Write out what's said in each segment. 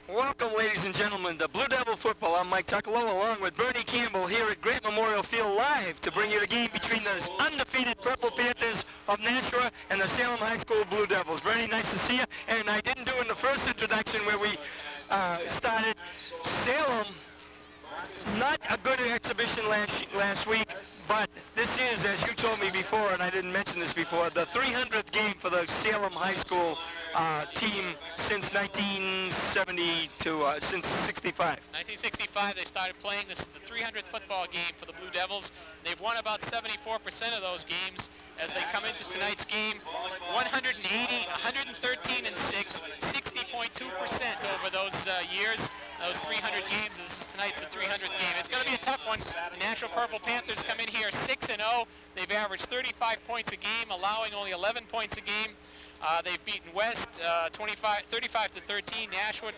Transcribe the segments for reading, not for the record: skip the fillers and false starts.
Welcome, ladies and gentlemen, to Blue Devil Football. I'm Mike Tuckalo, along with Bernie Campbell here at Grant Memorial Field live to bring you the game between the undefeated Purple Panthers of Nashua and the Salem High School Blue Devils. Bernie, nice to see you. And I didn't do in the first introduction where we started. Salem, not a good exhibition last week, but this is, as you told me before, and I didn't mention this before, the 300th game for the Salem High School team since 1970 since 65. 1965 they started playing. This is the 300th football game for the Blue Devils. They've won about 74% of those games as they come into tonight's game. 180, 113 and 6, 60.2% over those years. Those 300 games. This is tonight's the 300th game. It's going to be a tough one. The Nashua Purple Panthers come in here 6-0. They've averaged 35 points a game, allowing only 11 points a game. They've beaten West 35-13. Nashua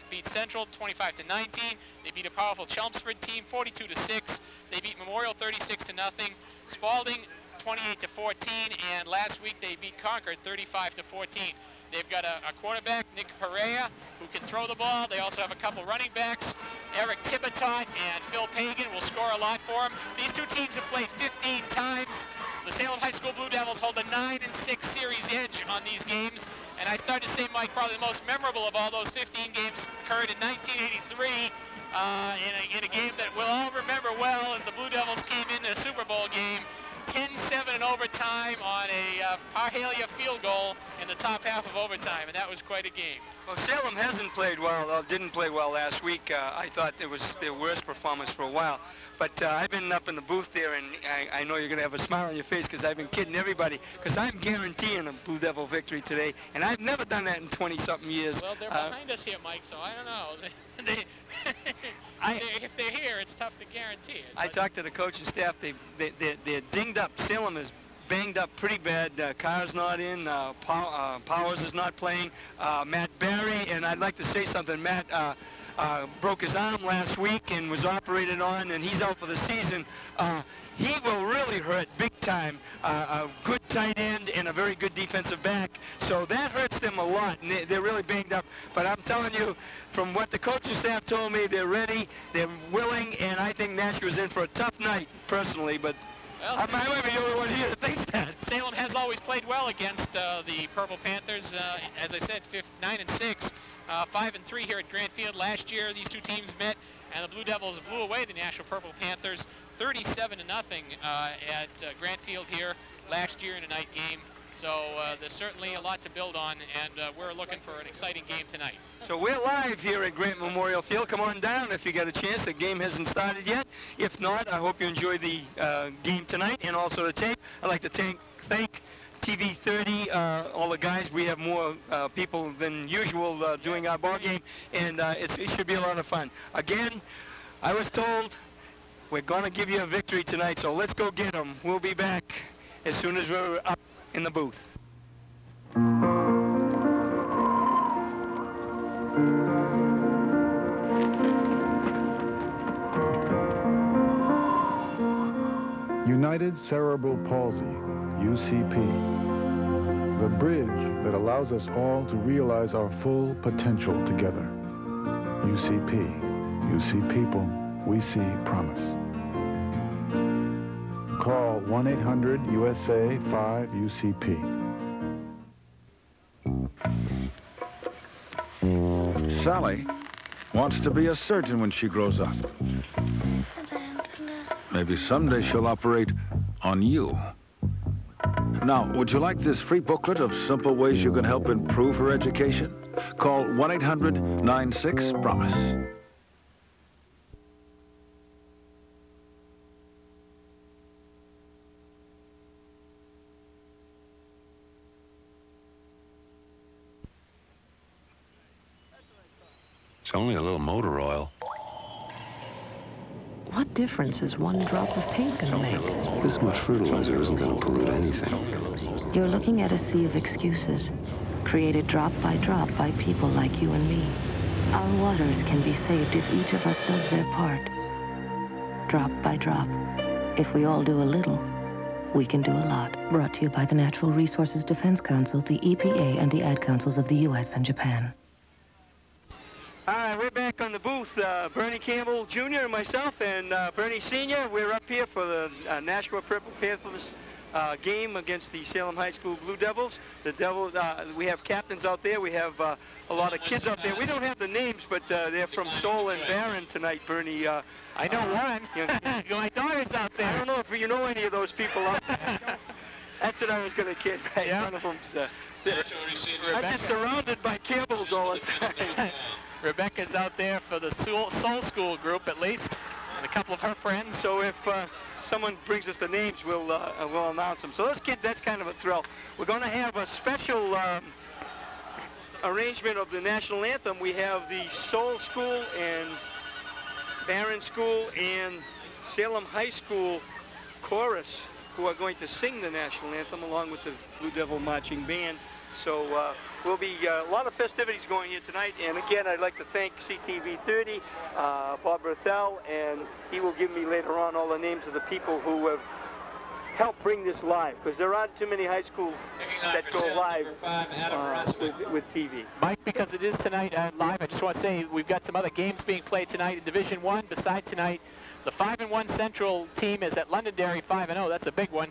beat Central 25-19. They beat a powerful Chelmsford team 42-6. They beat Memorial 36-0. Spalding 28-14, and last week they beat Concord 35-14. They've got a quarterback, Nick Perea, who can throw the ball. They also have a couple running backs. Eric Thibotot and Phil Pagan will score a lot for them. These two teams have played 15 times. The Salem High School Blue Devils hold a 9-6 series edge on these games. And I started to say, Mike, probably the most memorable of all those 15 games occurred in 1983 in a game that we'll all remember well as the Blue Devils came into a Super Bowl game. 10-7 in overtime on a Parhalia field goal in the top half of overtime, and that was quite a game. Well, Salem hasn't played well, didn't play well last week. I thought it was their worst performance for a while. But I've been up in the booth there, and I know you're going to have a smile on your face because I've been kidding everybody, because I'm guaranteeing a Blue Devil victory today, and I've never done that in 20-something years. Well, they're behind us here, Mike, so I don't know. If they're here, it's tough to guarantee it. I talked to the coaching staff. They're dinged up. Salem is banged up pretty bad. Carr's not in. Powers is not playing. Matt Barry, and I'd like to say something. Matt broke his arm last week and was operated on, and he's out for the season. He will really hurt big time. A good tight end and a very good defensive back. So that hurts them a lot, and they're really banged up. But I'm telling you, from what the coaching staff told me, they're ready, they're willing, and I think Nashua's in for a tough night, personally. But well, I might be the only one here that thinks that. Salem has always played well against the Purple Panthers. As I said, 9-6, 5-3 here at Grant Field. Last year, these two teams met, and the Blue Devils blew away the Nashua Purple Panthers 37-0 at Grant Field here last year in a night game. So there's certainly a lot to build on, and we're looking for an exciting game tonight. So we're live here at Grant Memorial Field. Come on down if you get a chance. The game hasn't started yet. If not, I hope you enjoy the game tonight and also the tape. I'd like to thank TV 30, all the guys. We have more people than usual doing our ball game, and it should be a lot of fun. Again, I was told we're going to give you a victory tonight, so let's go get them. We'll be back as soon as we're up in the booth. United Cerebral Palsy, UCP. The bridge that allows us all to realize our full potential together. UCP. You see people, we see promise. Call 1-800-USA-5-UCP. Sally wants to be a surgeon when she grows up. Maybe someday she'll operate on you. Now, would you like this free booklet of simple ways you can help improve her education? Call 1-800-96-PROMISE. It's only a little motor oil. What difference is one drop of paint going to make? This much fertilizer isn't going to pollute anything. You're looking at a sea of excuses, created drop by by people like you and me. Our waters can be saved if each of us does their part. drop by drop. If we all do a little, we can do a lot. Brought to you by the Natural Resources Defense Council, the EPA, and the Ad Councils of the U.S. and Japan. All right, we're back on the booth. Bernie Campbell Jr. and myself and Bernie Sr. We're up here for the Nashua Purple Panthers game against the Salem High School Blue Devils. The Devils, we have captains out there. We have a lot of kids out there. We don't have the names, but they're from Seoul and Barron tonight, Bernie. I know one. My daughter's out there. I don't know if you know any of those people out there. That's what I was going to kid. Right? Yeah. One of them's, I'm just surrounded by Campbells all the time. Rebecca's out there for the Seoul School group, at least, and a couple of her friends. So if someone brings us the names, we'll announce them. So those kids, that's kind of a thrill. We're going to have a special arrangement of the national anthem. We have the Seoul School and Barron School and Salem High School chorus who are going to sing the national anthem along with the Blue Devil Marching Band. So we'll be a lot of festivities going here tonight. And again, I'd like to thank CTV 30, Bob Berthel, and he will give me later on all the names of the people who have helped bring this live, because there aren't too many high schools that go live with TV. Mike, because it is tonight live, I just want to say we've got some other games being played tonight in Division 1. Beside tonight, the 5-1 Central team is at Londonderry 5-0. That's a big one.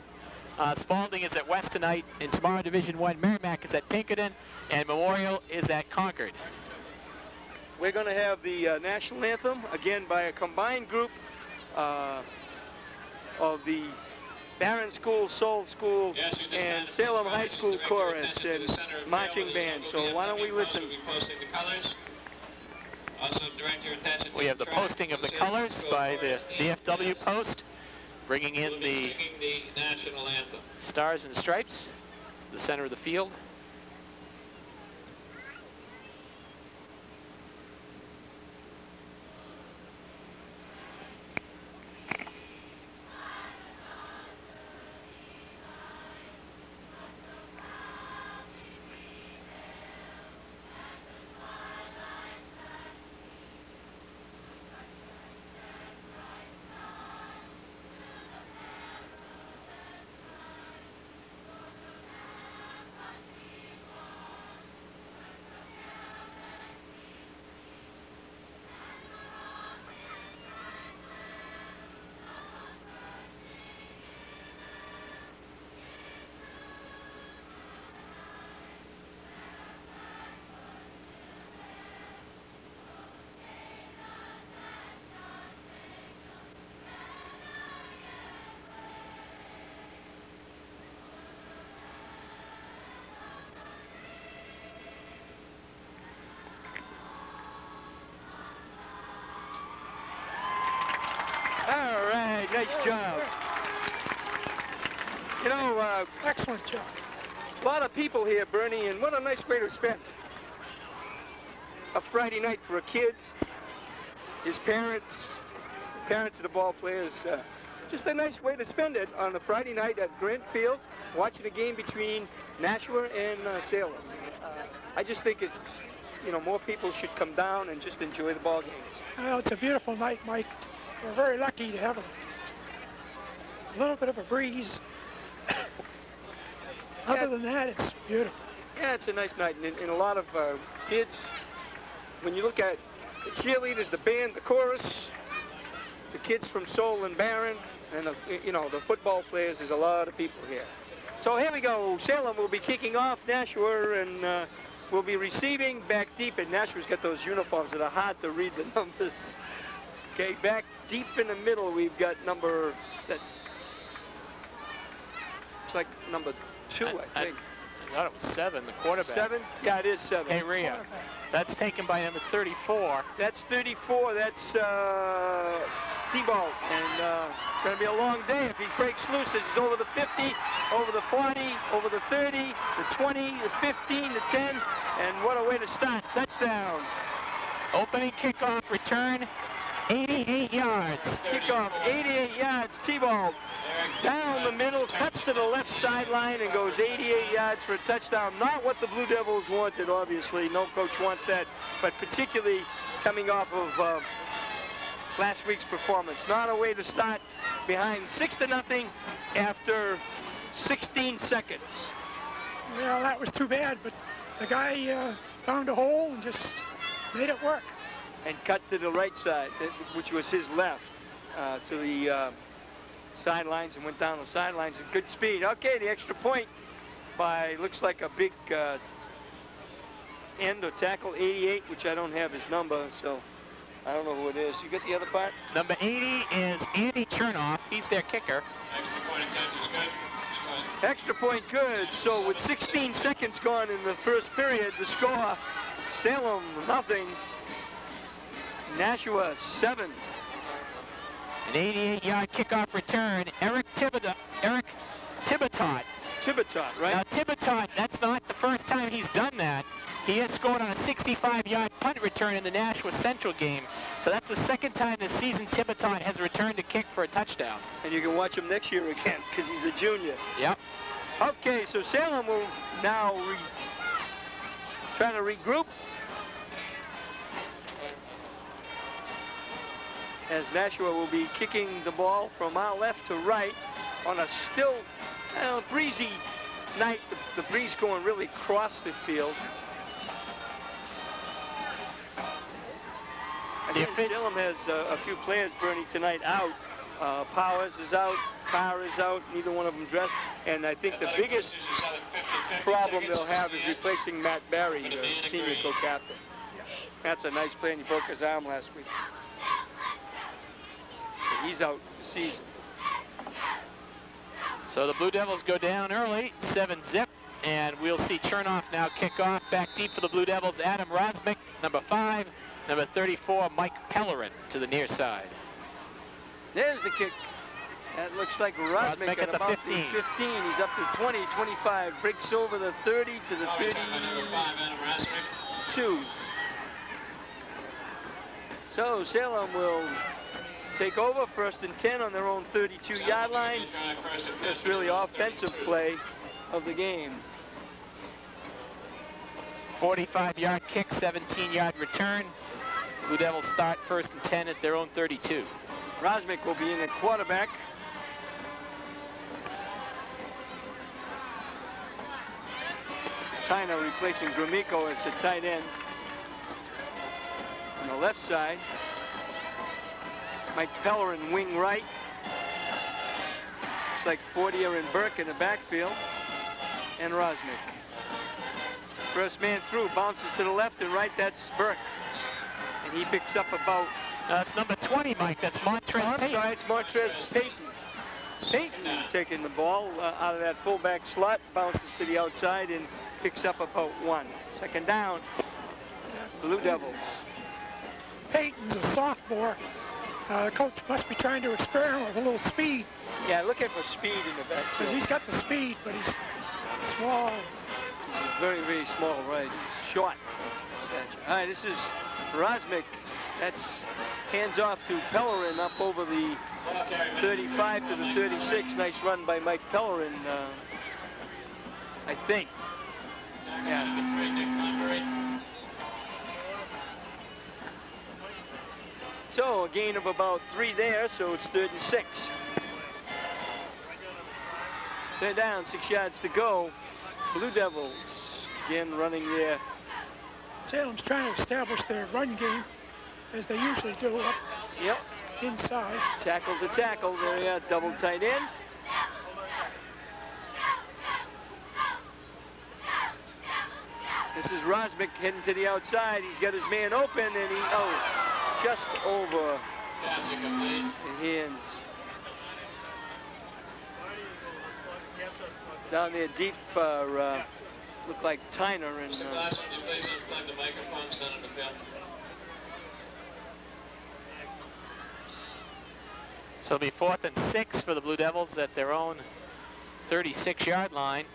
Spalding is at West tonight, and tomorrow Division 1, Merrimack is at Pinkerton, and Memorial is at Concord. We're going to have the national anthem, again, by a combined group of the Barron School, Seoul School, and Salem High School chorus and marching band. So why don't we listen? We have the posting of the colors by the DFW post, bringing in the national anthem. Stars and Stripes, the center of the field. All right, nice job. You know, Excellent job. a lot of people here, Bernie, and what a nice way to spend a Friday night for a kid, his parents, parents of the ball players. Just a nice way to spend it on a Friday night at Grant Field, watching a game between Nashua and Salem. I just think it's, you know, more people should come down and just enjoy the ball games. Well, it's a beautiful night, Mike. We're very lucky to have a little bit of a breeze. Other than that, it's beautiful. Yeah, it's a nice night, and a lot of kids, when you look at the cheerleaders, the band, the chorus, the kids from Seoul and Barron, and you know, the football players, there's a lot of people here. So here we go. Salem will be kicking off. Nashua and will be receiving back deep, and Nashua's got those uniforms that are hard to read the numbers. Okay, back deep in the middle, we've got number, it's like number 2, I think. I thought it was 7, the quarterback. 7? Yeah, it is 7. Hey, Ria. That's taken by number 34. That's 34. That's T-Ball. And going to be a long day if he breaks loose. He's over the 50, over the 40, over the 30, the 20, the 15, the 10. And what a way to start. Touchdown. Opening kickoff return, 88 yards. Kickoff, 88 yards. T-Ball down the middle, cuts to the left sideline and goes 88 yards for a touchdown. Not what the Blue Devils wanted, obviously. No coach wants that. But particularly coming off of last week's performance. Not a way to start behind 6-0 after 16 seconds. Well, that was too bad, but the guy found a hole and just made it work. And cut to the right side, which was his left, to the sidelines, and went down the sidelines at good speed. Okay, the extra point by, looks like a big end or tackle, 88, which I don't have his number, so I don't know who it is. You get the other part? Number 80 is Andy Chernoff. He's their kicker. Extra point good. So with 16 seconds gone in the first period, the score, Salem 0, Nashua 7. An 88-yard kickoff return. Eric Thibodeau. Thibodeau, right? Now Thibodeau, that's not the first time he's done that. He has scored on a 65-yard punt return in the Nashua Central game. So that's the second time this season Thibodeau has returned a kick for a touchdown. And you can watch him next year again because he's a junior. Yep. Okay, so Salem will now try to regroup as Nashua will be kicking the ball from our left to right on a still breezy night. The breeze going really across the field. Again, Salem has a few players, Bernie, tonight out. Powers is out, Carr is out, neither one of them dressed. And I think the biggest problem they'll have is replacing Matt Barry, the senior co-captain. Matt's a nice player, and he broke his arm last week. So he's out for the season. So the Blue Devils go down early, 7-zip, and we'll see Chernoff now kick off. Back deep for the Blue Devils, Adam Rosmick, number 5, number 34, Mike Pellerin to the near side. There's the kick. That looks like Rosmick at the about 15. The 15. He's up to 20, 25, breaks over the 30 to the 32. So Salem will take over, 1st and 10 on their own 32-yard line. That's really offensive play of the game. 45-yard kick, 17-yard return. Blue Devils start 1st and 10 at their own 32. Rosmick will be in the quarterback. Tyner replacing Gromyko as the tight end. On the left side, Mike Pellerin, wing right. Looks like Fortier and Burke in the backfield. And Rosmick. First man through, bounces to the left and right, that's Burke. And he picks up about... That's number 20, Mike, that's Montrez Payton. Sorry, it's Montrez Payton. Payton taking the ball out of that fullback slot, bounces to the outside and picks up about 1. Second down, Blue Devils. Payton's a sophomore. The coach must be trying to experiment with a little speed. Yeah, looking for speed in the backfield. Because he's got the speed, but he's small. He's very, very small, right? He's short. All right, this is Rosmick. That's hands off to Pellerin up over the 35 to the 36. Nice run by Mike Pellerin, I think. Yeah. So a gain of about 3 there, so it's 3rd and 6. They're down, 6 yards to go. Blue Devils again running there. Salem's trying to establish their run game as they usually do up inside. Tackle to tackle, there, double tight end. This is Rosmick heading to the outside. He's got his man open and he, just over the hands. Down there deep for, look like Tyner and... So it'll be 4th and 6 for the Blue Devils at their own 36-yard line.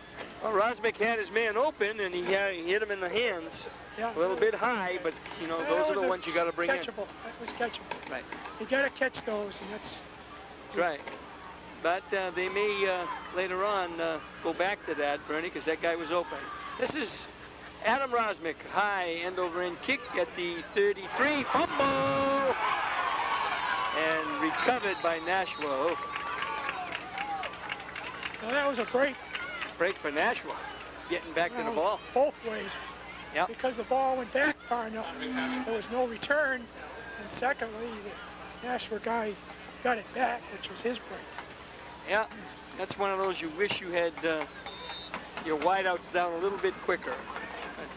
Well, Rosmick had his man open and he hit him in the hands. Yeah, a little bit high, but you know, those are the ones you got to bring catchable. in. That was catchable. Right. You got to catch those, and that's right. But they may later on go back to that, Bernie, because that guy was open. This is Adam Rosmick, high end over end kick at the 33. Fumble! and recovered by Nashua. Oh. Well, that was a break. Break for Nashua, getting back to the ball. Both ways. Yep. Because the ball went back far enough, there was no return. And secondly, the Nashua guy got it back, which was his break. Yeah, that's one of those you wish you had your wideouts down a little bit quicker.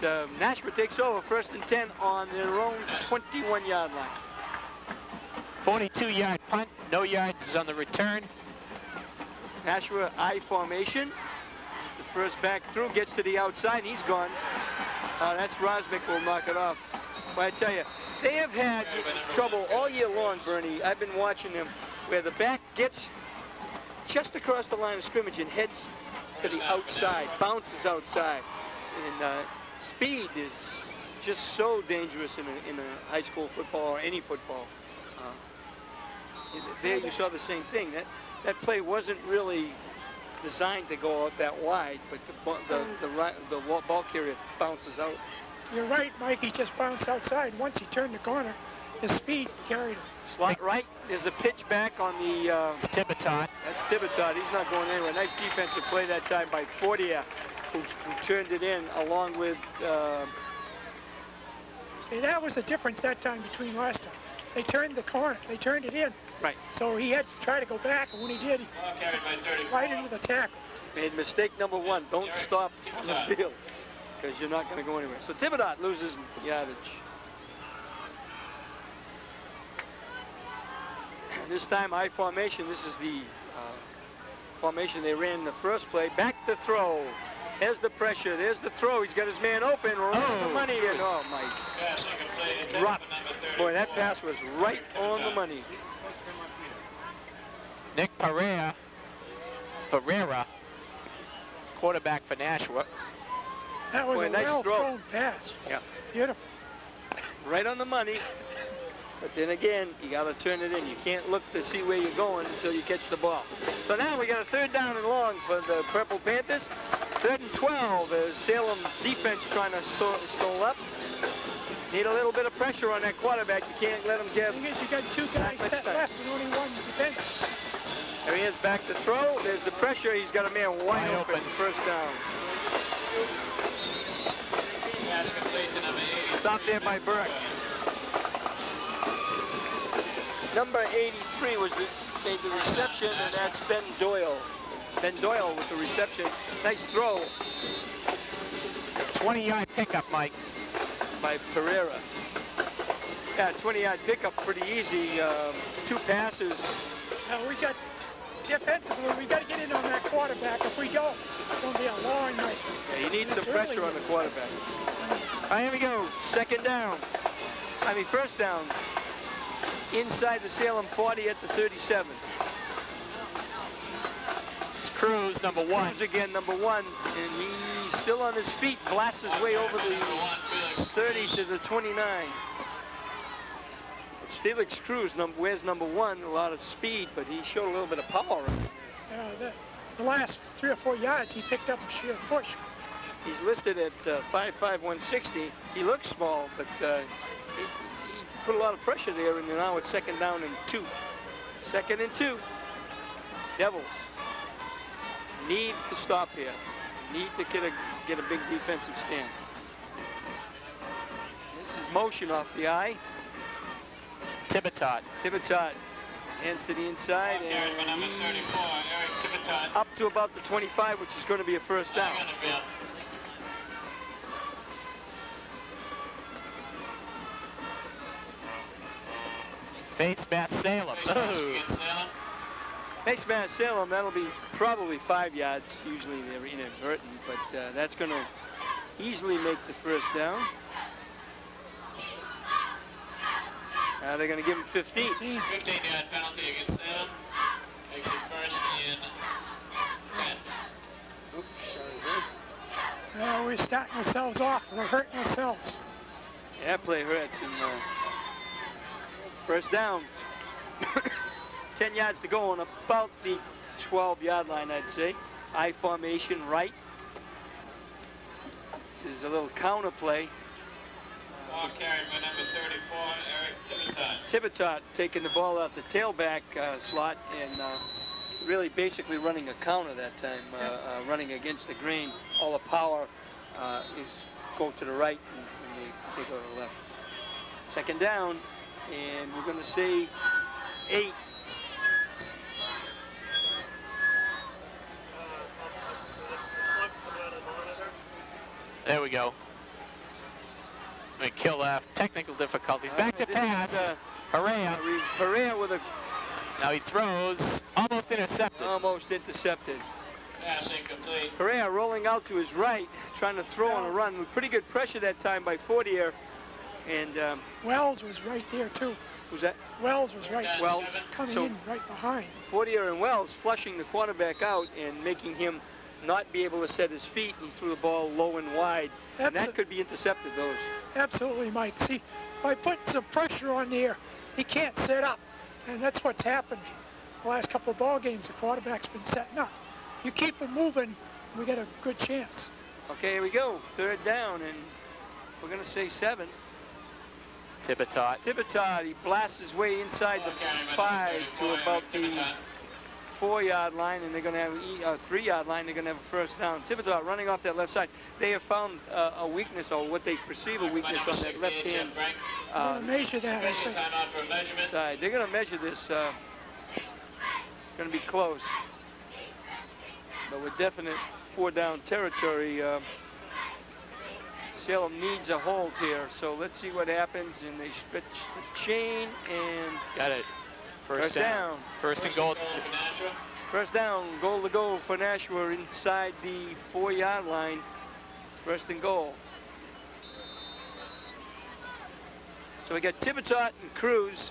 But Nashua takes over 1st and 10 on their own 21-yard line. 42-yard punt, no yards on the return. Nashua I formation. It's the first back through, gets to the outside, and he's gone. That's Rosmick will knock it off. But I tell you, they have had trouble all year long, Bernie. I've been watching them, where the back gets just across the line of scrimmage and heads to the outside, bounces outside. And speed is just so dangerous in a high school football or any football. There you saw the same thing. That play wasn't really designed to go out that wide, but the ball carrier bounces out. You're right, Mike. He just bounced outside. Once he turned the corner, his speed carried him. Slot right. There's a pitch back on the... It's Tibitot. That's Tibitot. He's not going anywhere. Nice defensive play that time by Fortier, who turned it in along with... Hey, that was the difference that time between last time. They turned the corner. They turned it in. Right. So he had to try to go back, and when he did, he right into the tackle. Made mistake number 1. Don't stop on the field, because you're not going to go anywhere. So Thibodeau loses yardage. This time I formation. This is the formation they ran in the first play. Back to throw. There's the pressure. There's the throw. He's got his man open. Right the money. And, oh, my. Dropped. Boy, that pass was right on the money. Nick Pereira, quarterback for Nashua. That was a nice well-thrown pass. Yeah. Beautiful. Right on the money. But then again, you got to turn it in. You can't look to see where you're going until you catch the ball. So now we got a 3rd down and long for the Purple Panthers. 3rd and 12 as Salem's defense trying to stall up. Need a little bit of pressure on that quarterback. You can't let him get... I guess you got 2 guys set left and only 1 defense. There he is, back to throw. There's the pressure. He's got a man wide open. 1st down. Stop there by Burke. Number 83 made the reception, and that's Ben Doyle. Ben Doyle with the reception. Nice throw. 20-yard pickup, Mike. By Pereira. Yeah, 20-yard pickup, pretty easy. 2 passes. Now we got defensively, we got to get in on that quarterback. If we don't, it's going to be a long night. Yeah, you need some pressure on the quarterback. All right, here we go. 2nd down. 1st down. Inside the Salem 40 at the 37. It's Cruz, number 1. Cruz again, number 1, and he's still on his feet. Blasts his way over the 30 to the 29. It's Felix Cruz, wears number 1. A lot of speed, but he showed a little bit of power. The last 3 or 4 yards, he picked up a sheer push. He's listed at 5'5", 160. He looks small, but he put a lot of pressure there, and now it's 2nd down and 2. 2nd and 2. Devils need to stop here. Need to get a big defensive stand. This is motion off the eye. Tibitot. Hands to the inside, and he's up to about the 25, which is going to be a 1st down. Face mask Salem. Face mask Salem, that'll be probably 5 yards. Usually they're inadvertent, but that's going to easily make the 1st down. Now they're going to give him 15. 15-yard penalty against Salem. Makes it 1st and 10. Oops, sorry. We're starting ourselves off. We're hurting ourselves. Yeah, that play hurts. And 1st down. 10 yards to go on about the 12-yard line, I'd say. I formation right. This is a little counter play. Ball carried by number 34, Eric Tivitot. Tivitot taking the ball out the tailback slot and really basically running a counter that time, running against the grain. All the power is go to the right and they go to the left. Second down, and we're going to say 8. There we go. Kill left. Technical difficulties. Back to pass. Perea. Perea with a... Now he throws. Almost intercepted. Almost intercepted. Pass incomplete. Perea rolling out to his right, trying to throw on a run with pretty good pressure that time by Fortier. And Wells was right there too. who's that? Wells was right. Wells Coming in right behind. Fortier and Wells flushing the quarterback out and making him not be able to set his feet. He threw the ball low and wide. And that could be intercepted, those. Absolutely, Mike. See, by putting some pressure on there, he can't set up. And that's what's happened the last couple of ball games. The quarterback's been setting up. You keep him moving, we get a good chance. Okay, here we go. Third down, and we're going to say 7. Tivitot. Tivitot, he blasts his way inside the 5 to about the 4-yard line, and they're going to have a 3-yard line. They're going to have a first down. Tivitot running off that left side. They have found a weakness, or what they perceive a weakness, on that left hand We're going to measure that, I think. side. They're going to measure this. Going to be close. But with definite 4-down territory, Salem needs a hold here. So let's see what happens. And they stretch the chain and got it. First down. First and goal. First down, goal to go for Nashua inside the 4-yard line. First and goal. So we got Tivitot and Cruz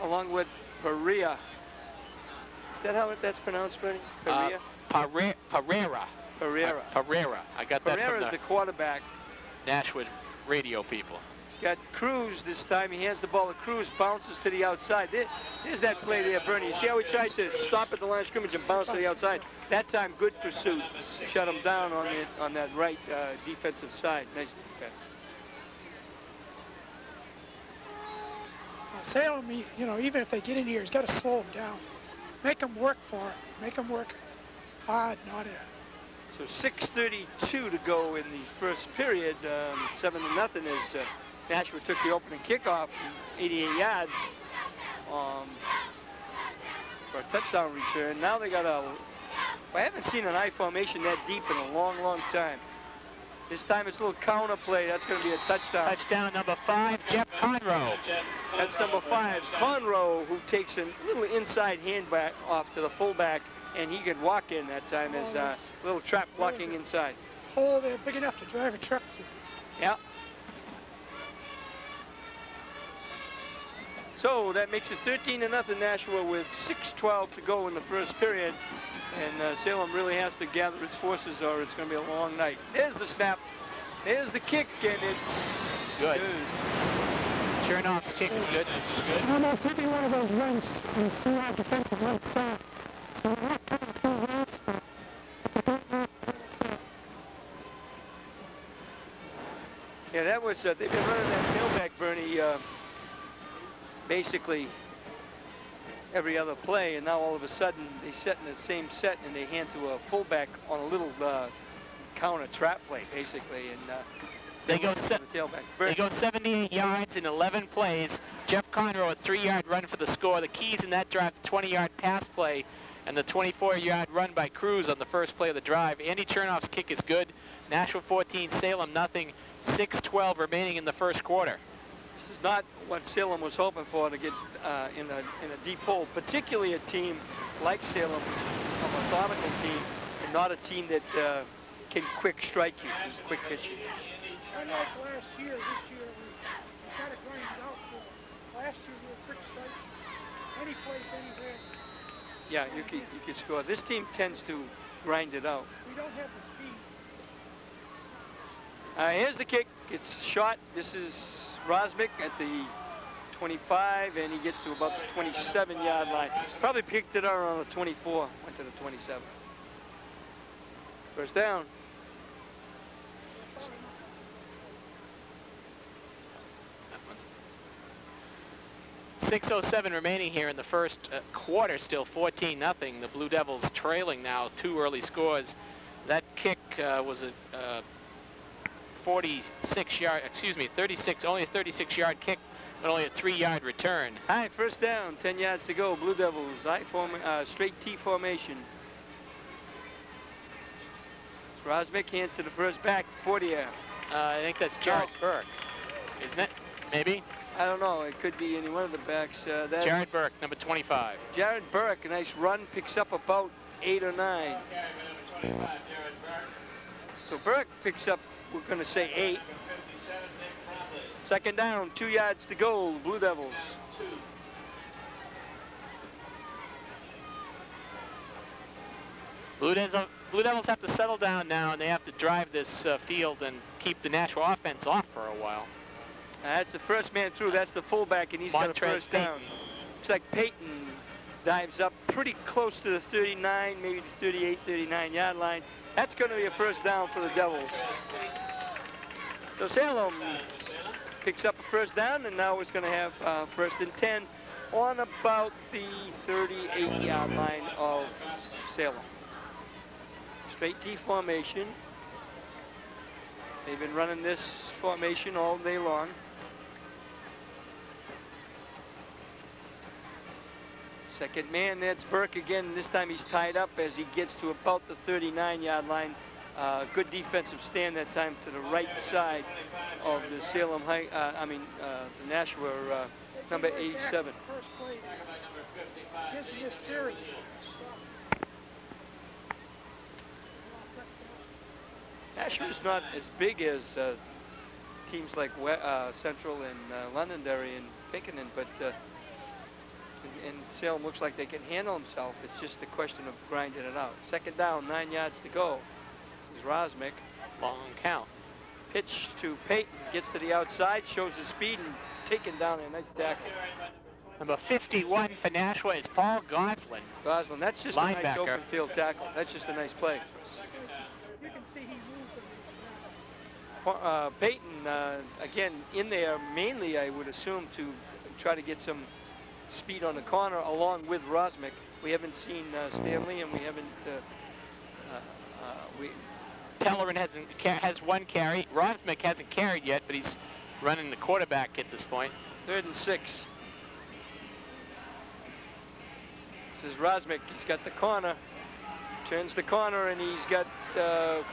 along with Perea. Is that how that's pronounced, Bernie? Perea? Pereira. Pereira. Pereira. I got that Pereira's from the quarterback. Nashua radio people. He's got Cruz this time. He hands the ball to Cruz, bounces to the outside. There's that play there, Bernie. You see how he tried to stop at the line of scrimmage and bounce to the outside? That time, good pursuit. Shut him down on that right defensive side. Nice defense. Salem, you know, even if they get in here, he's got to slow them down. Make them work for it. Make them work hard, not it. So 6:32 to go in the first period. 7-0 as Nashua took the opening kickoff, 88 yards for a touchdown return. Now they got I haven't seen an I formation that deep in a long, long time. This time it's a little counter play. That's going to be a touchdown. Touchdown number 5, Jeff Conroe. That's number 5, Conroe, who takes a little inside hand back off to the fullback, and he can walk in that time as a little trap blocking inside. Hole there big enough to drive a truck through. Yeah. So that makes it 13-0 Nashua with 6:12 to go in the first period. And Salem really has to gather its forces or it's going to be a long night. There's the snap. There's the kick, and it's good. Chernoff's kick is good. Almost every one of those runs on the our defensive right side. So we're not coming through runs, but yeah, that was, they've been running that tailback, Bernie, basically every other play, and now all of a sudden they set in the same set and they hand to a fullback on a little counter trap play, basically, and they go tailback. They go 78 yards in 11 plays. Jeff Conroe, a 3-yard run for the score. The keys in that drive, the 20-yard pass play and the 24-yard run by Cruz on the first play of the drive. Andy Chernoff's kick is good. Nashua 14, Salem nothing. 6:12 remaining in the first quarter. This is not what Salem was hoping for, to get in a deep hole, particularly a team like Salem, which is a methodical team, and not a team that can quick strike you, can quick hit you. unlike last year, this year we got to grind it out for them. Last year we were quick strike, any place, anywhere. Yeah, you could score. This team tends to grind it out. We don't have the speed. Here's the kick. It's shot. This is Rosmick at the 25, and he gets to about the 27-yard line. Probably picked it up around the 24, went to the 27. First down. 6:07 remaining here in the first quarter, still 14-0. The Blue Devils trailing now, 2 early scores. That kick was a 46-yard, excuse me, 36, only a 36-yard kick, but only a 3-yard return. High, first down, 10 yards to go. Blue Devils, straight T formation. Rosmick hands to the first back, 40. I think that's Jared Burke, isn't it? Maybe? I don't know. It could be any one of the backs. Jared Burke, number 25. Jared Burke, a nice run, picks up about 8 or 9. So Burke picks up, we're going to say 8. Second down, 2 yards to go, Blue Devils. Blue Devils have to settle down now, and they have to drive this field and keep the Nashua offense off for a while. That's the first man through. That's the fullback, and he's got a first down. Looks like Peyton dives up pretty close to the 39, maybe the 38, 39-yard line. That's going to be a first down for the Devils. So Salem picks up a first down, and now it's going to have first and 10 on about the 38-yard line of Salem. Straight T formation. They've been running this formation all day long. Second man, that's Burke again. This time he's tied up as he gets to about the 39-yard line. Good defensive stand that time to the right side of the Salem High, the Nashua number 87. Nashua's not as big as teams like Central and Londonderry and Pinkerton, but and Salem looks like they can handle himself. It's just a question of grinding it out. Second down, 9 yards to go. This is Rosmick. Long count. Pitch to Peyton, gets to the outside, shows his speed, and taken down a nice tackle. Number 51 for Nashua is Paul Goslin. Goslin, that's just a nice open field tackle. That's just a nice play. You can see he moves. Peyton, again, in there mainly, I would assume, to try to get some speed on the corner along with Rosmick. We haven't seen Stanley, and we haven't. Pellerin has 1 carry. Rosmick hasn't carried yet, but he's running the quarterback at this point. 3rd and 6. This is Rosmick. He's got the corner. Turns the corner, and he's got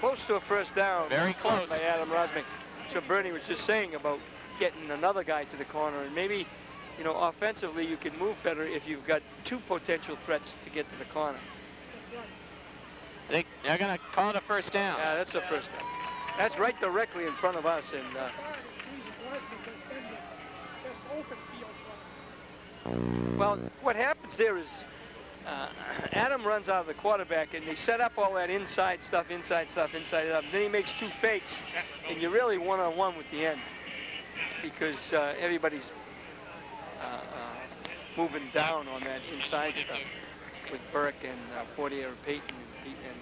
close to a first down. Very close. By Adam Rosmick. So Bernie was just saying about getting another guy to the corner, and maybe, you know, offensively you can move better if you've got 2 potential threats to get to the corner. I think they're going to call it a first down. Yeah, that's a first down. That's right directly in front of us. And well, what happens there is Adam runs out of the quarterback, and they set up all that inside stuff, inside stuff. Then he makes 2 fakes, and you're really one-on-one with the end because everybody's moving down on that inside stuff with Burke and Fortier and Peyton and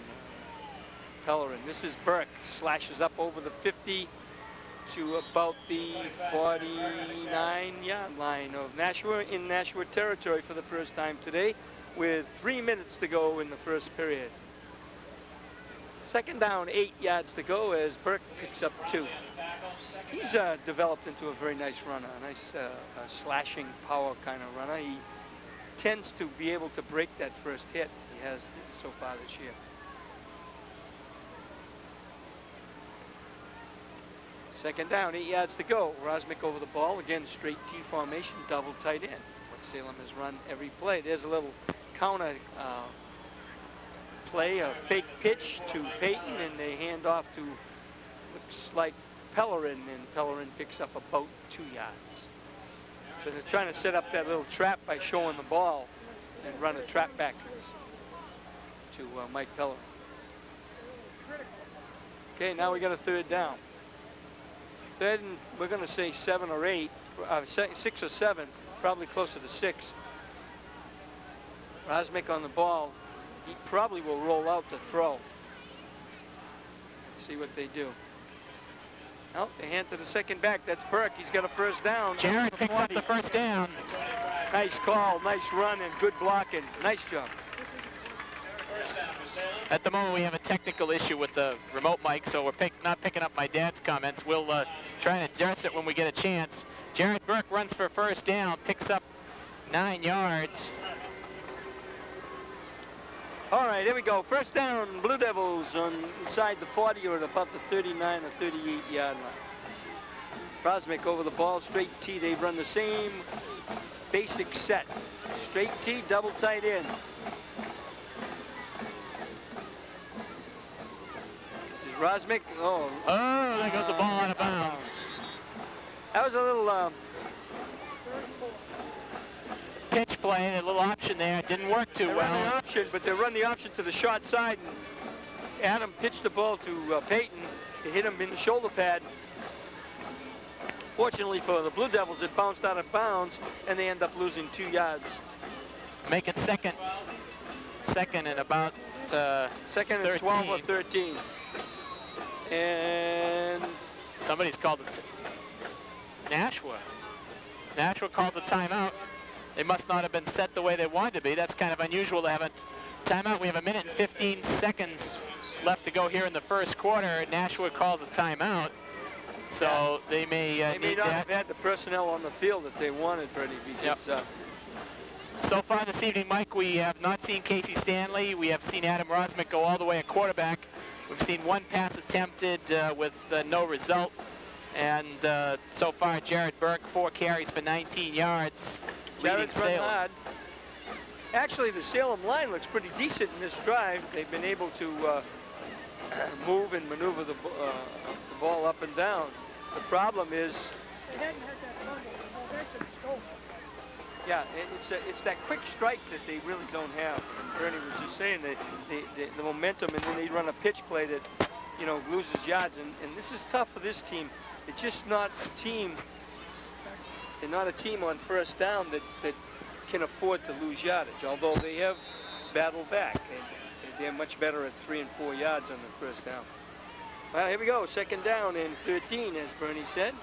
Pellerin. This is Burke, slashes up over the 50 to about the 49-yard line of Nashua, in Nashua territory for the first time today, with 3 minutes to go in the first period. Second down, 8 yards to go as Burke picks up 2. He's developed into a very nice runner, a nice slashing power kind of runner. He tends to be able to break that first hit. He has so far this year. Second down, 8 yards to go. Rosmick over the ball. Again, straight T formation, double tight end. What Salem has run every play. There's a little counter play, a fake pitch to Peyton, and they hand off to, looks like Pellerin, and Pellerin picks up about 2 yards. So they're trying to set up that little trap by showing the ball and run a trap back to Mike Pellerin. Okay, now we got a 3rd down. 3rd and we're going to say 7 or 8, 6 or 7, probably closer to 6. Rosmick on the ball. He probably will roll out to throw. Let's see what they do. Oh, they hand to the second back. That's Burke. He's got a first down. Jared picks up the first down. Nice call, nice run, and good blocking. Nice job. At the moment, we have a technical issue with the remote mic, so we're not picking up my dad's comments. We'll try and address it when we get a chance. Jared Burke runs for first down, picks up 9 yards. All right, here we go. First down, Blue Devils on inside the 40 or at about the 39 or 38 yard line. Rosmick over the ball, straight T. They've run the same basic set. Straight T, double tight end. This is Rosmick. Oh, there goes the ball out of bounds. That was a little pitch play, a little option there. Didn't work too well. Run the option, but they run the option to the short side. And Adam pitched the ball to Peyton to hit him in the shoulder pad. Fortunately for the Blue Devils, it bounced out of bounds, and they end up losing 2 yards. Make it second and about second and 12 or 13. And somebody's called it. Nashua calls a timeout. They must not have been set the way they wanted to be. That's kind of unusual to have a timeout. We have 1 minute and 15 seconds left to go here in the first quarter. Nashua calls a timeout. So they may not have had the personnel on the field that they wanted, Bernie, because so far this evening, Mike, we have not seen Casey Stanley. We have seen Adam Rosmick go all the way at quarterback. We've seen 1 pass attempted with no result. And so far, Jared Burke, 4 carries for 19 yards. Jared's run hard. Actually, the Salem line looks pretty decent in this drive. They've been able to move and maneuver the ball up and down. The problem is, yeah, it's that quick strike that they really don't have. And Bernie was just saying that the momentum, and then they run a pitch play that, you know, loses yards. And this is tough for this team. It's just not a team. They're not a team on first down that can afford to lose yardage. Although they have battled back, and they're much better at 3 and 4 yards on the first down. Well, here we go, second down and 13, as Bernie said.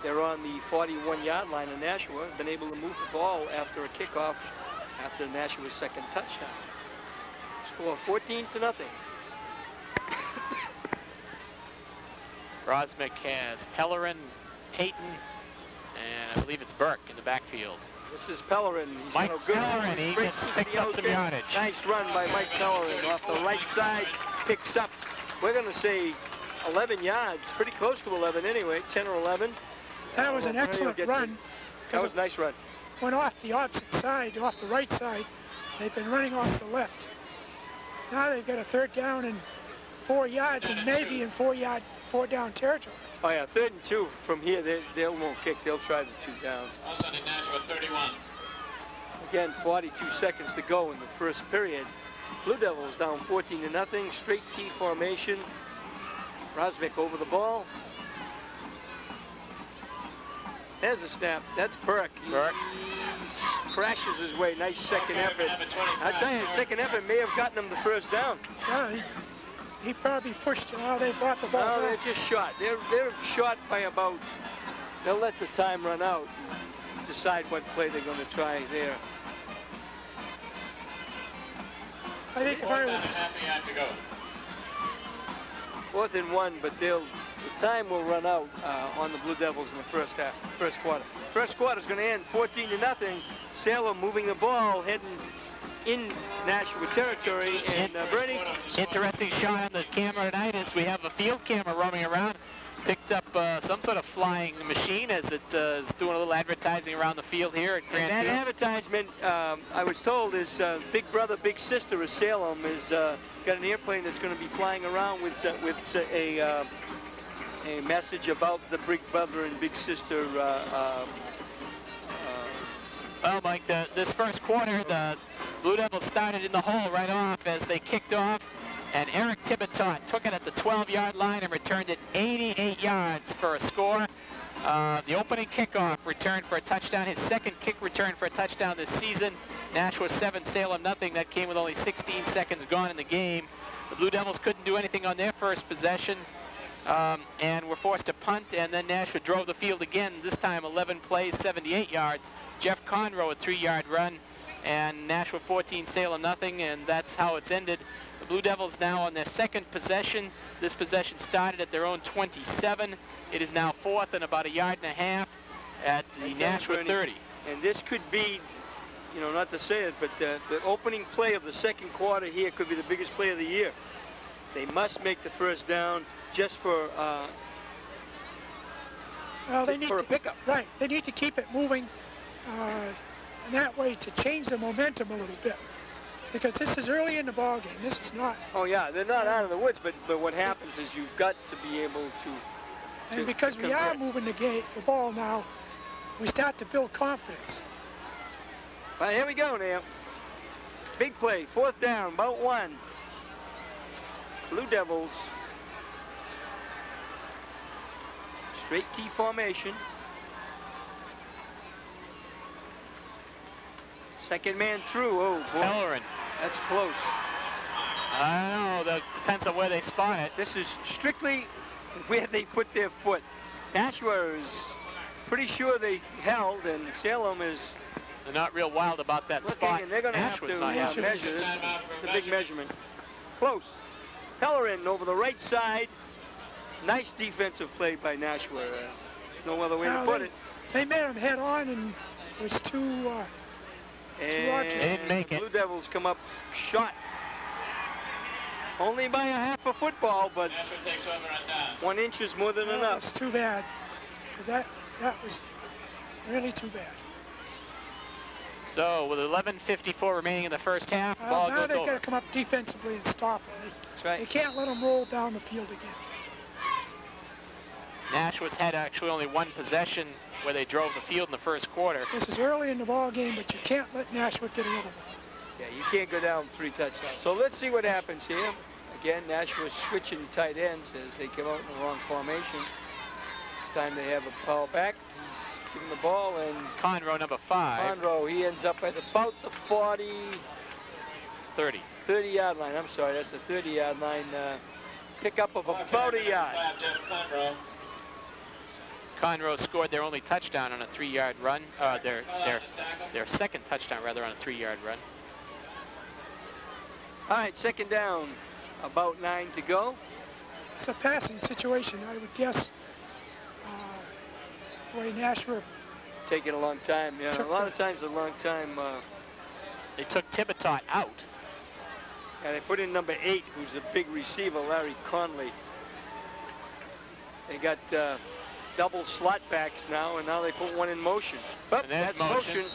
They're on the 41-yard line of Nashua. Been able to move the ball after a kickoff after Nashua's second touchdown. Score 14-0. Rosmick has Pellerin, Peyton, and I believe it's Burke in the backfield. This is Pellerin. He's Mike no good. Pellerin, he picks up some yardage. Nice run by Mike Pellerin off the right side. Picks up, we're going to say 11 yards. Pretty close to 11 anyway, 10 or 11. That was an excellent run. That was a nice run. Went off the opposite side, off the right side. They've been running off the left. Now they've got a 3rd down and 4 yards, and maybe in 4 down territory. Oh yeah, 3rd and 2 from here. They won't kick. They'll try the 2 downs. Also in Nashua 31. Again, 42 seconds to go in the first period. Blue Devils down 14-0. Straight T formation. Rosmick over the ball. There's a snap. That's Burke. Burke crashes his way. Nice second effort. I tell you, the second effort may have gotten him the first down. Yeah, he probably pushed. They brought the ball. No, they're just shot. They're shot by about. They'll let the time run out. Decide what play they're going to try there. I think if I was. 4th and 1, but the time will run out on the Blue Devils in the first quarter. First quarter is going to end 14-0. Salem moving the ball, heading in Nashua territory. And Bernie. Interesting shot on the camera tonight as we have a field camera roaming around. Picked up some sort of flying machine as it is doing a little advertising around the field here at Grand And that Field. advertisement, I was told, is Big Brother, Big Sister of Salem is got an airplane that's going to be flying around with a message about the Big Brother and Big Sister. Well, Mike, this first quarter, the Blue Devils started in the hole right off as they kicked off. And Eric Tibitot took it at the 12-yard line and returned it 88 yards for a score. The opening kickoff returned for a touchdown. His second kick return for a touchdown this season. Nashua 7, Salem nothing. That came with only 16 seconds gone in the game. The Blue Devils couldn't do anything on their first possession. and were forced to punt, and then Nashua drove the field again, this time 11 plays, 78 yards. Jeff Conroe, a 3-yard run, and Nashua 14, Salem nothing, and that's how it's ended. The Blue Devils now on their second possession. This possession started at their own 27. It is now 4th and about a yard and a half at the Nashua 30. And this could be, you know, not to say it, but the opening play of the second quarter here could be the biggest play of the year. They must make the first down just for they need a pickup. Right, they need to keep it moving, and that way to change the momentum a little bit. Because this is early in the ball game. This is not. Oh yeah, they're not out of the woods, but what happens is you've got to be able to. And because we are moving the ball now, we start to build confidence. Well, here we go now. Big play, 4th down, about 1. Blue Devils. Straight T formation. Second man through. Oh, boy. Pellerin. That's close. I don't know. Depends on where they spot it. This is strictly where they put their foot. Nashua is pretty sure they held, and Salem is. They're not real wild about that spot. And they're going to have to measure this. It's a big measurement. Close. Pellerin over the right side. Nice defensive play by Nashua. No other way to put it. They made him head on, and it was too. And didn't make it. Blue Devils come up shot. Only by a half a football, but 1 inch is more than enough. It's too bad, because that was really too bad. So with 11:54 remaining in the first half, ball now goes they've over. got to come up defensively and stop it. That's right. They can't let them roll down the field again. Nashua's had actually only 1 possession where they drove the field in the first quarter. This is early in the ball game, but you can't let Nashua get another one. Yeah, you can't go down 3 touchdowns. So let's see what happens here. Again, Nashua switching tight ends as they come out in the wrong formation. This time they have a power back. He's giving the ball, and it's Conroe, number 5. Conroe, he ends up at about the 30-yard line. I'm sorry, that's the 30-yard line. Pickup of about a yard. Conroe scored their only touchdown on a 3-yard run. Their second touchdown, rather, on a 3-yard run. All right, second down, about 9 to go. It's a passing situation, I would guess. The way Nashua taking a long time. Yeah, a lot of times a long time. They took Tibitot out. And they put in number 8, who's a big receiver, Larry Conley. They got double slot backs now, and now they put one in motion. But that's motion.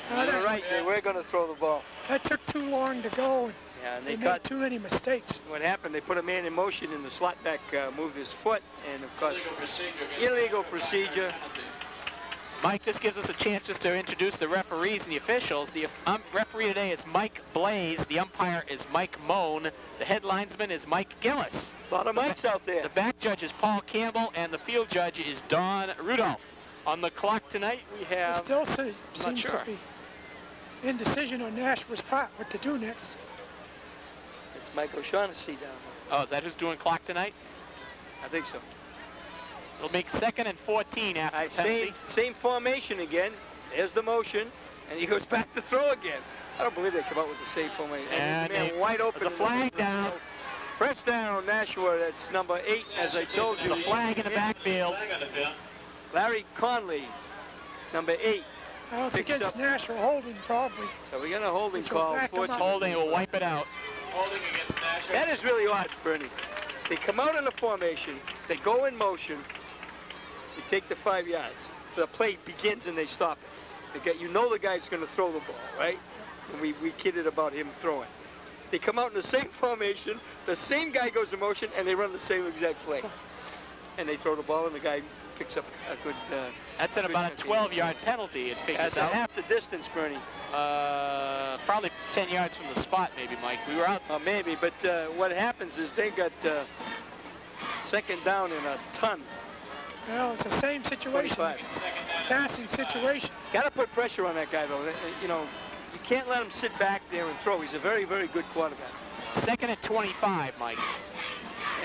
You're right, they were going to throw the ball. That took too long to go. Yeah, and they made too many mistakes. What happened, they put a man in motion, and the slot back moved his foot, and of course, illegal procedure. Mike, this gives us a chance just to introduce the referees and the officials. The referee today is Mike Blaze. The umpire is Mike Moan. The head linesman is Mike Gillis. A lot of Mikes out there. The back judge is Paul Campbell, and the field judge is Don Rudolph. On the clock tonight, we have... There still seems to be indecision on Nashua's part what to do next. It's Mike O'Shaughnessy down there. Oh, is that who's doing clock tonight? I think so. It'll make 2nd and 14 after the penalty. Same formation again. There's the motion, and he goes back to throw again. I don't believe they come out with the same formation. And man wide open. There's a flag down. Press down, Nashua. That's number 8, as I told you. There's a flag in the backfield. Larry Conley, number 8. Well, it's against Nashua holding, probably. So we got a holding call. Holding will wipe it out. Holding against Nashua. That is really odd, Bernie. They come out in a formation. They go in motion. They take the 5 yards. The play begins and they stop it. You know the guy's going to throw the ball, right? And we kidded about him throwing. They come out in the same formation. The same guy goes in motion, and they run the same exact play. And they throw the ball, and the guy picks up a good... That's at about a 12-yard penalty, it figures out. That's half the distance, Bernie. Probably 10 yards from the spot, maybe, Mike. We were out. Maybe, but what happens is they got second down in a ton. Well, it's the same situation. 25. Passing situation. Got to put pressure on that guy, though. You know, you can't let him sit back there and throw. He's a very, very good quarterback. 2nd and 25, Mike.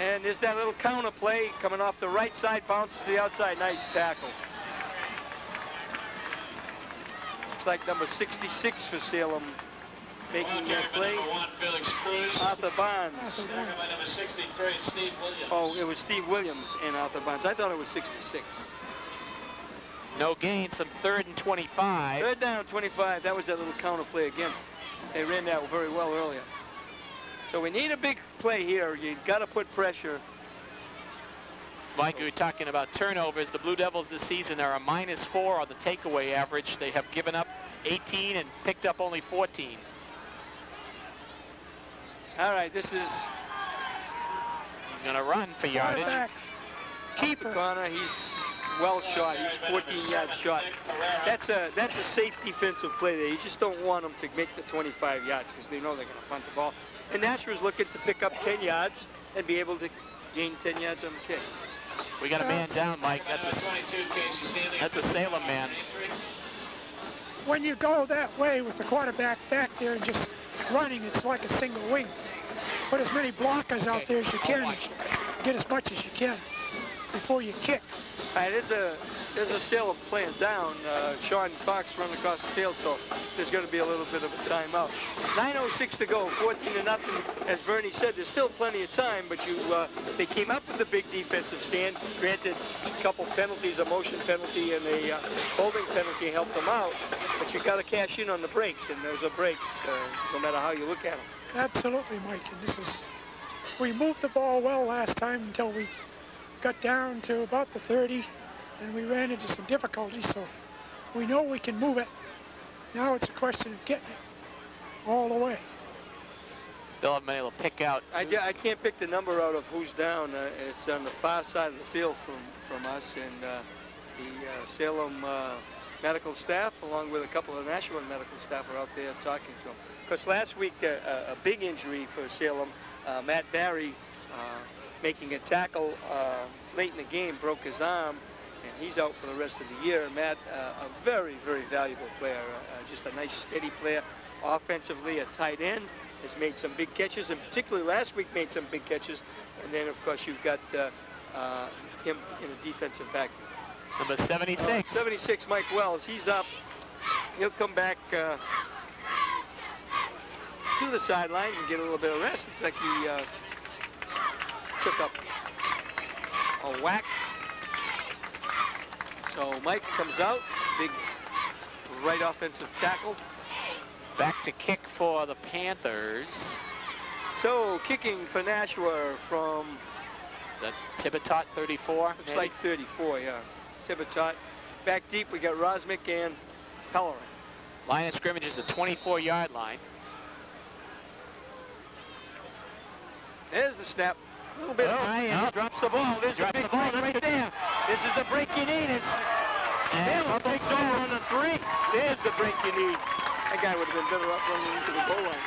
And there's that little counter play coming off the right side, bounces to the outside. Nice tackle. Looks like number 66 for Salem making that play. Arthur Barnes. Number 63, Steve Williams. Oh, it was Steve Williams and Arthur Barnes. I thought it was 66. No gain, some 3rd and 25. Third down, 25. That was that little counter play again. They ran that very well earlier. So we need a big play here. You've got to put pressure. Mike, we were talking about turnovers. The Blue Devils this season are a -4 on the takeaway average. They have given up 18 and picked up only 14. All right, this is... He's going to run for yardage. Keeper. Connor, he's well shot. He's 14 yards shot. That's a safe defensive play there. You just don't want them to make the 25 yards because they know they're going to punt the ball. And Nashua's looking to pick up 10 yards and be able to gain 10 yards on the kick. We got a man down, Mike. That's a Salem man. When you go that way with the quarterback back there and just running, it's like a single wing. Put as many blockers out there as you can. Get as much as you can before you kick. All right, there's a Salem playing down. Sean Cox running across the field, so there's going to be a little bit of a timeout. 9:06 to go, 14-0. As Bernie said, there's still plenty of time, but they came up with a big defensive stand. Granted, a couple penalties, a motion penalty and a holding penalty helped them out, but you got to cash in on the breaks, and those are breaks, no matter how you look at them. Absolutely, Mike. And we moved the ball well last time until we got down to about the 30, and we ran into some difficulties, so we know we can move it. Now it's a question of getting it all the way. Still haven't been able to pick out. I can't pick the number out of who's down. It's on the far side of the field from us, and the Salem medical staff, along with a couple of Nashua medical staff, are out there talking to them. Because last week, a big injury for Salem, Matt Barry, making a tackle late in the game, broke his arm, and he's out for the rest of the year. Matt, a very, very valuable player, just a nice, steady player. Offensively, a tight end, has made some big catches, and particularly last week made some big catches. And then, of course, you've got him in a defensive backfield. Number 76. 76, Mike Wells. He's up. He'll come back to the sidelines and get a little bit of rest. Looks like he took up a whack. So Mike comes out, big right offensive tackle. Back to kick for the Panthers. So kicking for Nashua from... Is that Tibitot, 34? Looks maybe? like 34, yeah. Tibitot. Back deep, we got Rosmick and Pellerin. Line of scrimmage is the 24-yard line. There's the snap. A little bit high, and he drops the ball. There's the big break right there. This is the break you need. It's Salem takes over on the 3. There's the break you need. That guy would have been better off running into the goal line.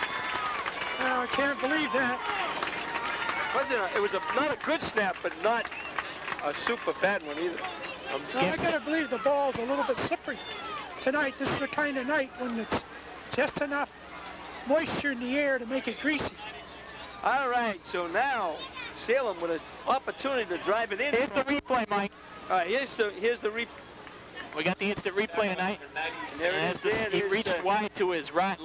I can't believe that. It was not a good snap, but not a super bad one either. I gotta believe the ball's a little bit slippery tonight. This is the kind of night when it's just enough moisture in the air to make it greasy. All right, so now Salem with an opportunity to drive it in. Here's the replay, Mike. All right, here's the replay. We got the instant replay tonight. And there it is. He reached wide to his right,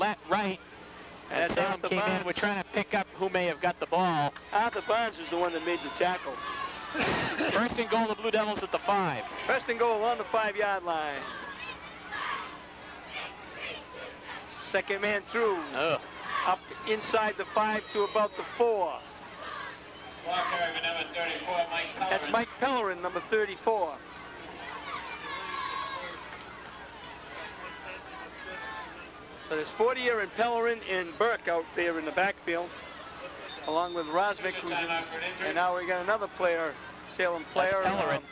and Salem Arthur came Barnes. in. We're trying to pick up who may have got the ball. Arthur Barnes is the one that made the tackle. First and goal, the Blue Devils at the 5. First and goal on the 5-yard line. Second man through. Up inside the 5 to about the 4. Number 34, Mike Pellerin. That's Mike Pellerin, number 34. So there's Fortier and Pellerin and Burke out there in the backfield, along with Rosmick, who's in, and now we got another player, Salem player. That's Pellerin.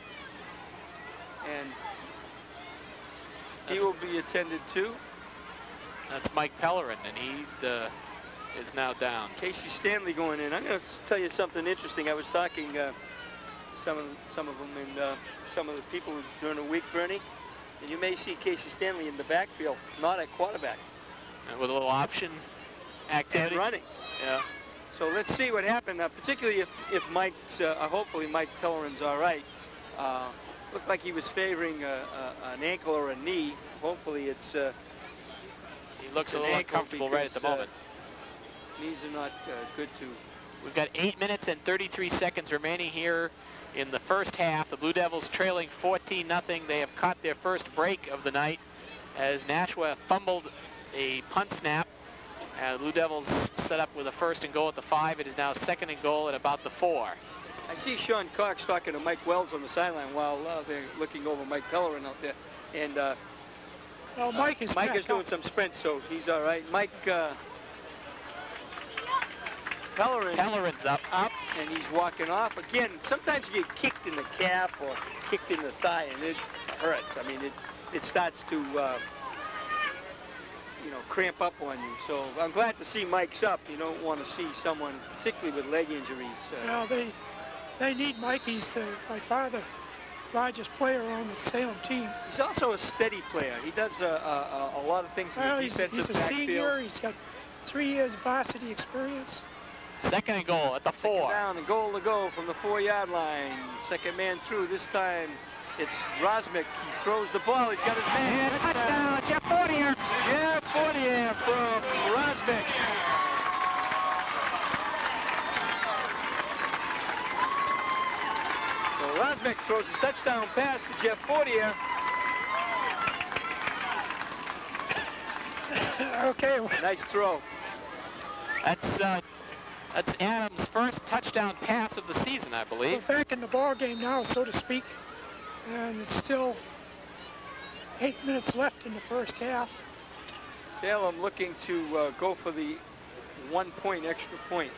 And he will be attended to. That's Mike Pellerin, and he is now down. Casey Stanley going in. I'm going to tell you something interesting. I was talking some of them and some of the people during the week, Bernie, and you may see Casey Stanley in the backfield, not at quarterback. And with a little option activity. And running. Yeah. So let's see what happened, particularly if Mike's, hopefully Mike Pellerin's all right. Looked like he was favoring an ankle or a knee. Hopefully it's he looks a little uncomfortable right at the moment. Knees are not good to. We've got 8 minutes and 33 seconds remaining here in the first half. The Blue Devils trailing 14-0. They have caught their first break of the night as Nashua fumbled a punt snap. The Blue Devils set up with a 1st and goal at the 5. It is now 2nd and goal at about the 4. I see Sean Cox talking to Mike Wells on the sideline while they're looking over Mike Pellerin out there. And well, Mike is doing some sprints, so he's all right. Mike Pellerin's up, and he's walking off. Again, sometimes you get kicked in the calf or kicked in the thigh, and it hurts. I mean, it starts to, you know, cramp up on you. So I'm glad to see Mike's up. You don't want to see someone, particularly with leg injuries. Well, they need Mike. He's by far the largest player on the Salem team. He's also a steady player. He does a lot of things in the defensive backfield. He's a senior. He's got 3 years varsity experience. 2nd and goal at the 4. Second down and goal to go from the 4-yard line. Second man through. This time it's Rosmick. He throws the ball. He's got his man. Touchdown, Jeff Fortier. Jeff Fortier from Rosmick. So Rosmick throws a touchdown pass to Jeff Fortier. Okay. Nice throw. That's Adams' first touchdown pass of the season, I believe. We're back in the ball game now, so to speak, and it's still 8 minutes left in the first half. Salem looking to go for the 1-point extra point.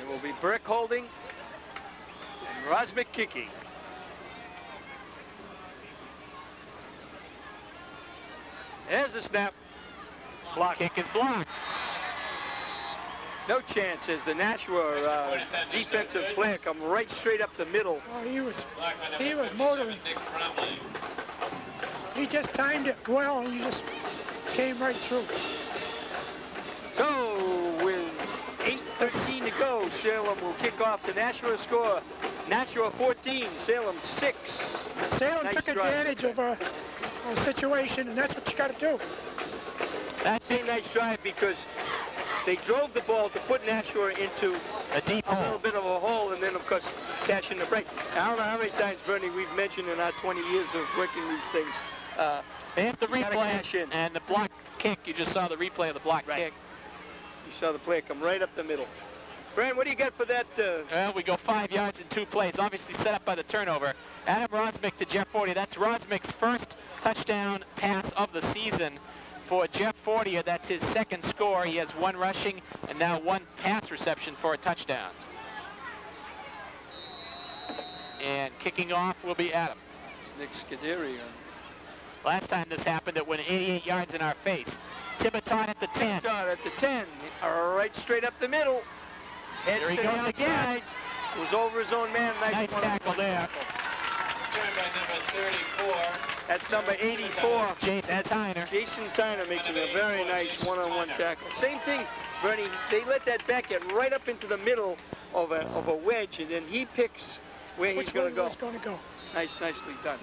It will be Burke holding and Rosmick kicking. There's the snap. Block. Kick is blocked. No chance as the Nashua defensive player come right straight up the middle. Oh, he was motoring. He just timed it well, and he just came right through. So with 8:13 to go, Salem will kick off the Nashua score. Nashua 14, Salem 6. Salem nice took drive. advantage of a situation, and that's what you got to do. That's a nice drive because they drove the ball to put Nashua into a little bit of a hole, and then of course cash in the break. I don't know how many times, Bernie, we've mentioned in our 20 years of working these things. There's the replay and the block kick. You just saw the replay of the block kick. You saw the play come right up the middle. Brand, what do you got for that? Well, we go 5 yards in 2 plays, obviously set up by the turnover. Adam Rosmick to Jeff Fortier. That's Rosmick's first touchdown pass of the season. For Jeff Fortier, that's his 2nd score. He has 1 rushing and now 1 pass reception for a touchdown. And kicking off will be Adam. It's Nick Scuderi. Last time this happened, it went 88 yards in our face. Tibaton at the 10. Tibaton at the 10. Right straight up the middle. Heads There he to goes the outside. again. Goes over his own man. Nice tackle there. Turned by number 34. That's number 84. Jason Tyner. Jason Tyner making a very nice one-on-one tackle. Same thing, Bernie. They let that back get right up into the middle of a wedge, and then he picks where he's going to go. He's going to go. Nicely done.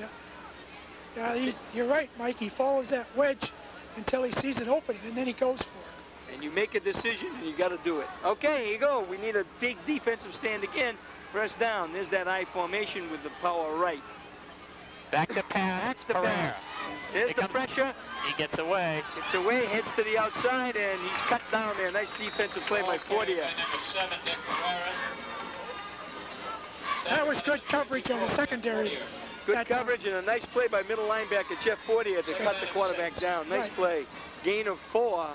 Yeah, you're right, Mike. He follows that wedge until he sees an opening, and then he goes for it. And you make a decision, and you got to do it. Okay, here you go. We need a big defensive stand again. First down. There's that I formation with the power right. Back to pass. That's the Pereira. pass. There's the pressure. He gets away. Gets away, heads to the outside, and he's cut down there. Nice defensive play by Fortier. Number 7, Nick Pereira. That was good coverage on the secondary. Good coverage and a nice play by middle linebacker Jeff Fortier to cut the quarterback down. Nice play. Gain of 4,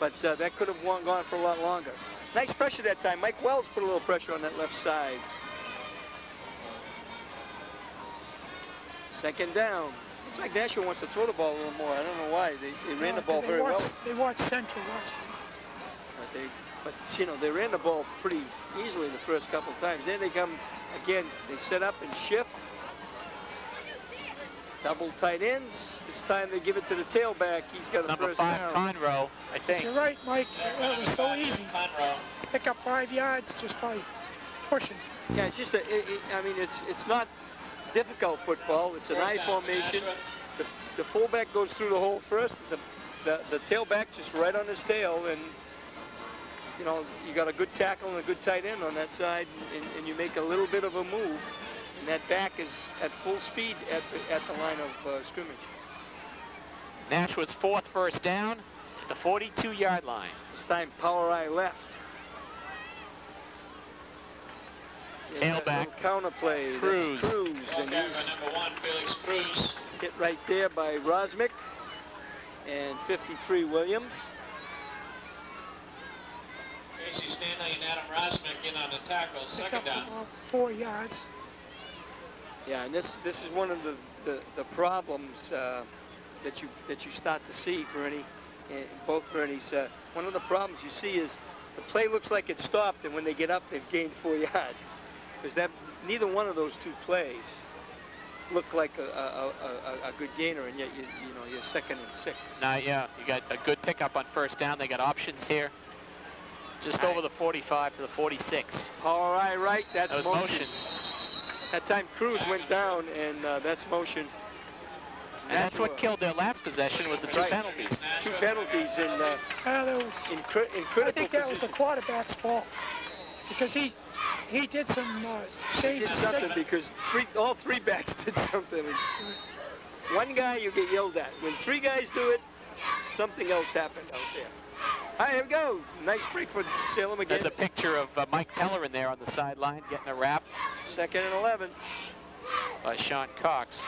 but that could have gone for a lot longer. Nice pressure that time. Mike Wells put a little pressure on that left side. Second down. Looks like Nashua wants to throw the ball a little more. I don't know why. They ran the ball very well. They watched Central last week. But they ran the ball pretty easily the first couple of times. Then they come again. They set up and shift. Double tight ends. This time they give it to the tailback. He's got a first down. Number 5, Conroe, I think. You're right, Mike. That was so easy. Pick up 5 yards just by pushing. Yeah, it's just I mean, it's not difficult football. It's an I formation. The fullback goes through the hole first. The tailback just right on his tail, and you know, you got a good tackle and a good tight end on that side, and you make a little bit of a move, and that back is at full speed at the line of scrimmage. Nashua's 4th first down at the 42-yard line. This time power eye left. Tailback. Counter play. Cruz. Cruz, and he's number 1, Felix Cruz. hit right there by Rosmick and 53 Williams. Casey Stanley and Adam Rosmick in on the tackle. Pick Second up down. about 4 yards. Yeah, and this is one of the problems that you start to see, Bernie, and both Bernies. One of the problems you see is the play looks like it stopped, and when they get up, they've gained 4 yards. Because neither one of those 2 plays look like a good gainer, and yet you know you're 2nd and 6. Now, yeah, you got a good pickup on first down. They got options here. Just over the 45 to the 46. All right, that's That was motion. That time Cruz went down, and that's motion. And that's what killed their last possession was the 2 penalties. 2 penalties in critical I think that was the position. quarterback's fault because he did some He changes. did something because all 3 backs did something. One guy you get yelled at. When 3 guys do it, something else happened out there. All right, here we go. Nice break for Salem again. There's a picture of Mike Pellerin there on the sideline getting a wrap. 2nd and 11. By Sean Cox.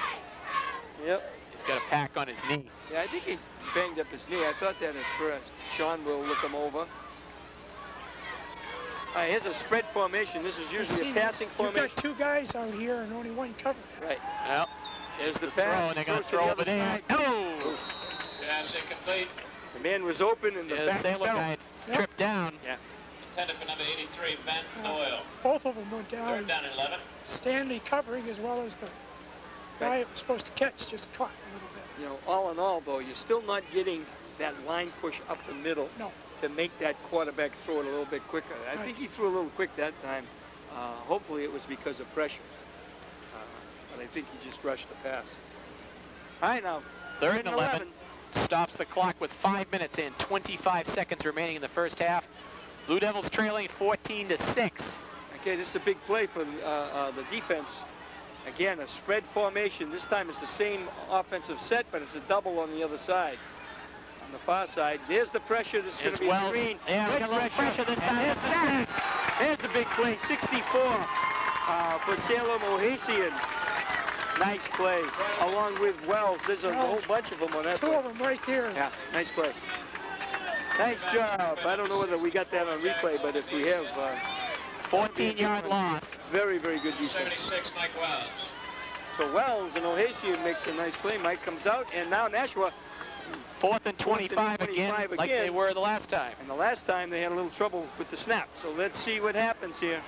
Yep. He's got a pack on his knee. Yeah, I think he banged up his knee. I thought that at first. Sean will look him over. All right, here's a spread formation. This is usually a passing formation. You've got 2 guys out here and only 1 cover. Right. Well, there's the throw, pass. and they're going to throw over there. No! Pass incomplete. The man was open, and the The back Salem fell. guy tripped down. Yeah. Intended for number 83, Ben Doyle. Both of them went 3rd down. down and 11. Stanley covering as well as the guy that was supposed to catch just caught a little bit. You know, all in all, though, you're still not getting that line push up the middle to make that quarterback throw it a little bit quicker. I think he threw a little quick that time. Hopefully it was because of pressure. But I think he just rushed the pass. All right, now. 3rd and 11. Stops the clock with 5 minutes and 25 seconds remaining in the first half. Blue Devils trailing 14-6. Okay, this is a big play for the defense. Again, a spread formation. This time it's the same offensive set, but it's a double on the other side. On the far side, there's the pressure. This is going to be a screen. Yeah, we got a little pressure this time. There's a big play, 64 for Salem Ohasian. Nice play, along with Wells. There's a whole bunch of them on that 2 play. of them right there. Yeah, nice play. Nice job. I don't know whether we got that on replay, but if we have... 14-yard loss. Very, very good defense. 76, Mike Wells. So Wells and Ohasian makes a nice play. Mike comes out, and now Nashua. 4th and 25 again, like they were the last time. And the last time they had a little trouble with the snap. So let's see what happens here.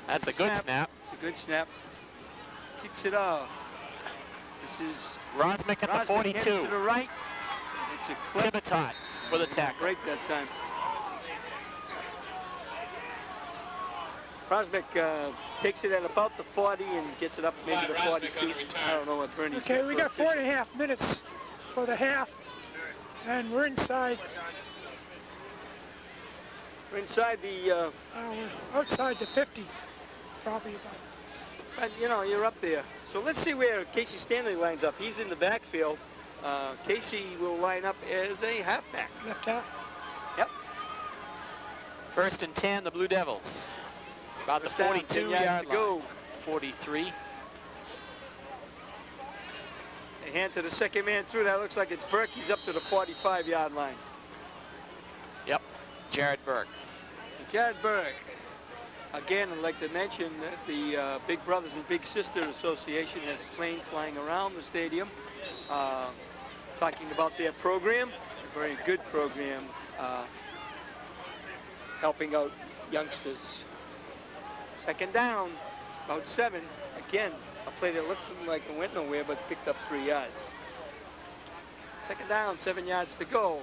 That's a good snap. It's a good snap. Kicks it off. This is Rosmick at the 42. To the right. It's a clip. Tibitot with a tackle. Break that time. Rosmick takes it at about the 40 and gets it up maybe to 42. I don't know what Bernie's. Okay, we got 4.5 minutes for the half, and we're inside. We're inside the. We're outside the 50, probably about. But you know, you're up there. So let's see where Casey Stanley lines up. He's in the backfield. Casey will line up as a halfback. Left half. Yep. 1st and 10, the Blue Devils. About the 42-yard line. 43. They hand to the second man through. That looks like it's Burke. He's up to the 45-yard line. Yep, Jared Burke. Jared Burke. Again, I'd like to mention that the Big Brothers and Big Sisters Association has a plane flying around the stadium talking about their program, a very good program, helping out youngsters. 2nd down. about 7. Again, a play that looked like it went nowhere, but picked up 3 yards. Second down, 7 yards to go.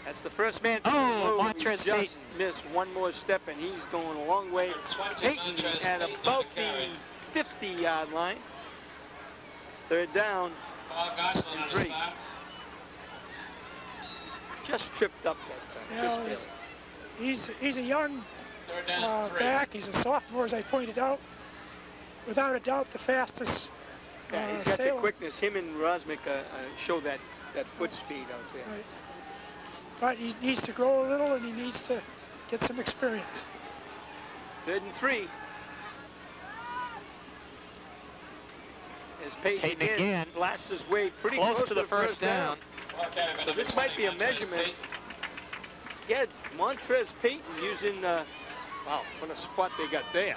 That's the first man. Oh, Montrez just Payton missed one more step, and he's going a long way. Payton at about the 50-yard line. Third down, and 3. Just tripped up that time. You know, he's a young back. He's a sophomore, as I pointed out. Without a doubt, the fastest. Yeah, he's got the quickness. Him and Rosmick show that foot speed out there. Right. But he needs to grow a little, and he needs to get some experience. 3rd and 3. As Payton again blasts his way pretty close to the first down. So this might be a measurement. Yeah, Montrez Payton using, wow, what a spot they got there.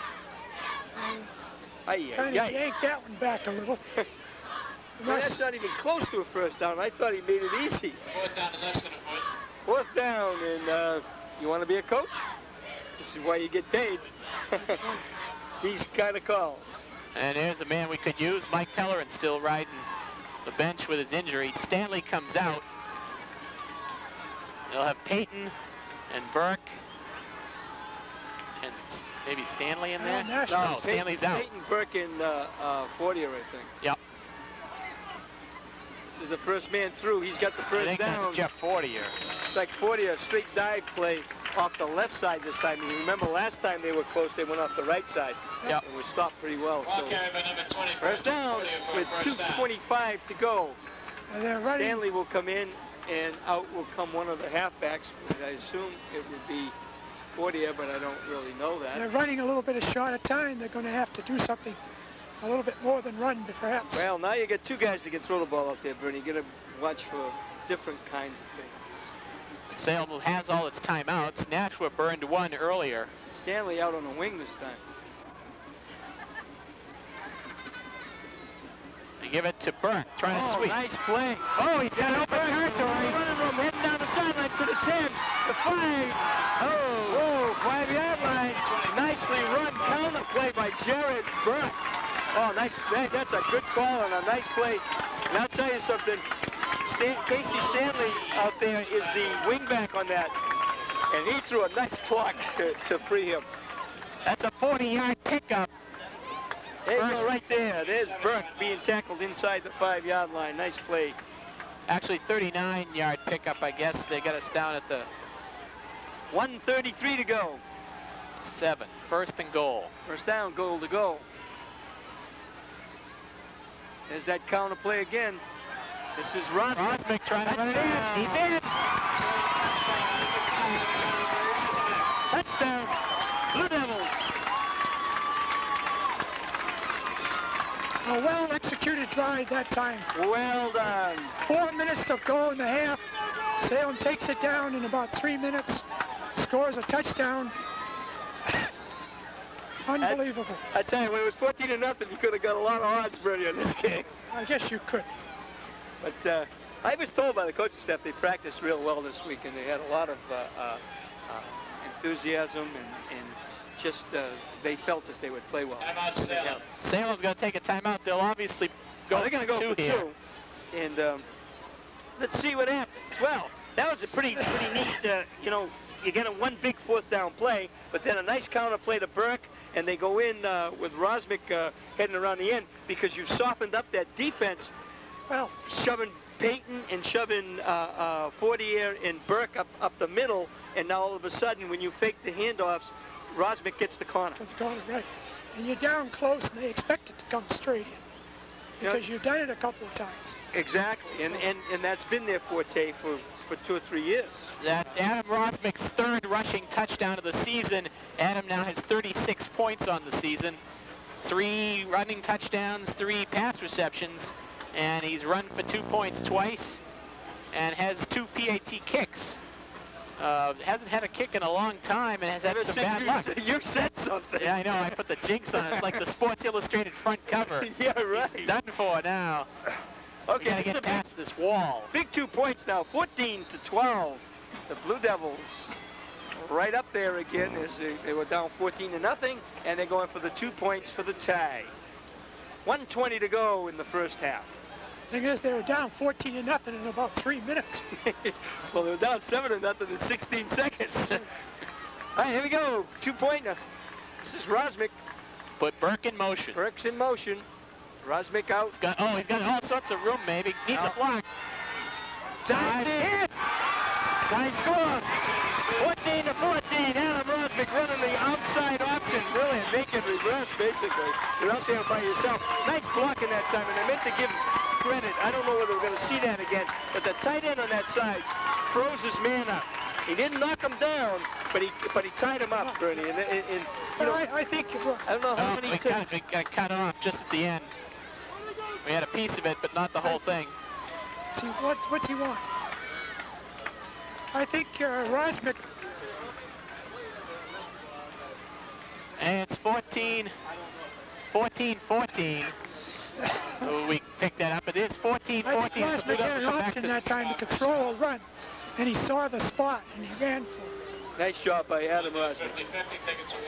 Kind of yanked that one back a little. Well, that's not even close to a first down. I thought he made it easy. 4th down and less than a foot. 4th down, and you want to be a coach? This is why you get paid. These kind of calls. And here's a man we could use. Mike Pellerin still riding the bench with his injury. Stanley comes out. They'll have Payton and Burke and maybe Stanley in there. No, Stanley's out. Payton, Burke, and Fortier, I think. Yep. This is the first man through. He's got the first down. I think that's Jeff Fortier. It's like Fortier, a straight dive play off the left side this time. You remember last time they were close, they went off the right side. Yep. And was stopped pretty well. So first down with 2:25 to go. Stanley will come in, and out will come one of the halfbacks. I assume it would be Fortier, but I don't really know that. They're running a little bit of short of time. They're going to have to do something a little bit more than run, perhaps. Well, now you got 2 guys that can throw the ball out there, Bernie. You got to watch for different kinds of things. Salem has all its timeouts. Nashua burned 1 earlier. Stanley out on the wing this time. They give it to Burke, trying to sweep. Nice play. Oh, he's got open territory. Heading down the sideline to the 10, the 5. Oh, 5-yard line. Nicely run counter play by Jared Burke. Oh, nice. That's a good call and a nice play. And I'll tell you something. Casey Stanley out there is the wingback on that. And he threw a nice block to free him. That's a 40-yard pickup. There you go, right there. There's Burke being tackled inside the 5-yard line. Nice play. Actually, 39-yard pickup, I guess. They got us down at the 1:33 to go. 7. First and goal. First down, goal to go. There's that counter play again. This is Rosmick. Rosmick trying to run it in. He's in. Touchdown, Blue Devils. A well-executed drive that time. Well done. 4 minutes to go in the half. Salem takes it down in about 3 minutes. Scores a touchdown. Unbelievable. I tell you, when it was 14-0, you could have got a lot of odds, Bernie, on this game. I guess you could. But I was told by the coaching staff they practiced real well this week, and they had a lot of enthusiasm and just they felt that they would play well. Salem's going to take a timeout. They'll obviously go. They're going to go for 2. And let's see what happens. Well, that was a pretty neat. You know, you get a 1 big 4th down play, but then a nice counter play to Burke. And they go in with Rosmick heading around the end because you've softened up that defense. Well, shoving Payton and shoving Fortier and Burke up the middle. And now all of a sudden, when you fake the handoffs, Rosmick gets the corner. Gets the corner, right. And you're down close, and they expect it to come straight in because you've done it a couple of times. Exactly, and that's been their forte for 2 or 3 years. That Adam Rosmick's 3rd rushing touchdown of the season. Adam now has 36 points on the season. 3 running touchdowns, 3 pass receptions, and he's run for 2 points twice and has 2 PAT kicks. Hasn't had a kick in a long time and has had some bad luck. You said something. Yeah, I know. I put the jinx on it. It's like the Sports Illustrated front cover. Yeah, right. He's done for now. Okay, we gotta get past this wall. Big 2 points now, 14-12. The Blue Devils right up there again as they were down 14-0, and they're going for the 2 points for the tie. 1:20 to go in the first half. Thing is, they were down 14-0 in about 3 minutes. So they were down 7-0 in 16 seconds. All right, here we go. 2-pointer. This is Rosmick. Put Burke in motion. Burke's in motion. Rosmick out. He's got all sorts of room, maybe. Needs a block. Dives in. Nice score. 14-14. Adam Rosmick running the outside option. Really a naked reverse, basically. You're out there by yourself. Nice blocking that time, and I meant to give credit. I don't know whether we're going to see that again, but the tight end on that side froze his man up. He didn't knock him down, but he tied him up, Bernie. And you know, I think I don't know how many times. We got cut off just at the end. We had a piece of it, but not the whole thing. What's he want? I think Rosmick. And it's 14-14. We picked that up. It is 14-14. I think Rosmick had an option that time. He could throw or run, and he saw the spot, and he ran for it. Nice job by Adam Rosmick.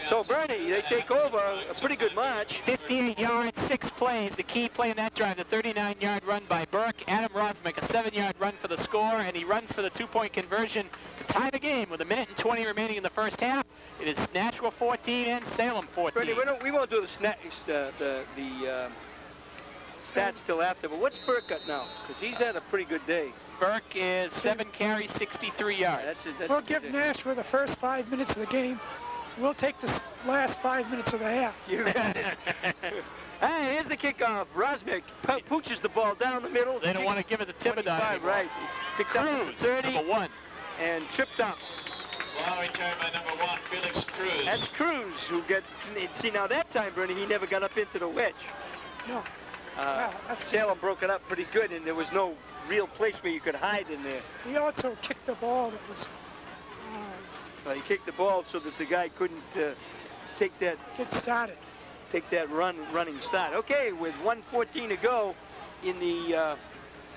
So, Bernie, they take over a pretty good march. 58 yards, 6 plays. The key play in that drive, the 39-yard run by Burke. Adam Rosmick, a 7-yard run for the score, and he runs for the 2-point conversion to tie the game with 1:20 remaining in the first half. It is Nashua 14 and Salem 14. Bernie, we won't do the stats till after, but what's Burke got now? Because he's had a pretty good day. Burke is 7 carries, 63 yards. We'll give Nashua the first 5 minutes of the game. We'll take the last 5 minutes of the half. You got it. Hey, here's the kickoff. Rosmick pooches the ball down the middle. They don't want to give it to Thibodeau. Right. Picked up 30. Number 1. And tripped up. Well, returned by number 1, Felix Cruz. That's Cruz who see, now that time, Bernie, he never got up into the wedge. No. Salem broke it up pretty good, and there was no real place where you could hide in there. He also kicked the ball that was... Well, he kicked the ball so that the guy couldn't take that running start. Okay, with 1:14 to go in the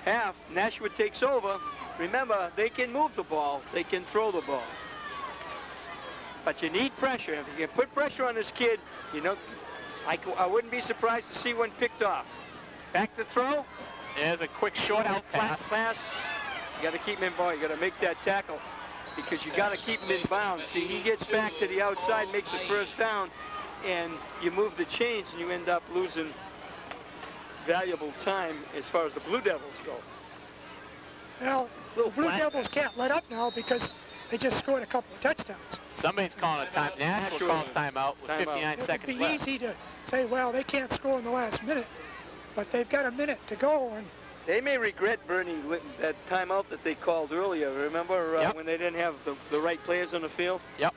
half, Nashua takes over. Remember, they can move the ball, they can throw the ball, but you need pressure. If you can put pressure on this kid, you know, I wouldn't be surprised to see one picked off. Back to throw. There's a quick short out pass. You got to keep him in ball. You got to make that tackle because you got to keep him in bounds. See, he gets back to the outside, makes the first down, and you move the chains, and you end up losing valuable time as far as the Blue Devils go. Well, the Blue Devils can't let up now because they just scored a couple of touchdowns. Somebody's calling a time. Nashua calls timeout with 59 seconds left. It would be easy to say, well, they can't score in the last minute, but they've got a minute to go. And they may regret, Bernie, that timeout that they called earlier. Remember when they didn't have the right players on the field? Yep.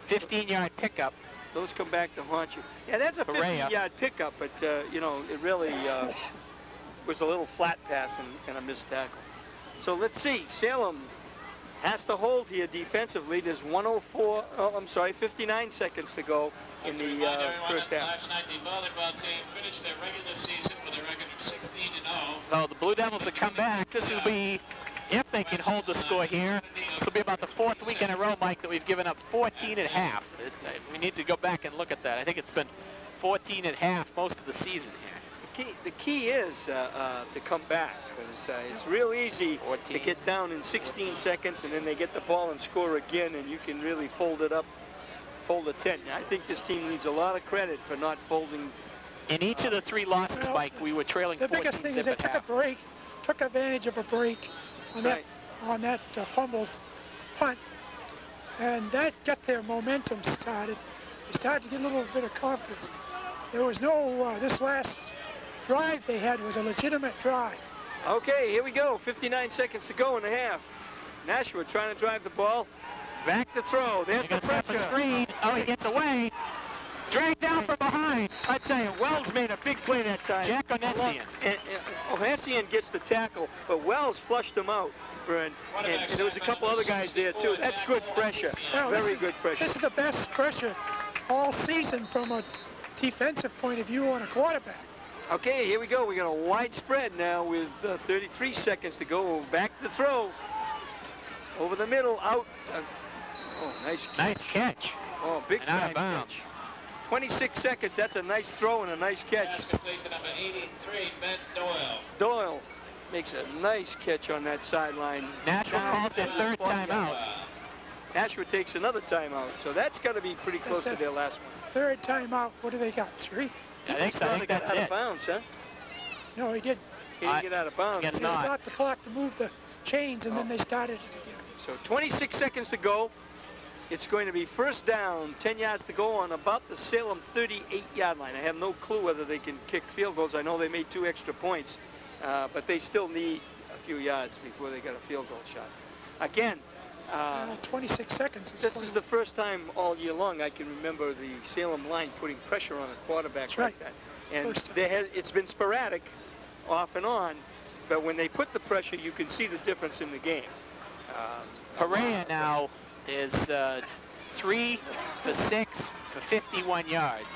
15-yard pickup. Those come back to haunt you. Yeah, that's a 15-yard pickup, but, you know, it really was a little flat pass and a missed tackle. So let's see. Salem has to hold here defensively. There's 59 seconds to go in the first half. Last night, the volleyball team finished their regular season with a record of 16-0. So the Blue Devils will come back. This will be, if they can hold the score here, this will be about the 4th week in a row, Mike, that we've given up 14 at half. We need to go back and look at that. I think it's been 14 at half most of the season here. The key is to come back, because it's real easy to get down in 16 seconds, and then they get the ball and score again, and you can really fold it up, fold a tent. I think this team needs a lot of credit for not folding. In each of the 3 losses, Mike, we were trailing 14 The biggest thing is they took advantage of a break on that fumbled punt, and that got their momentum started. They started to get a little bit of confidence. There was no, this last drive they had was a legitimate drive. Okay, here we go. 59 seconds to go in the half. Nashua trying to drive the ball. Back to throw. There's the pressure. Screen. Oh, he gets away. Dragged down from behind. I tell you, Wells made a big play that time. Jack Onessian. Onessian gets the tackle, but Wells flushed him out. And there was a couple other guys there too. That's good pressure. Well, very good pressure. This is the best pressure all season from a defensive point of view on a quarterback. Okay, here we go. We got a wide spread now with 33 seconds to go. Back to throw. Over the middle, out. Oh, nice catch. Nice catch. Oh, big And out time of bounds. catch. 26 seconds. That's a nice throw and a nice catch. Pass complete to number 83, Ben Doyle. Doyle makes a nice catch on that sideline. Nashua calls their third timeout. Nashua takes another timeout, so that's got to be pretty close to their last one. Third timeout. What do they got? 3? I think so. I think got that's out it. of bounds, huh? No, he didn't. He didn't get out of bounds. guess They not. stopped the clock to move the chains, and then they started it again. So 26 seconds to go. It's going to be first down, 10 yards to go on about the Salem 38-yard line. I have no clue whether they can kick field goals. I know they made 2 extra points, but they still need a few yards before they get a field goal shot. Again, 26 seconds. this is the first time all year long I can remember the Salem line putting pressure on a quarterback That's like right. that. And First time. it's been sporadic, off and on, but when they put the pressure, you can see the difference in the game. Perea now is 3 for 6 for 51 yards.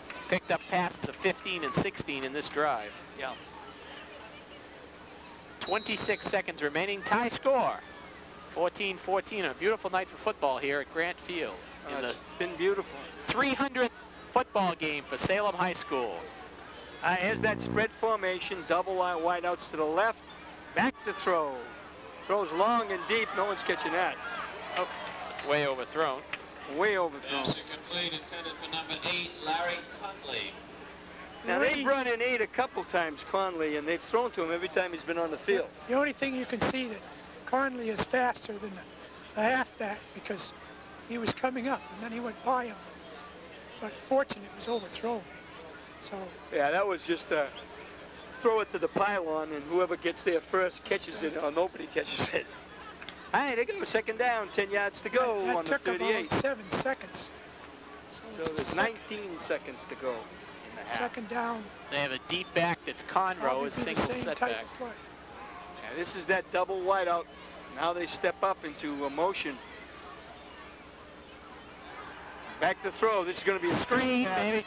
He's picked up passes of 15 and 16 in this drive. Yeah. 26 seconds remaining. Tie score. 14-14. A beautiful night for football here at Grant Field. In the It's been beautiful. 300th football game for Salem High School. Here's that spread formation, double wide outs to the left, back to throw. Throws long and deep, no one's catching that. Oh, way overthrown. Way overthrown. Pass complete intended for number 8, Larry Conley. Now they've run in 8 a couple times, Conley, and they've thrown to him every time he's been on the field. The only thing you can see that Conley is faster than the halfback because he was coming up and then he went by him. But fortunately, it was overthrown. So Yeah, that was just throw it to the pylon, and whoever gets there first catches it, or nobody catches it. All right, they go, second down, 10 yards to go that on the took 38. about 7 seconds. So So it's a there's 19 seconds to go in the half. second down. They have a deep back that's Conroe, Probably is be the single same type setback. of play. Yeah, this is that double wideout. Now they step up into a motion. Back to throw. This is going to be a Screen, pass. maybe.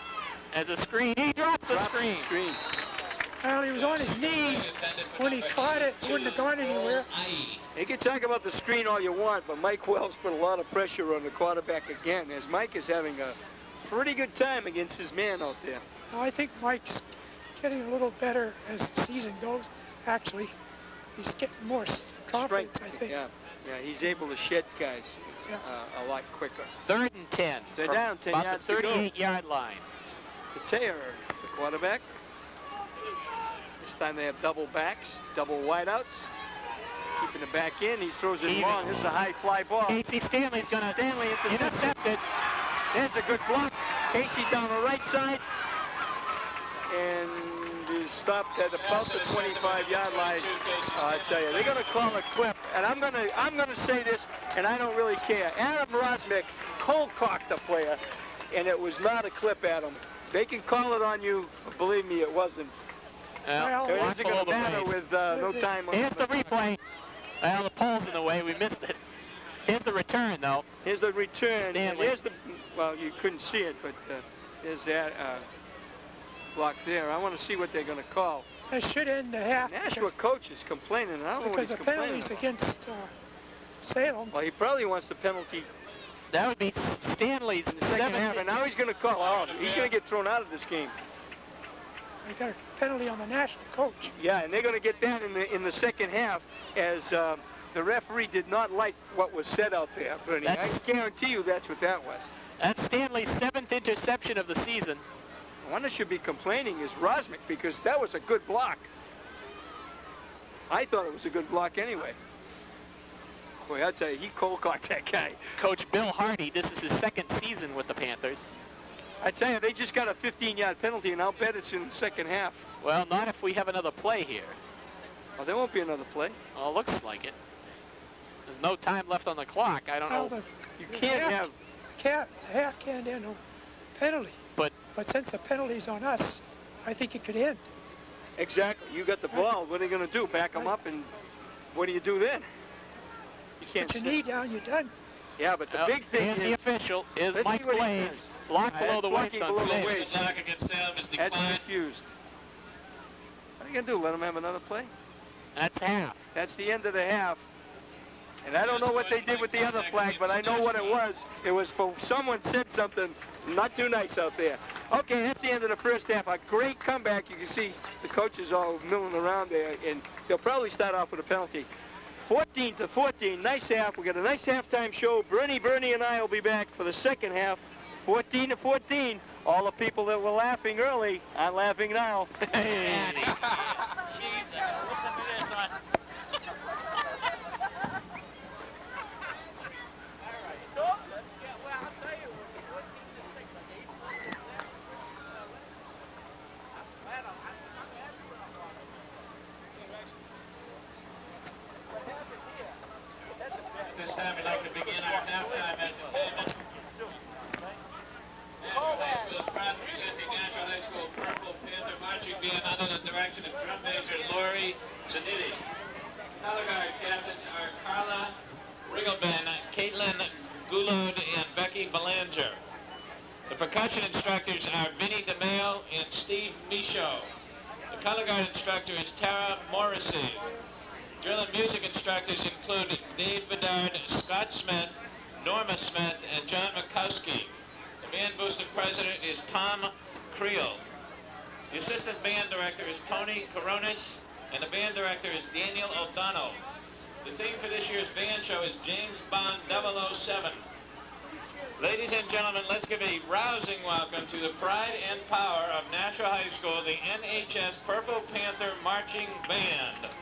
As a screen, he drops the Drops the screen. screen. Well, he was on his knees. When he caught it, it wouldn't have gone anywhere. You can talk about the screen all you want, but Mike Wells put a lot of pressure on the quarterback again, as Mike is having a pretty good time against his man out there. I think Mike's getting a little better as the season goes. Actually, he's getting more confidence, Strength, I think. Yeah, he's able to shed guys Yeah. a lot quicker. 3rd and 10. They're from down 10 about yards the to go. 38-yard line. Taylor, the quarterback. This time they have double backs, double wideouts. Keeping it back in, he throws it Even. long. This is a high fly ball. Casey Stanley's going to Stanley intercept it. There's a good block. Casey down the right side. And is stopped at about the 25-yard line. I tell you, they're going to call a clip. And I'm going to say this, and I don't really care. Adam Rosmick cold-cocked the player, and it was not a clip, Adam. They can call it on you. Believe me, it wasn't. Well, It Walk isn't going below to the matter waist. with no time on Here's the replay. Well, the pole's in the way. We missed it. Here's the return, though. Here's the return. And Stanley. here's the, well, you couldn't see it, but there's that block there. I want to see what they're going to call. That should end the half Nashua coach is complaining, and I don't know what because he's the complaining penalties about. against Salem. Well, he probably wants the penalty That would be Stanley's in the second half, and now he's going to call out. He's going to get thrown out of this game. They got a penalty on the national coach. Yeah, and they're going to get that in the second half, as the referee did not like what was said out there, Bernie. I guarantee you that's what that was. That's Stanley's 7th interception of the season. The one that should be complaining is Rosmick, because that was a good block. I thought it was a good block anyway. Boy, I tell you, he cold-cocked that guy. Coach Bill Hardy, this is his 2nd season with the Panthers. I tell you, they just got a 15-yard penalty, and I'll bet it's in the second half. Well, not if we have another play here. Well, there won't be another play. Well, it looks like it. There's no time left on the clock. I don't know. You can't have... The half can't end on penalty. But since the penalty's on us, I think it could end. Exactly. You got the ball. What are you going to do? Back them up, and what do you do then? You can't Put your sit. knee down, you're done. Yeah, but the big thing here's is... the official. Is Let's Mike see what he Blaze. does. Block below the waist blocking on below the Salem. waist. Attack against Salem is That's declined. refused. What are you going to do? Let him have another play? That's half. That's the end of the half. And I don't know what they did with the other flag, but I know what it was. It was for someone said something not too nice out there. Okay, that's the end of the first half. A great comeback. You can see the coaches all milling around there, and they'll probably start off with a penalty. 14-14, nice half. We got a nice halftime show. Bernie, and I will be back for the second half. 14-14. All the people that were laughing early aren't laughing now. Hey. Jesus, listen to this one. This time we'd like to begin our halftime entertainment. Nashua High School is proud to present the Nashua High School Purple Panther marching band under the direction of drum major Lori Zaniti. Color guard captains are Carla Riggleban, Caitlin Goulod, and Becky Belanger. The percussion instructors are Vinny DeMeo and Steve Michaud. The color guard instructor is Tara Morrissey. Drill and music instructors include Dave Bedard, Scott Smith, Norma Smith, and John Mikowski. The band booster president is Tom Creel. The assistant band director is Tony Coronis, and the band director is Daniel O'Donnell. The theme for this year's band show is James Bond 007. Ladies and gentlemen, let's give a rousing welcome to the pride and power of Nashua High School, the NHS Purple Panther Marching Band.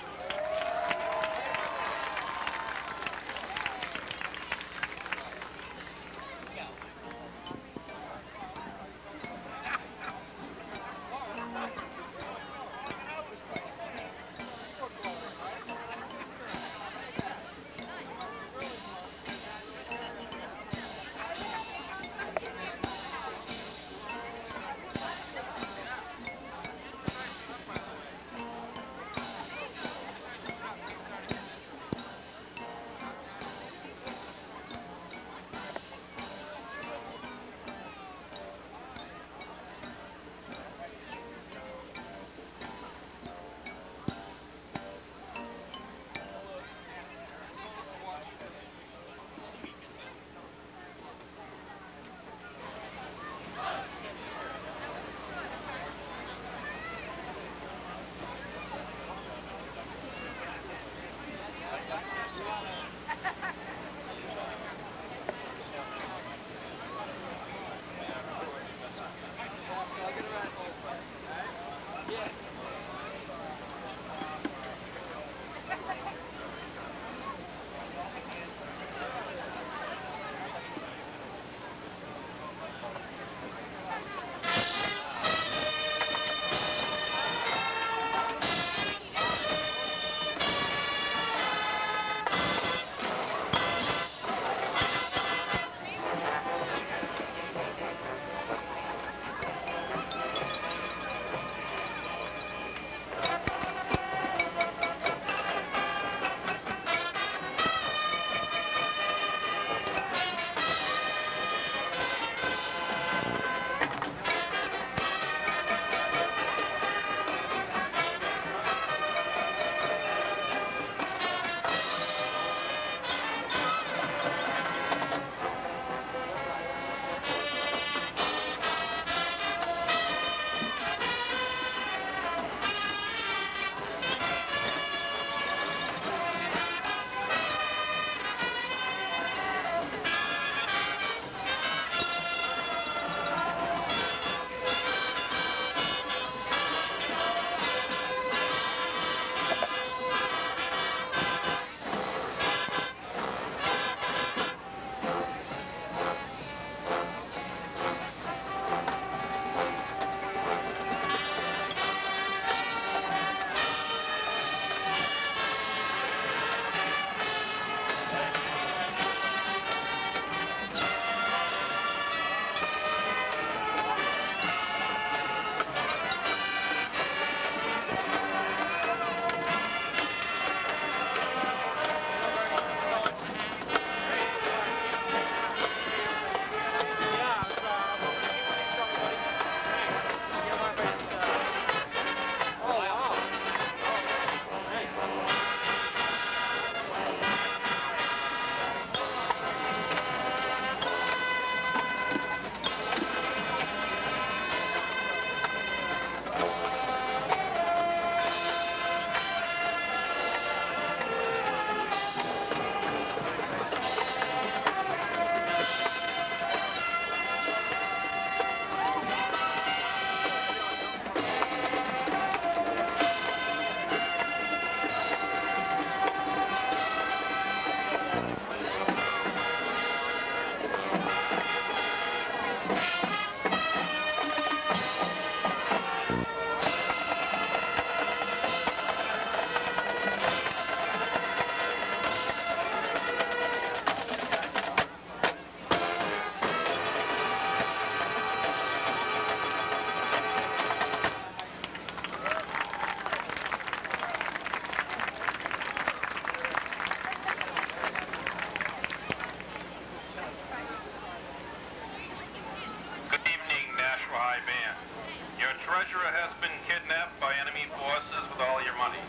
treasurer has been kidnapped by enemy forces with all your money.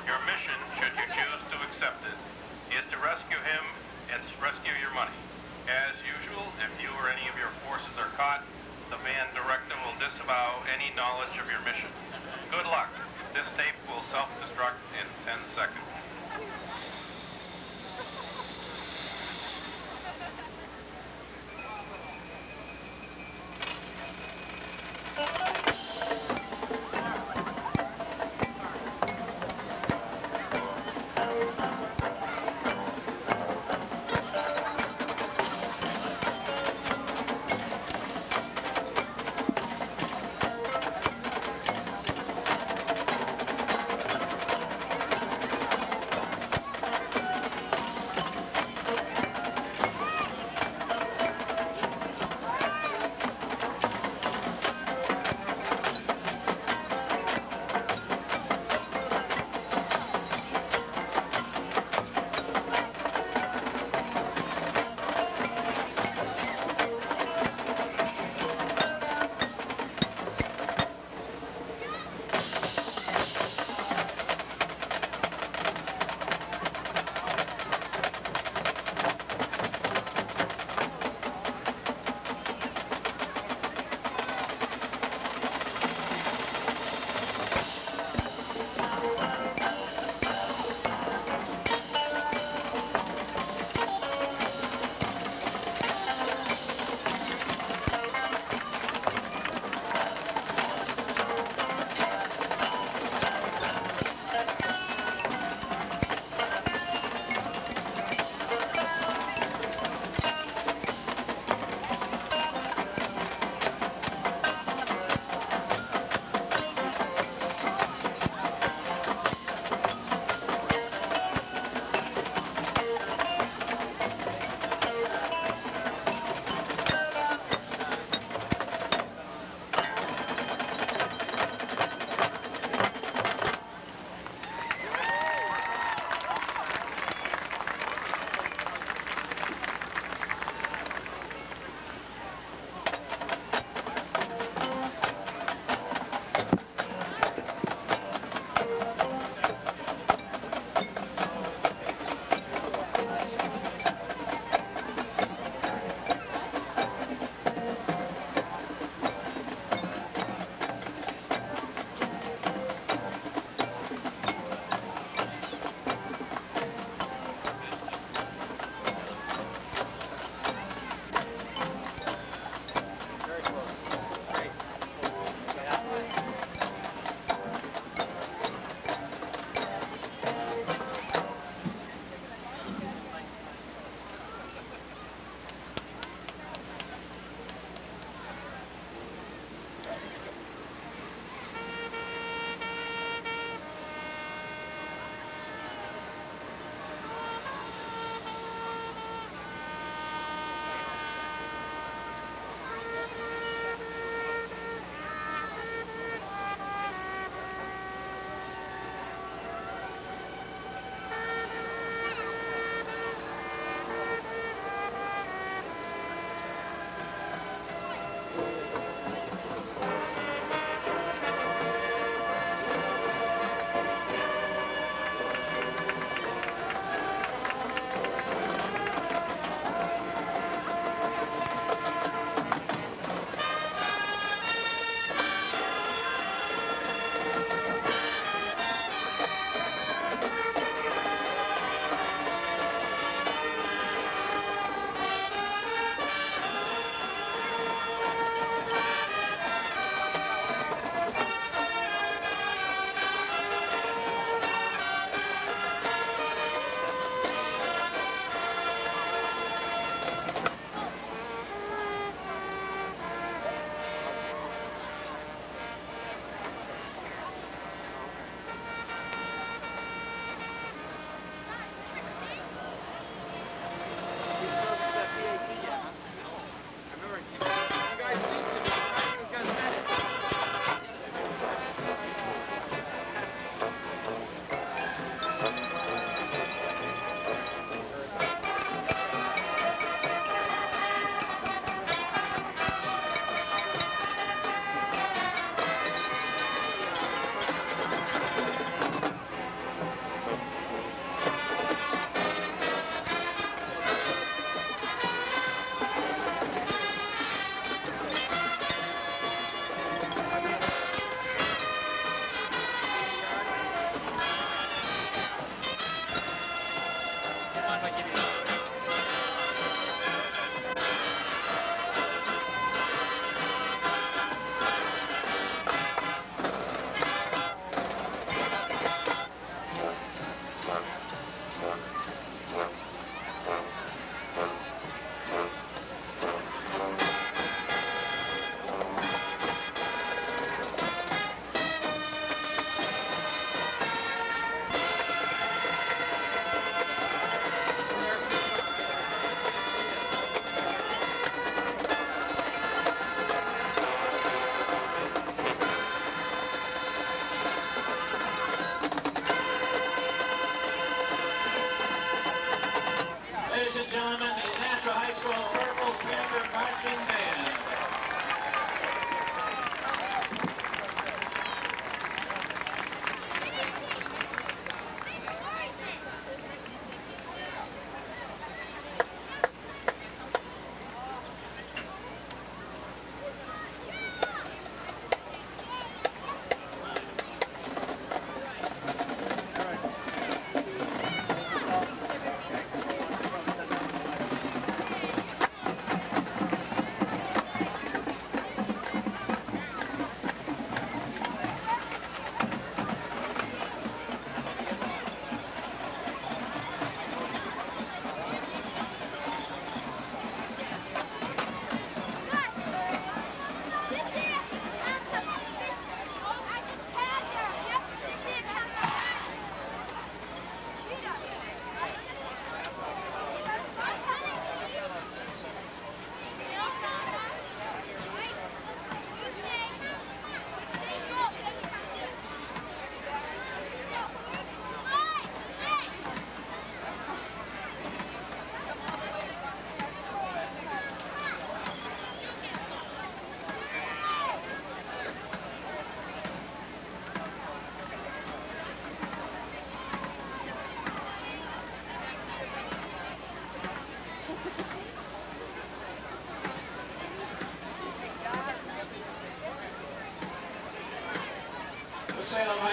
Your mission, should you choose to accept it, is to rescue him and rescue your money. As usual, if you or any of your forces are caught, the band director will disavow any knowledge of your mission. Good luck. This tape will self-destruct in 10 seconds.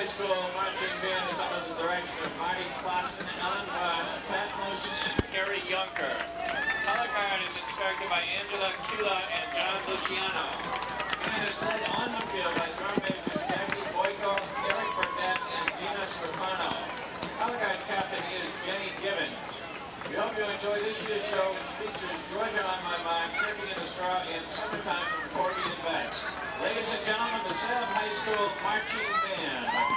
High School marching band is under the direction of Marty Clausen, Ellen Voss, Pat Motion, and Kerry Yunker. Color guard is instructed by Angela Kula and John Luciano. And is led on the field by drum majors Jackie Boyko, Eric Burnett, and Gina Stefano. Color guard captain is Jenny Gibbons. We hope you enjoy this year's show, which features Georgia on My Mind, Turkey in the Straw, and Summertime from Corby and Betts. Ladies and gentlemen, the Salem High School Marching Band.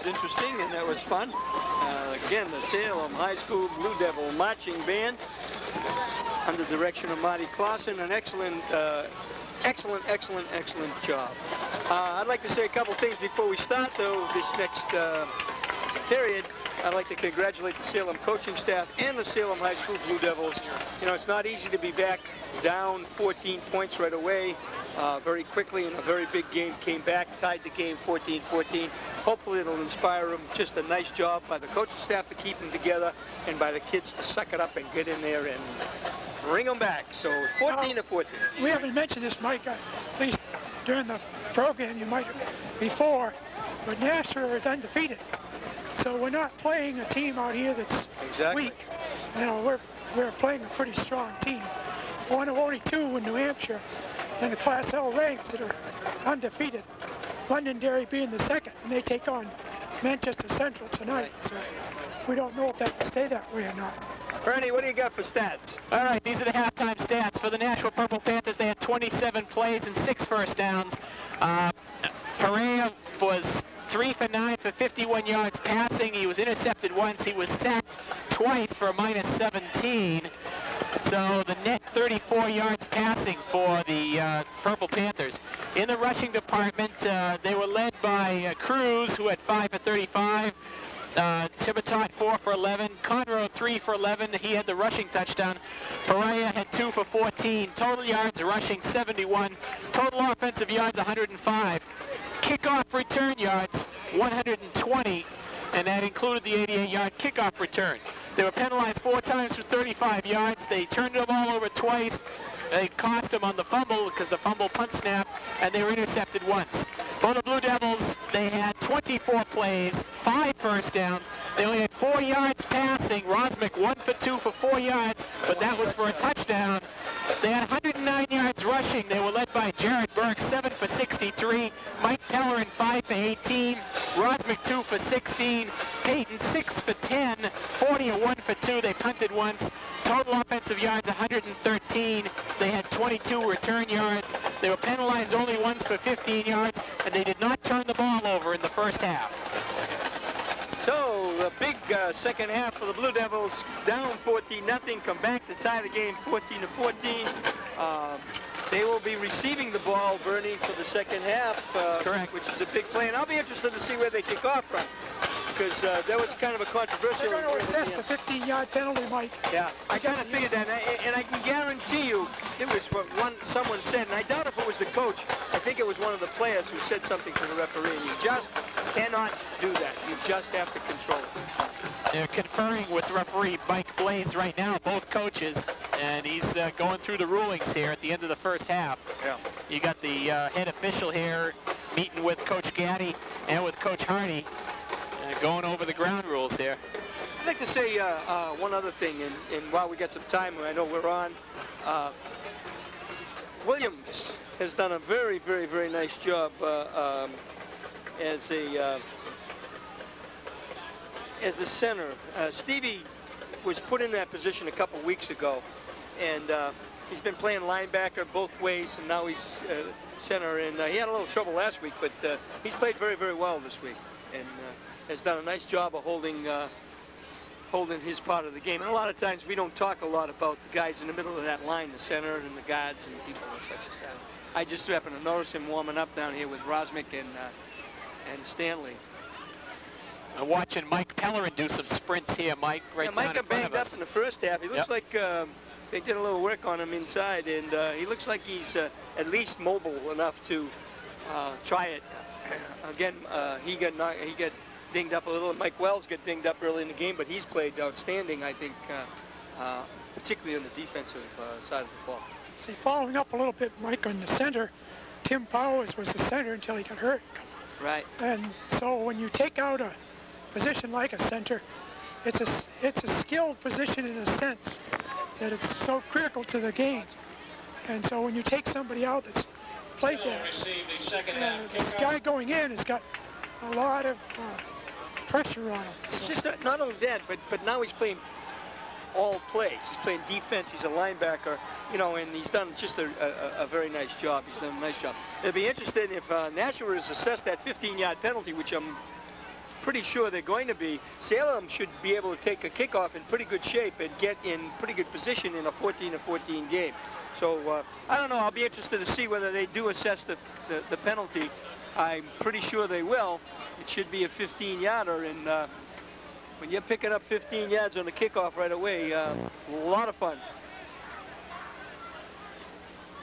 interesting and that was fun. Again, the Salem High School Blue Devil Marching Band under the direction of Marty Clausen. An excellent job. I'd like to say a couple things before we start, though, this next period. I'd like to congratulate the Salem coaching staff and the Salem High School Blue Devils. You know, it's not easy to be back down 14 points right away. Very quickly in a very big game, came back, tied the game 14-14. Hopefully it'll inspire them. Just a nice job by the coaching staff to keep them together and by the kids to suck it up and get in there and bring them back. So 14-14. We haven't mentioned this, Mike, at least during the program you might have before, but Nashua is undefeated. So we're not playing a team out here that's weak. You know, we're playing a pretty strong team. One of only two in New Hampshire in the Class L ranks that are undefeated. Londonderry being the second, and they take on Manchester Central tonight. So we don't know if that will stay that way or not. Ernie, what do you got for stats? All right, these are the halftime stats. For the Nashua Purple Panthers, they had 27 plays and 6 first downs. Perea was 3 for 9 for 51 yards passing. He was intercepted once. He was sacked twice for a -17. So the net 34 yards passing for the Purple Panthers. In the rushing department, they were led by Cruz, who had 5 for 35. Tibatot 4 for 11. Conroe 3 for 11. He had the rushing touchdown. Perea had 2 for 14. Total yards rushing 71. Total offensive yards 105. Kickoff return yards 120, and that included the 88-yard kickoff return. They were penalized 4 times for 35 yards. They turned the ball over twice. They cost them on the fumble because the fumble punt snap, and they were intercepted once. For the Blue Devils, they had 24 plays, 5 first downs. They only had 4 yards passing. Rosmick 1 for 2 for 4 yards, but that was for a touchdown. They had 109 yards rushing. They were led by Jared Burke, 7 for 63. Mike Pellerin, 5 for 18. Rosmick, 2 for 16. Peyton, 6 for 10. 40 or 1 for 2. They punted once. Total offensive yards, 113. They had 22 return yards. They were penalized only once for 15 yards, and they did not turn the ball over in the first half. So the big second half for the Blue Devils, down 14-0, come back to tie the game 14-14. They will be receiving the ball, Bernie, for the second half. That's correct. Which is a big play, and I'll be interested to see where they kick off from, because that was kind of a controversial. They're going to assess the 15-yard penalty, Mike. Yeah, I kind of figured that, and I can guarantee you it was what someone said, and I doubt if it was the coach. I think it was one of the players who said something to the referee, and you just cannot do that. You just have to control it. They're conferring with referee Mike Blaze right now, both coaches, and he's going through the rulings here at the end of the first half. Yeah. You got the head official here meeting with Coach Gaddy and with Coach Harney, going over the ground rules here. I'd like to say one other thing, and while we got some time, I know we're on. Williams has done a very, very, very nice job as the center. Stevie was put in that position a couple weeks ago, and he's been playing linebacker both ways, and now he's center. And he had a little trouble last week, but he's played very, very well this week, and has done a nice job of holding his part of the game. And a lot of times we don't talk a lot about the guys in the middle of that line, the center and the guards and people such as that. I just happen to notice him warming up down here with Rosmick and Stanley. I'm watching Mike Pellerin do some sprints here, Mike, right down in front of us. Mike got banged up in the first half. He looks like they did a little work on him inside, and he looks like he's at least mobile enough to try it. Again, he got dinged up a little. Mike Wells got dinged up early in the game, but he's played outstanding, I think, particularly on the defensive side of the ball. See, following up a little bit, Mike, on the center, Tim Powers was the center until he got hurt. Right. And so when you take out a position like a center, it's a skilled position in a sense that it's so critical to the game. And so when you take somebody out that's played there, this guy going in has got a lot of pressure on him. It's just not only that, but now he's playing all plays. He's playing defense. He's a linebacker, you know, and he's done just a very nice job. He's done a nice job. It'd be interesting if Nashua has assessed that 15-yard penalty, which I'm pretty sure they're going to be, Salem should be able to take a kickoff in pretty good shape and get in pretty good position in a 14-14 game. So I don't know. I'll be interested to see whether they do assess the penalty. I'm pretty sure they will. It should be a 15-yarder, and when you're picking up 15 yards on the kickoff right away, a lot of fun.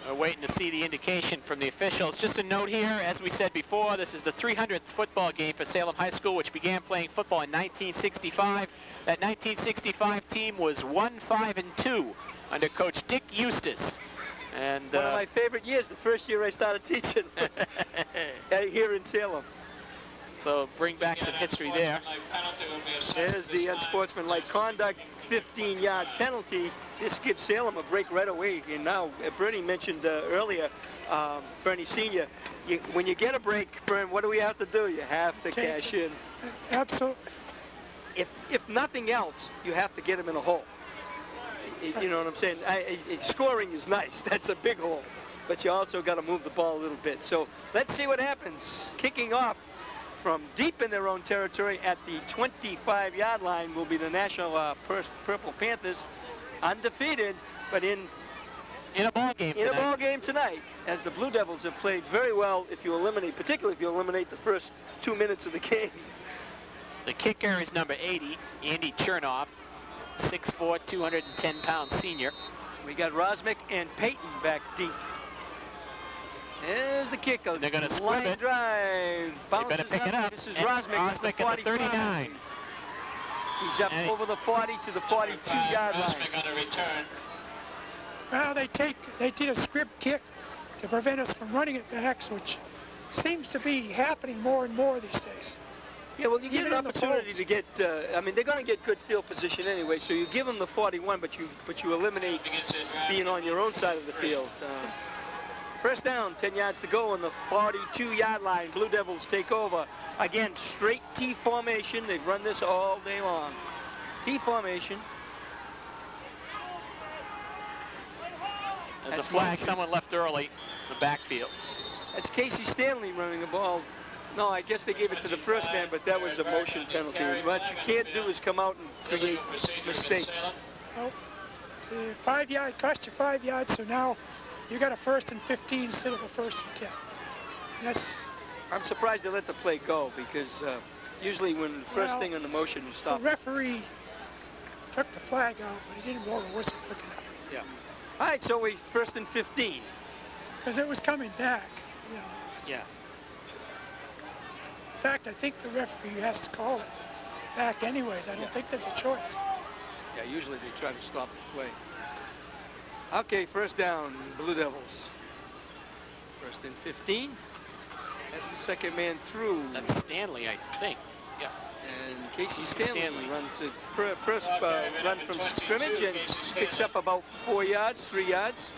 We're waiting to see the indication from the officials. Just a note here, as we said before, this is the 300th football game for Salem High School, which began playing football in 1965. That 1965 team was 1-5-2 under Coach Dick Eustace. And one of my favorite years, the first year I started teaching here in Salem. So bring back some history there. There's the unsportsmanlike conduct, 15-yard penalty. This gives Salem a break right away. And now, Bernie mentioned earlier, Bernie Sr., when you get a break, Bern, what do we have to do? You have to cash in. Absolutely. If nothing else, you have to get him in a hole. You know what I'm saying? Scoring is nice. That's a big hole. But you also got to move the ball a little bit. So let's see what happens. Kicking off from deep in their own territory at the 25-yard line will be the Nashua Purple Panthers, undefeated, but in a ball game tonight. In a ball game tonight, as the Blue Devils have played very well. If you eliminate, particularly if you eliminate the first 2 minutes of the game. The kicker is number 80, Andy Chernoff, 6'4", 210-pound senior. We got Rosmick and Payton back deep. There's the kick. They're going to squib line it. Drive. They better pick it up. This is Rosmick at the 39. He's up over the 40 to the 42-yard line. On a return. Well, they did a scrib kick to prevent us from running it back, which seems to be happening more and more these days. Yeah, well, you give Even an in the opportunity folds. to get. I mean, they're going to get good field position anyway. So you give them the 41, but you eliminate being on your own side of the field. First down, 10 yards to go on the 42-yard line. Blue Devils take over. Again, straight T formation. They've run this all day long. T formation. There's a flag. Someone left early in the backfield. That's Casey Stanley running the ball. No, I guess they gave it to the first man, but that was a motion penalty. What you can't do is come out and create mistakes. Oh, it's a 5-yard, cost you 5 yards, so now you got a 1st and 15 instead of a 1st and 10. I'm surprised they let the play go, because usually when the first thing on the motion is stopped. The referee took the flag out, but he didn't blow the whistle quick enough. Yeah. All right, so we 1st and 15. Because it was coming back. You know, yeah. In fact, I think the referee has to call it back anyways. I don't think there's a choice. Yeah, usually they try to stop the play. Okay, first down, Blue Devils. 1st and 15. That's the second man through. That's Stanley, I think. Yeah. And Casey Stanley runs the first run from scrimmage and picks up about 4 yards, 3 yards.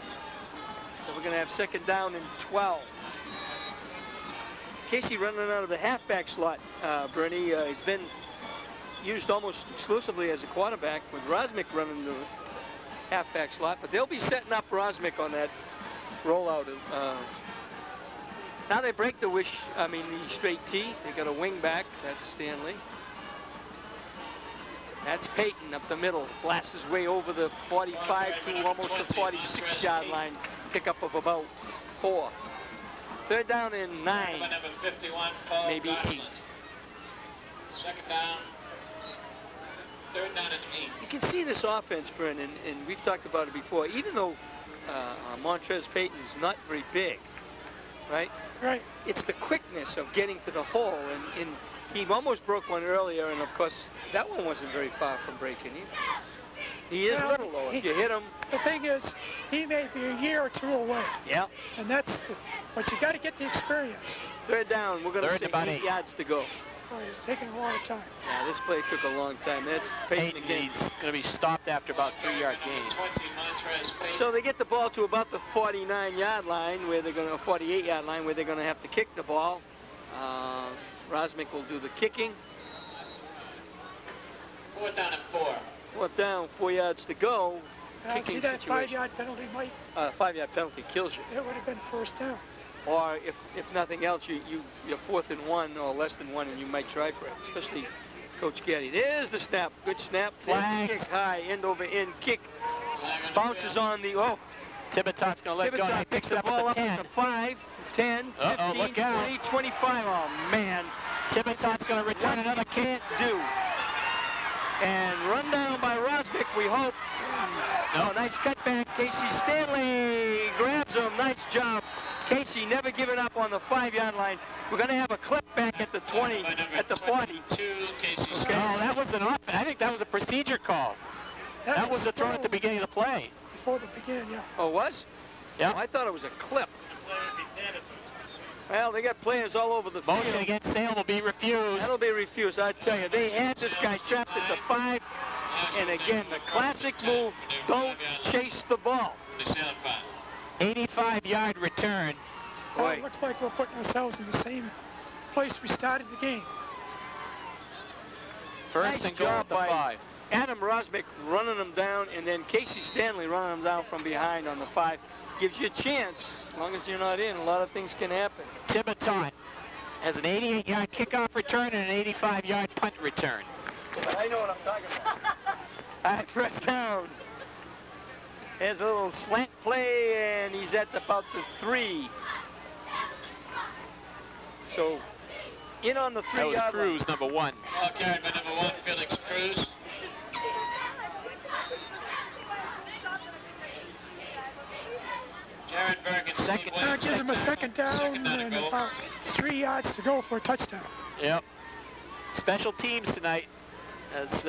So we're going to have second down and 12. Casey running out of the halfback slot, Bernie. He's been used almost exclusively as a quarterback, with Rosmick running the halfback slot, but they'll be setting up Rosmick on that rollout. Now they break the the straight T. They got a wing back. That's Stanley. That's Payton up the middle. Blasts his way over the 45 to almost the 46-yard line. Pickup of about 4. Third down and 9. Number 51, Paul maybe Grossman. 8. Second down. Third down and 8. You can see this offense, Brennan, and we've talked about it before. Even though Montrez Payton is not very big, right? Right. It's the quickness of getting to the hole, and he almost broke one earlier, and of course that one wasn't very far from breaking either. He is little though. If you hit him. The thing is, he may be a year or 2 away. Yeah. And but you got to get the experience. Third down. We're going to say 8 yards to go. Oh, he's taking a long time. Yeah, this play took a long time. That's Payton again. He's going to be stopped after about 3-yard gain. So they get the ball to about the 49-yard line, where they're going to 48-yard line, where they're going to have to kick the ball. Rosmick will do the kicking. 4th down and 4. 4th down, 4 yards to go. See that 5-yard penalty, Mike? 5-yard penalty kills you. It would have been 1st down. or if nothing else, you're 4th and 1 or less than 1, and you might try for it, especially Coach Getty. There's the snap. Good snap. Flags. Kick high, end over end kick. Bounces on the, Tibbetot's going to let go. He picks it up ball at the 10. Up to 5, 10, 15, look out. 20, 25. Oh, man. Tibbetot's going to return another can't do. And run down by Rosmick, we hope. Oh, nice cutback. Casey Stanley grabs him. Nice job. Casey never giving up on the 5-yard line. We're going to have a clip back at the 20, at the 40. Okay. Oh, that was an offense. I think that was a procedure call. That was a throw at the beginning of the play. Before the beginning, yeah. Oh, it was? Yeah. Oh, I thought it was a clip. Well, they got players all over the field. Motion against Salem will be refused. That'll be refused, I tell you. They had this guy trapped at the 5. And again, the classic move, don't chase the ball. 85-yard return. Well, it looks like we're putting ourselves in the same place we started the game. First and goal at the 5. Adam Rosmick running them down, and then Casey Stanley running them down from behind on the 5. Gives you a chance. As long as you're not in, a lot of things can happen. Tibeton has an 88-yard kickoff return and an 85-yard punt return. I know what I'm talking about. All right, first down. There's a little slant play, and he's at about the 3. So, in on the 3-yard line. That was Cruz, number 1. Ball carried by number 1, Felix Cruz. Jared Bergen, second. That gives him a second down and about 3 yards to go for a touchdown. Yep. Special teams tonight has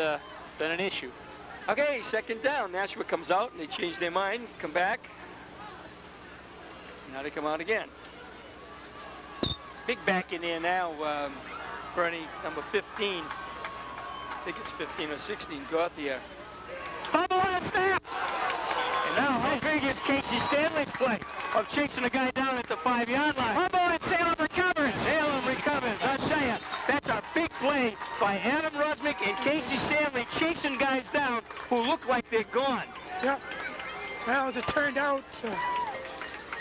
been an issue. Okay, second down. Nashua comes out, and they change their mind, come back. Now they come out again. Big back in there now, Bernie, number 15. I think it's 15 or 16, Gauthier. Fumble on a snap! And now, how big is Casey Stanley's play of chasing a guy down at the 5-yard line? Fumble and Salem recovers! Salem recovers, I'll tell you. That's a big play by Adam Rosmick and Casey Stanley chasing guys down who look like they're gone. Yep. Well, as it turned out,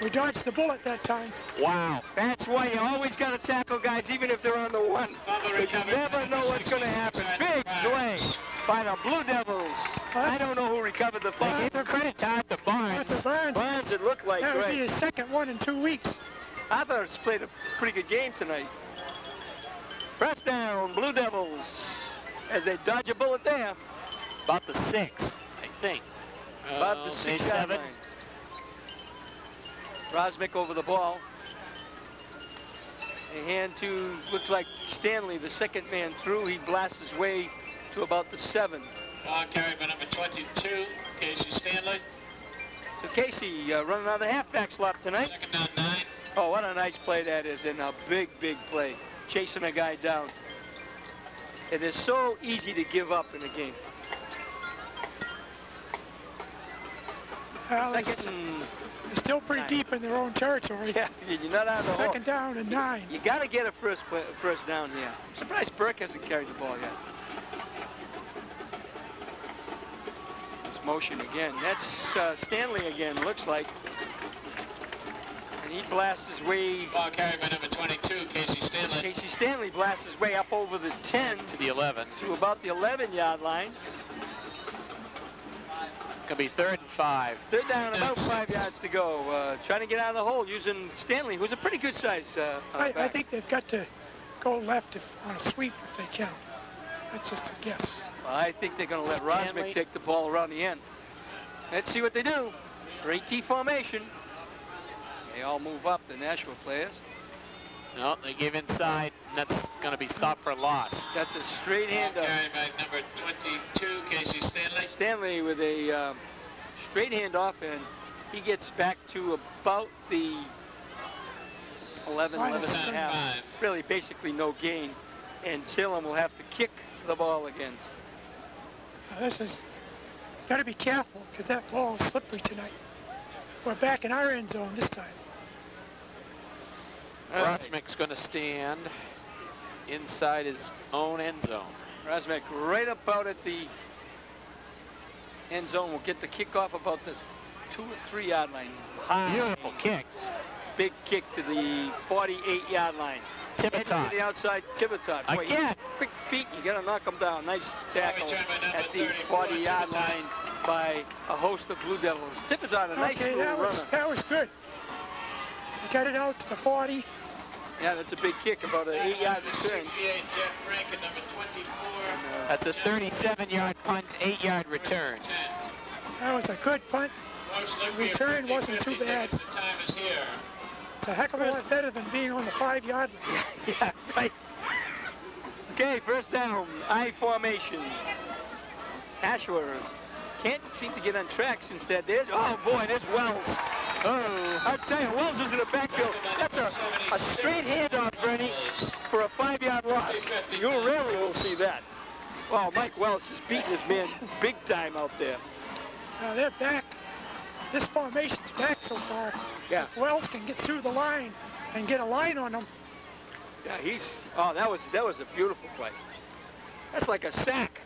we dodged the bullet that time. Wow. That's why you always got to tackle guys, even if they're on the 1. Because you never know what's going to happen. Big play by the Blue Devils. I don't know who recovered the fumble. They gave credit to Arthur Barnes. Arthur Barnes, it looked like. That would be his second one in 2 weeks. I thought it's played a pretty good game tonight. First down, Blue Devils, as they dodge a bullet there. About the 6, I think. About the 6-yard line. Rosmick over the ball. A hand to, looks like Stanley, the second man through. He blasts his way to about the 7. Ball carried by number 22, Casey Stanley. So Casey running out of the halfback slot tonight. Second down 9. Oh, what a nice play that is, and a big, big play. Chasing a guy down. It is so easy to give up in a game. Well, Second and they're still pretty 9. deep in their own territory. Yeah, you're not out of the hole. Second down and 9. You got to get a first down here. I'm surprised Burke hasn't carried the ball yet. It's motion again. That's Stanley again, looks like. And he blasts his way. Ball carried by number 22, Casey Stanley. Casey Stanley blasts his way up over the 10 to the 11. To about the 11-yard line. It's going to be 3rd and 5. Third down, about 5 yards to go. Trying to get out of the hole using Stanley, who's a pretty good size. I think they've got to go left on a sweep if they can. That's just a guess. Well, I think they're going to let Rosmick take the ball around the end. Let's see what they do. Straight T formation. They all move up, the Nashua players. No, they give inside, and that's going to be stopped for a loss. That's a straight hand. Carried by number 22, Casey Stanley. Stanley with a straight hand off, and he gets back to about the 11 and a half. Really, basically no gain, and Salem will have to kick the ball again. This is got to be careful because that ball is slippery tonight. We're back in our end zone this time. Rosmick's going to stand inside his own end zone. Rosmick right about at the end zone will get the kickoff about the 2 or 3 yard line. Beautiful kick. big kick to the 48-yard line. Tivitot. To the outside, Tivitot. Boy, Again. Quick feet, you got to knock him down. Nice tackle at the 40-yard line by a host of Blue Devils. Tivitot, a nice little runner. That was good. He got it out to the 40. Yeah, that's a big kick, about an 8-yard return. That's a 37-yard punt, 8-yard return. That was a good punt. The return wasn't too bad. It's a heck of a lot better than being on the 5-yard line. Yeah, right. Okay, first down, I formation. Nashua can't seem to get on track since that. Oh boy, there's Wells. Oh, I'll tell you, Wells is in the backfield. That's a straight handoff, Bernie, for a 5-yard loss. You rarely will see that. Well, Mike Wells just beating his man big time out there. They're back. This formation's back so far. Yeah. If Wells can get through the line and get a line on them. Yeah, that was a beautiful play. That's like a sack.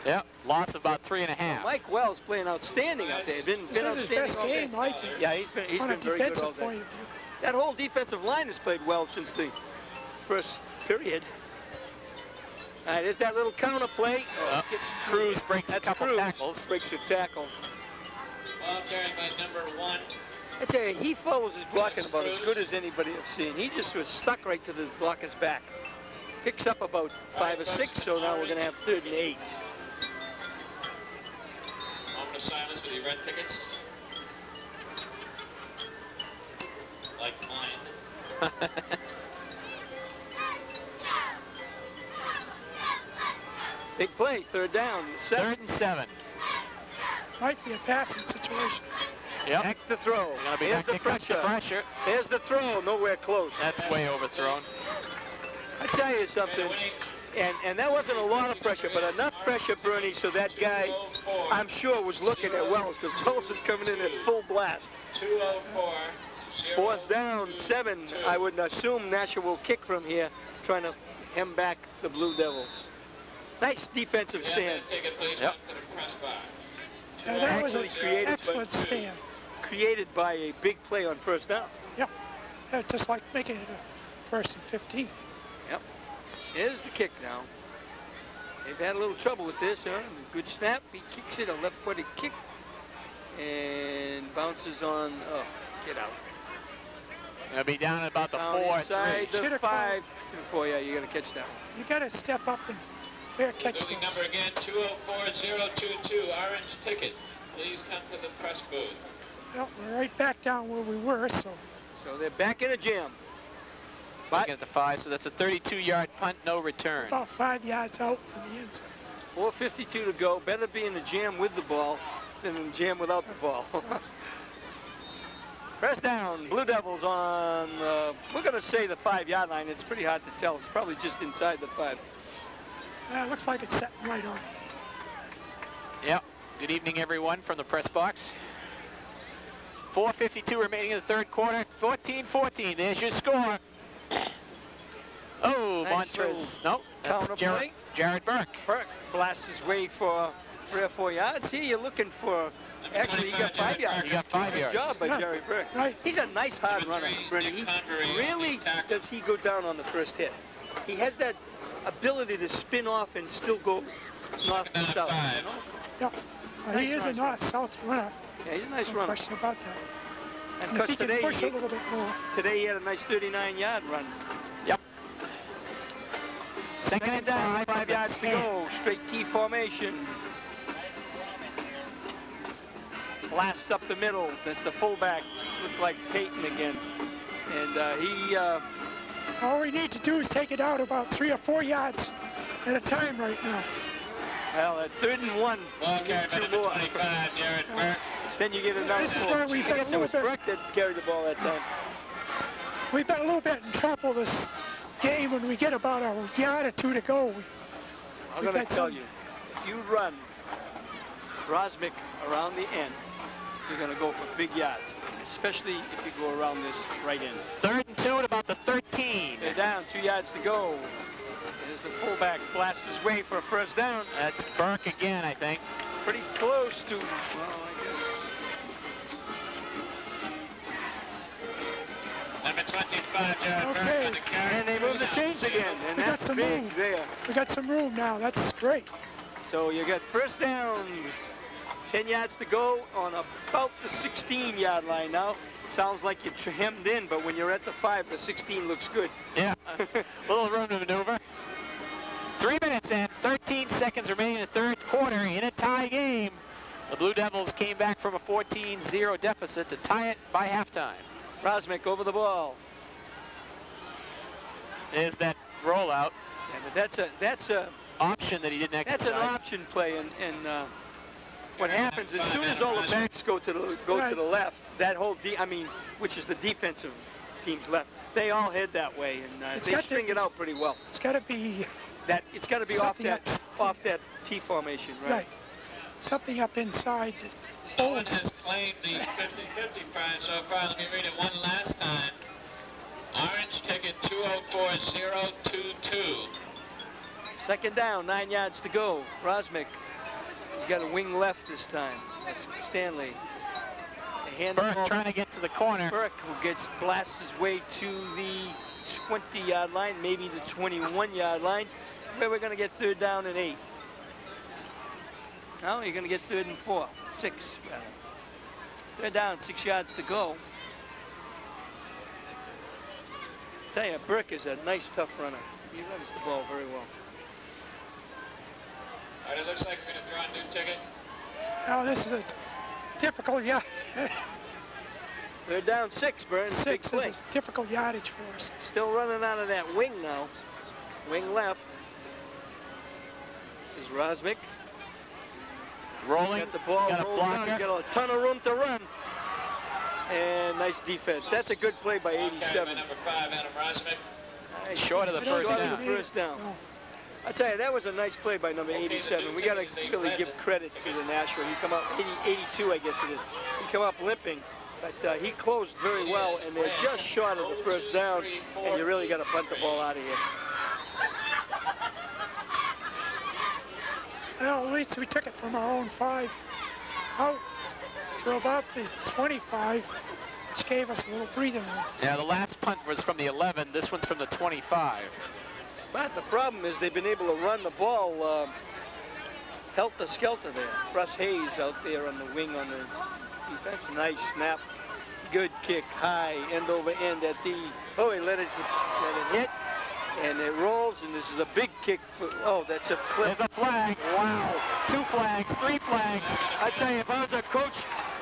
Yep, loss of about 3.5. Well, Mike Wells playing outstanding out there. Been This is his outstanding best all day. game, I think. Yeah, he's been very good all defensive day. point of view. That whole defensive line has played well since the first period. All right, there's that little counter play. Cruz breaks a That's couple Cruz. tackles. Breaks a tackle. Ball carried by number 1. I tell you, he follows his blocking about as good as anybody I've seen. He just was stuck right to the blocker's back. Picks up about 5 or 6, so now we're going to have 3rd and 8. Moment of silence for the red tickets. Like mine. Big play, 3rd down, 7. 3rd and 7. Might be a passing situation. Yep. Back the throw. There's the pressure. There's the throw, nowhere close. That's way overthrown. I tell you something, and that wasn't a lot of pressure, but enough pressure, Bernie, so that guy, I'm sure, was looking at Wells, because Wells is coming in at full blast. 204. 4th down, 7. I would assume Nashua will kick from here, trying to hem back the Blue Devils. Nice defensive stand. Yep. That was an created excellent stand. Created by a big play on 1st down. Yeah, just like making it a 1st and 15. Yep. There's the kick now. They've had a little trouble with this, huh? Good snap. He kicks it, a left-footed kick, and bounces on. Oh, get out. It'll be down at about the Down 4-3. inside the 5 to the 4. Yeah, you got to catch that. You got to step up and fair catch Moving things. number again, 204022, orange ticket. Please come to the press booth. Well, we're right back down where we were, so. So they're back in a jam. Looking at the 5, so that's a 32-yard punt, no return. About 5 yards out from the end zone. 4:52 to go. Better be in the jam with the ball than in the jam without the ball. First down, Blue Devils on, we're going to say the 5-yard line. It's pretty hard to tell. It's probably just inside the 5. It looks like it's setting right on. Yep. Good evening, everyone, from the press box. 4:52 remaining in the 3rd quarter. 14-14. There's your score. Oh, Nice Montrez. No, that's counter Jared Burke. Burke blasts his way for 3 or 4 yards. Here you're looking for, actually he got 5 yards. He got 5 Nice yards. job by Jerry Burke. Right. He's a nice hard runner, Bernie. Rarely does he go down on the first hit. He has that ability to spin off and still go north to south. You know? Yeah, he is a north-south runner. Yeah, he's a nice No runner. question about that. And And if he because can push a little bit more. today he had a nice 39-yard run. Yep. 2nd and down, 5 yards to go. Straight T formation. Blast up the middle. That's the fullback. Looked like Peyton again. And All we need to do is take it out about 3 or 4 yards at a time right now. well, at 3rd and 1, Ball you need carried by 2 number more. 25, Jared Burke. Then you get a nice This is ball. where we've I been a guess it little was bit- Burke that carried the ball that time. We've been a little bit in trouble this game when we get about a yard or 2 to go. I'm We've going to had tell some- you, if you run Rosmic around the end, you're going to go for big yards, especially if you go around this right end. 3rd and 2 at about the 13. They're down, 2 yards to go. There's the fullback, blasts his way for a 1st down. That's Burke again, I think. Pretty close to, well, I guess. 25-yard Okay. mark on the carry. And they move the chains again, and We got that's some big room. there. We got some room now. That's great. So you got first down, 10 yards to go on about the 16-yard line now. Sounds like you're hemmed in, but when you're at the 5, the 16 looks good. Yeah, little room to maneuver. 3 minutes and 13 seconds remaining in the third quarter in a tie game. The Blue Devils came back from a 14-0 deficit to tie it by halftime. Rosmick over the ball. Is that rollout. Yeah, but that's a option that he didn't exercise. That's an option play, and what happens as soon as all the backs go to the left, that whole which is the defensive team's left, they all head that way, and they string it out pretty well. It's got to be It's got to be off that T formation, right? Right. Something up inside. No one has claimed the 50-50 prize so far. Let me read it one last time. Orange ticket 204022. Second down, 9 yards to go. Rosmick. He's got a wing left this time. That's Stanley. Burke trying to get to the corner. Burke, who blasts his way to the 20-yard line, maybe the 21-yard line, where we're going to get third down and 8. No, you're going to get 3rd and 6, rather. Third down, 6 yards to go. Tell you, Burke is a nice, tough runner. He runs the ball very well. All right, it looks like we're going to draw a new ticket. Oh, this is a difficult yard. They're down 6, Burns. 6 is a difficult yardage for us. Still running out of that wing now. Wing left. This is Rosmick. Rolling. Got the ball got rolls out. He's got a ton of room to run. And nice defense. That's a good play by 87. Number 5, Adam Rosmick. Nice. Short of the first down. First down. I tell you, that was a nice play by number 87. We got to really give credit to the Nashua. He come up 82, I guess it is. He come up limping, but he closed very well, and they're just short of the first down, and you really got to punt the ball out of here. Well, at least we took it from our own 5 out to about the 25, which gave us a little breathing room. Yeah, the last punt was from the 11. This one's from the 25. But the problem is they've been able to run the ball helter-skelter there. Russ Hayes out there on the wing on the defense. Nice snap. Good kick, high, end over end at the... Oh, he let it hit. And it rolls, and this is a big kick. Oh, that's a clip. There's a flag. Wow. 2 flags, 3 flags. I tell you, if I was a coach,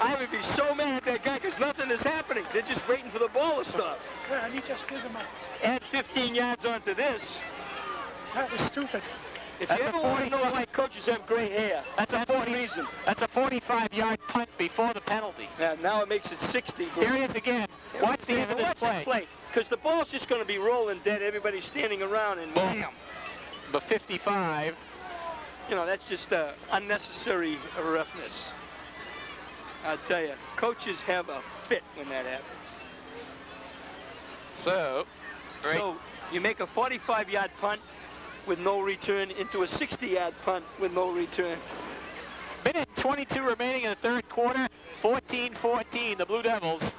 I would be so mad at that guy because nothing is happening. They're just waiting for the ball to stop. Yeah, and he just gives him a... Add 15 yards onto this. That was stupid. If you ever want to know why coaches have gray hair, that's a reason. That's a 45-yard punt before the penalty. Yeah, now it makes it 60. Here he is again. Watch the end of this play. Because the ball's just going to be rolling dead. Everybody's standing around and bam. The 55. You know, that's just unnecessary roughness. I'll tell you, coaches have a fit when that happens. So you make a 45-yard punt with no return into a 60-yard punt with no return. Minute 22 remaining in the third quarter. 14-14, the Blue Devils.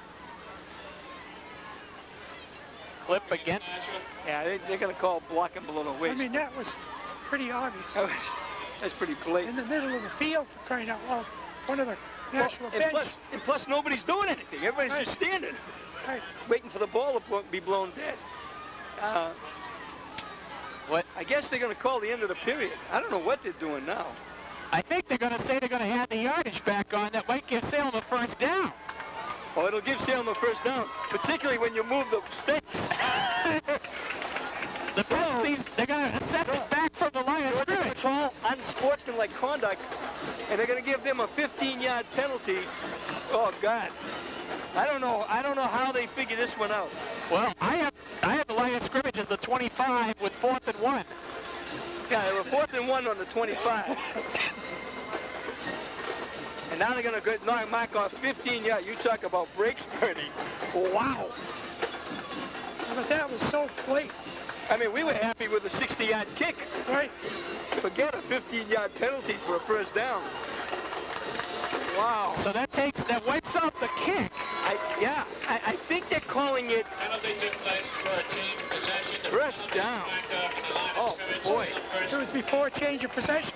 Clip against. Yeah, they're going to call blocking below the waist. I mean, that was pretty obvious. That's pretty blatant. In the middle of the field, for crying out loud, one of the Nashua bench. And plus, nobody's doing anything. Everybody's just standing, waiting for the ball to be blown dead. What? I guess they're going to call the end of the period. I don't know what they're doing now. I think they're going to say they're going to have the yardage back on. That might give Salem a first down. Oh, it'll give Salem a first down, particularly when you move the stakes. The penalties, they're going to assess it back from the line of scrimmage. They're going to call unsportsmanlike conduct, and they're going to give them a 15-yard penalty. Oh, God. I don't know how they figure this one out. Well, I have the line of scrimmage as the 25 with 4th and 1. Yeah, they were 4th and 1 on the 25. And now they're going to mark off 15 yards. You talk about breaks, Bernie. Wow. But that was so blatant. I mean, we were happy with a 60-yard kick. Right. Forget a 15-yard penalty for a first down. Wow. So that wipes out the kick. I think they're calling it Penalty took place for a change of possession. first down. Oh, boy. It was before change of possession.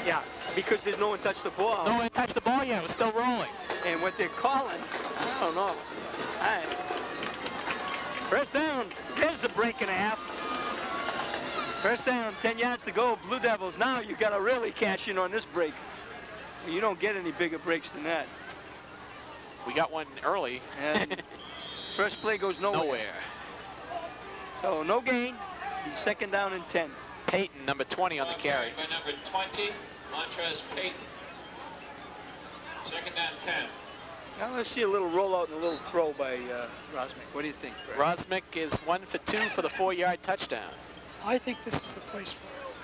Yeah, because there's no one touched the ball. No one touched the ball yet. It was still rolling. And what they're calling, I don't know. All right. First down. There's a break and a half. First down, 10 yards to go. Blue Devils. Now you got to really cash in on this break. You don't get any bigger breaks than that. We got one early. And first play goes nowhere. So no gain. He's second down and 10. Peyton, number 20 on the carry. By number 20, Montrez Peyton. Second down 10. Now let's see a little rollout and a little throw by Rosmick. What do you think, Brad? Rosmick is 1 for 2 for the 4-yard touchdown. I think this is the place for it.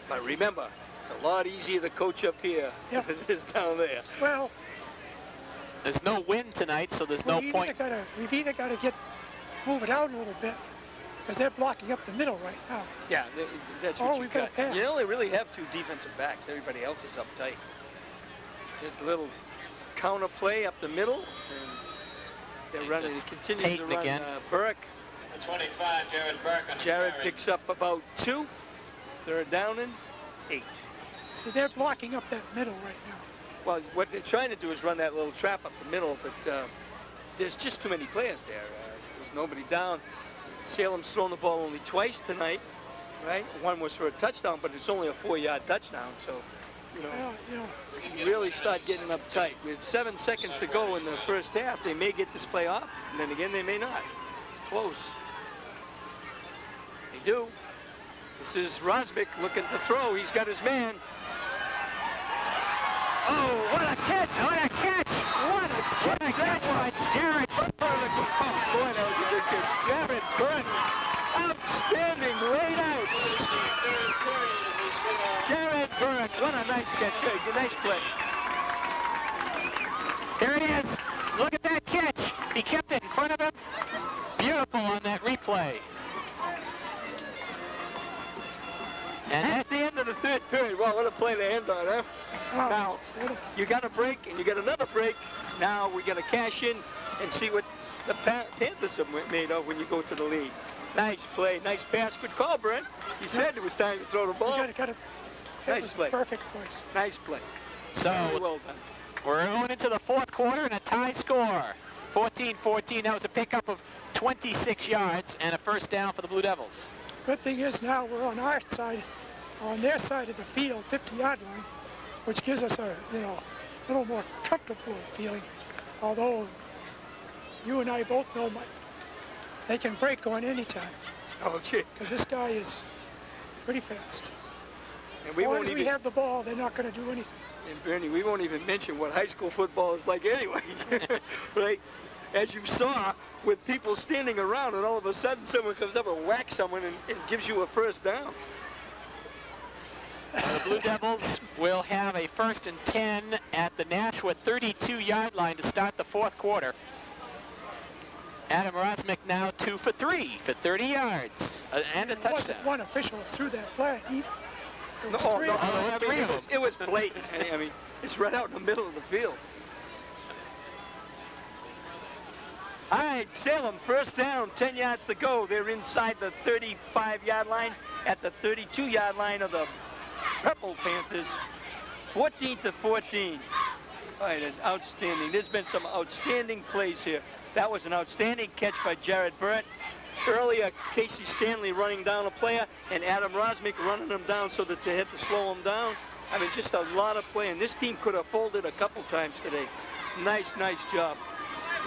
But remember, it's a lot easier to coach up here Yep. than it is down there. Well, There's no wind tonight, so there's no point. We've either got to move it out a little bit, because they're blocking up the middle right now. Yeah, that's Oh, what we've you've got got. a pass. You only really have 2 defensive backs. Everybody else is up tight. Just a little counter play up the middle, and they're running. They continue Peyton to run again. Burke. The 25, Jared Burke on the Jared carry. picks up about 2. Third down and 8. See, they're blocking up that middle right now. Well, what they're trying to do is run that little trap up the middle, but there's just too many players there. There's nobody down. Salem's thrown the ball only twice tonight, right? One was for a touchdown, but it's only a 4-yard touchdown, so, Well, you really start getting up tight. With 7 seconds to go in the first half, they may get this play off, and then again, they may not. Close. They do. This is Rosmick looking to throw. He's got his man. Oh, what a catch! What a catch! What a catch! That was Jared Burke. Oh, boy, that was a good catch. Jared Burke. Outstanding, laid out. Jared Burke. What a nice catch. Nice play. There it is. Look at that catch. He kept it in front of him. Beautiful on that replay. And that's the end of the third period. Well, what a play to end on, huh? Oh, Now, you got a break, and you got another break. Now we got to cash in and see what the Panthers have made of when you go to the lead. Nice play, nice pass. Good call, Brent. You said it was time to throw the ball. Nice play. Perfect place. Nice play. So Very well done. we're going into the 4th quarter and a tie score. 14-14. That was a pickup of 26 yards and a first down for the Blue Devils. Good thing is now we're on our side, on their side of the field, 50-yard line, which gives us a little more comfortable feeling. Although you and I both know they can break on any time. Oh, gee. Because this guy is pretty fast. And we as long won't as we even have the ball, they're not going to do anything. And Bernie, we won't even mention what high school football is like anyway, right? As you saw, with people standing around, and all of a sudden someone comes up and whacks someone and gives you a first down. The Blue Devils will have a 1st and 10 at the Nashua 32-yard line to start the 4th quarter. Adam Rosmick now 2 for 3 for 30 yards and a touchdown. There wasn't one official that threw that flag either. There was No, three. no, Oh, I three mean, of them. it was blatant. I mean, it's right out in the middle of the field. All right, Salem, first down, 10 yards to go. They're inside the 35-yard line at the 32-yard line of the Purple Panthers. 14-14. All right, that's outstanding. There's been some outstanding plays here. That was an outstanding catch by Jared Burt. Earlier, Casey Stanley running down a player, and Adam Rosmick running him down so that they had to slow him down. I mean, just a lot of play, and this team could have folded a couple times today. Nice job.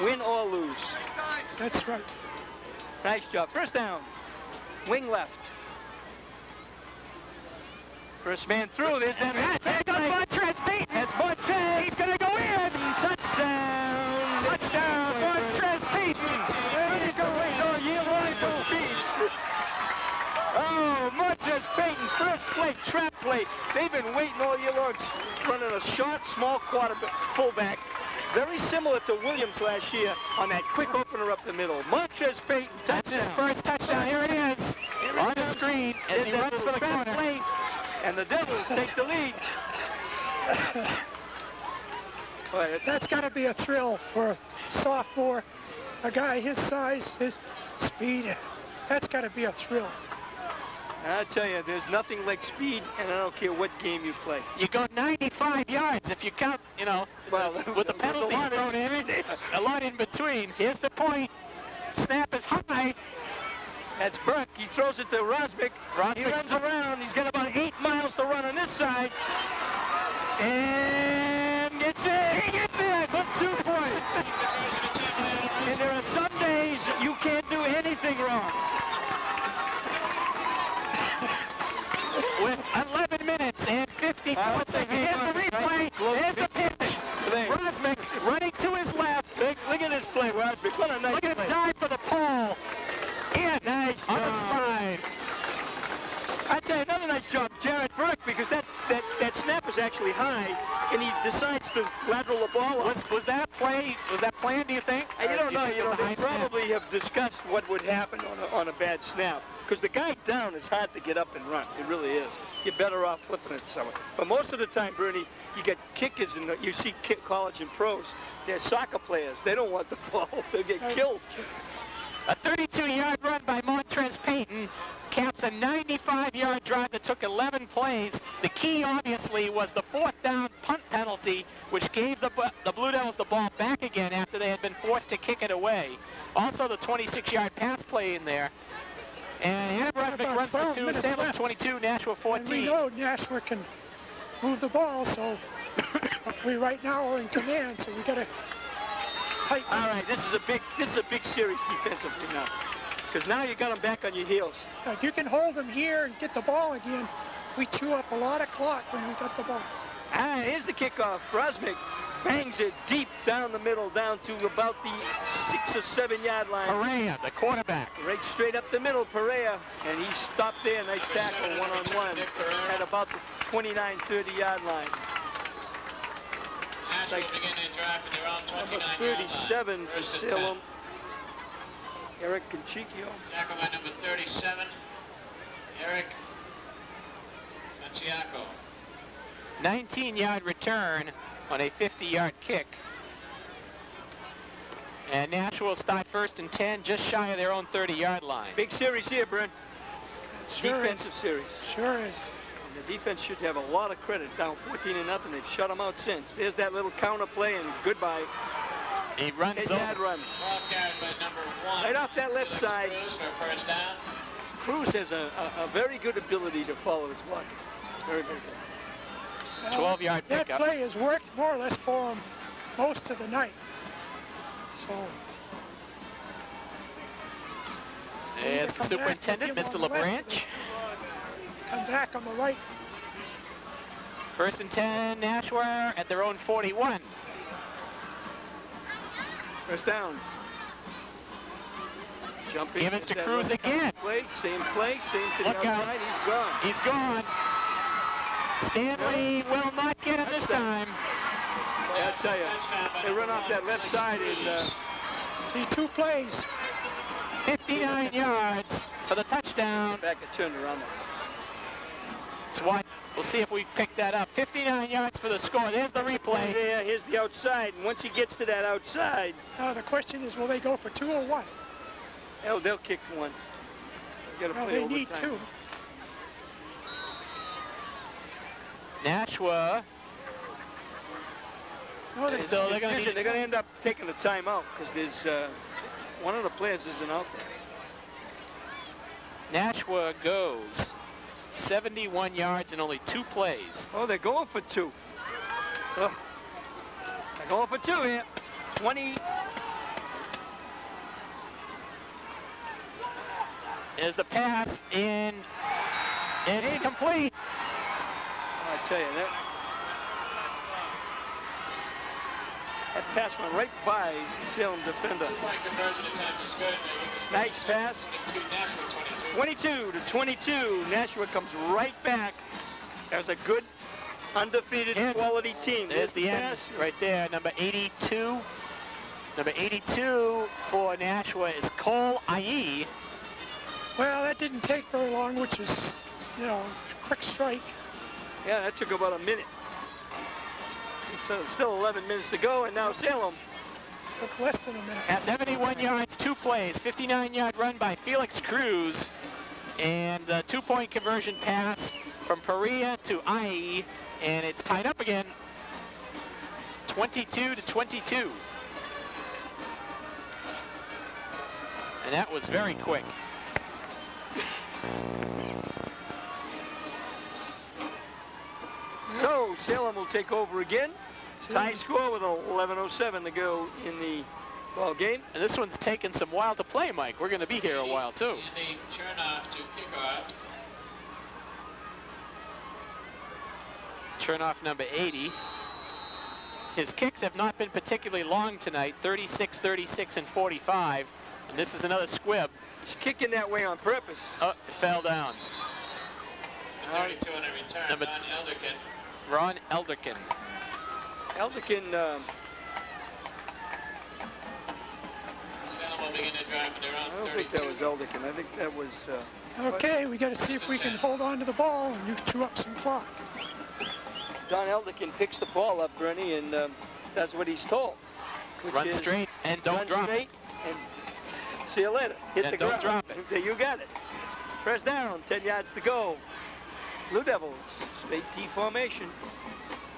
Win or lose. That's right. Nice job. First down. Wing left. First man through. There's that. There goes Montrez Peyton. That's Montrez. He's going to go in. Touchdown. Touchdown, Montrez Peyton. There you go. Oh, year line for speed. Oh, Montrez Peyton, first play, trap play. They've been waiting all year long, running a short, small quarterback, fullback. Very similar to Williams last year on that quick opener up the middle. Montrez Peyton, touchdown. That's his first touchdown. Here it is on the screen as he runs for the corner. Play, and the Devils take the lead. That's got to be a thrill for sophomore, a guy his size, his speed, that's got to be a thrill. I tell you, there's nothing like speed, and I don't care what game you play. You go 95 yards if you count, you know, well, with the penalties thrown in, a lot in between. Here's the point. Snap is high. That's Burke. He throws it to Rosmick. He runs around. He's got about 8 miles to run on this side. And gets it. He gets it. But 2 points. And there are some days you can't do anything wrong. With 11 minutes and 54 seconds. Here's the replay. There's the pitch. Rosmick running to his left. Look at this play, Rosmick. What a nice play. Look at him dive for the pole. And nice on the slide. I'd say another nice job, Jared Burke, because that snap was actually high, and he decides to lateral the ball up. Was that a play? Was that planned, do you think? You don't know. You know, they probably have discussed what would happen on a bad snap. Because the guy down is hard to get up and run. It really is. You're better off flipping it somewhere. But most of the time, Bernie, you get kickers, and you see college and pros. They're soccer players. They don't want the ball. They'll get killed. A 32-yard run by Montrez Payton caps a 95-yard drive that took 11 plays. The key, obviously, was the 4th down punt penalty, which gave the Blue Devils the ball back again after they had been forced to kick it away. Also, the 26-yard pass play in there. And Hannah Rosmick runs for 2, Salem 22, Nashua 14. And we know Nashua can move the ball, so we right now are in command, so we got to tighten. All right, this is a big series defensively now, because now you got them back on your heels. If you can hold them here and get the ball again, we chew up a lot of clock when we got the ball. Here's the kickoff. Rosmick bangs it deep down the middle, down to about the 6 or 7 yard line. Perea, the quarterback. Right straight up the middle, Perea, and he stopped there. Nice tackle, one-on-one, at about the 29-30 yard line. Nashua begin their drive at their own 29 Number 37 for Salem, Eric Conchicchio. Tackle by number 37, Eric Conchicchio. 19-yard return on a 50-yard kick. And Nashua will start 1st and 10, just shy of their own 30-yard line. Big series here, Brent. Sure defensive is. Series. Sure is. And the defense should have a lot of credit. Down 14-0. They've shut them out since. There's that little counter play, and goodbye. He runs over. Run. Ball carried by number 1. Right off that left side. Cruz for a 1st down. Cruz has a very good ability to follow his blocking. Very, very good. 12-yard pickup. That play has worked more or less for him most of the night. So. There's the superintendent, Mr. LaBranch. Come back on the right. 1st and 10, Nashua at their own 41. 1st down. Jumping. Give it to Cruz again. Same play, same to the Look out. outside. He's gone. He's gone. Stanley will not get it this time. Yeah, I tell you, they run off that left side and see 2 plays. 59 yards for the touchdown. Back and turned around. It's what we'll see if we pick that up. 59 yards for the score. There's the replay. Yeah, here's the outside. And once he gets to that outside, the question is, will they go for 2 or 1? Oh, they'll kick 1. Got to play they overtime. need 2. Nashua. No, they're going to end up taking the timeout because there's one of the players isn't out there. Nashua goes 71 yards in only 2 plays. Oh, they're going for 2. Oh. They're going for 2 here. 20. There's the pass in. It's complete. I tell you, that pass went right by the Salem defender. Nice pass. 22 to 22. Nashua comes right back. As a good, undefeated, quality team. There's the pass right there. Number 82. Number 82 for Nashua is Cole Aye. Well, that didn't take very long, which is, quick strike. Yeah, that took about a minute. So still 11 minutes to go, and now Salem Took less than a minute. At 71 yards, 2 plays, 59-yard run by Felix Cruz, and the 2-point conversion pass from Perea to Ai, and it's tied up again, 22-22. And that was very quick. So Salem will take over again. Tie score with 11:07 to go in the ball game. And this one's taken some while to play, Mike. We're going to be here a while, too. Andy Chernoff to kick off. Chernoff, number 80. His kicks have not been particularly long tonight, 36, 36, and 45. And this is another squib. He's kicking that way on purpose. Oh, it fell down. 32 on a return, Number Ron Elderkin. Ron Elderkin. Elderkin, Salem will begin to drive at around I don't 32. think that was Elderkin. I think that was... Okay, we got to see if we can hold on to the ball and you chew up some clock. Don Elderkin picks the ball up, Bernie, and that's what he's told. Run straight and don't drop straight and see you later. Hit and the don't ground. drop it. There you got it. First down, 10 yards to go. Blue Devils, straight T formation.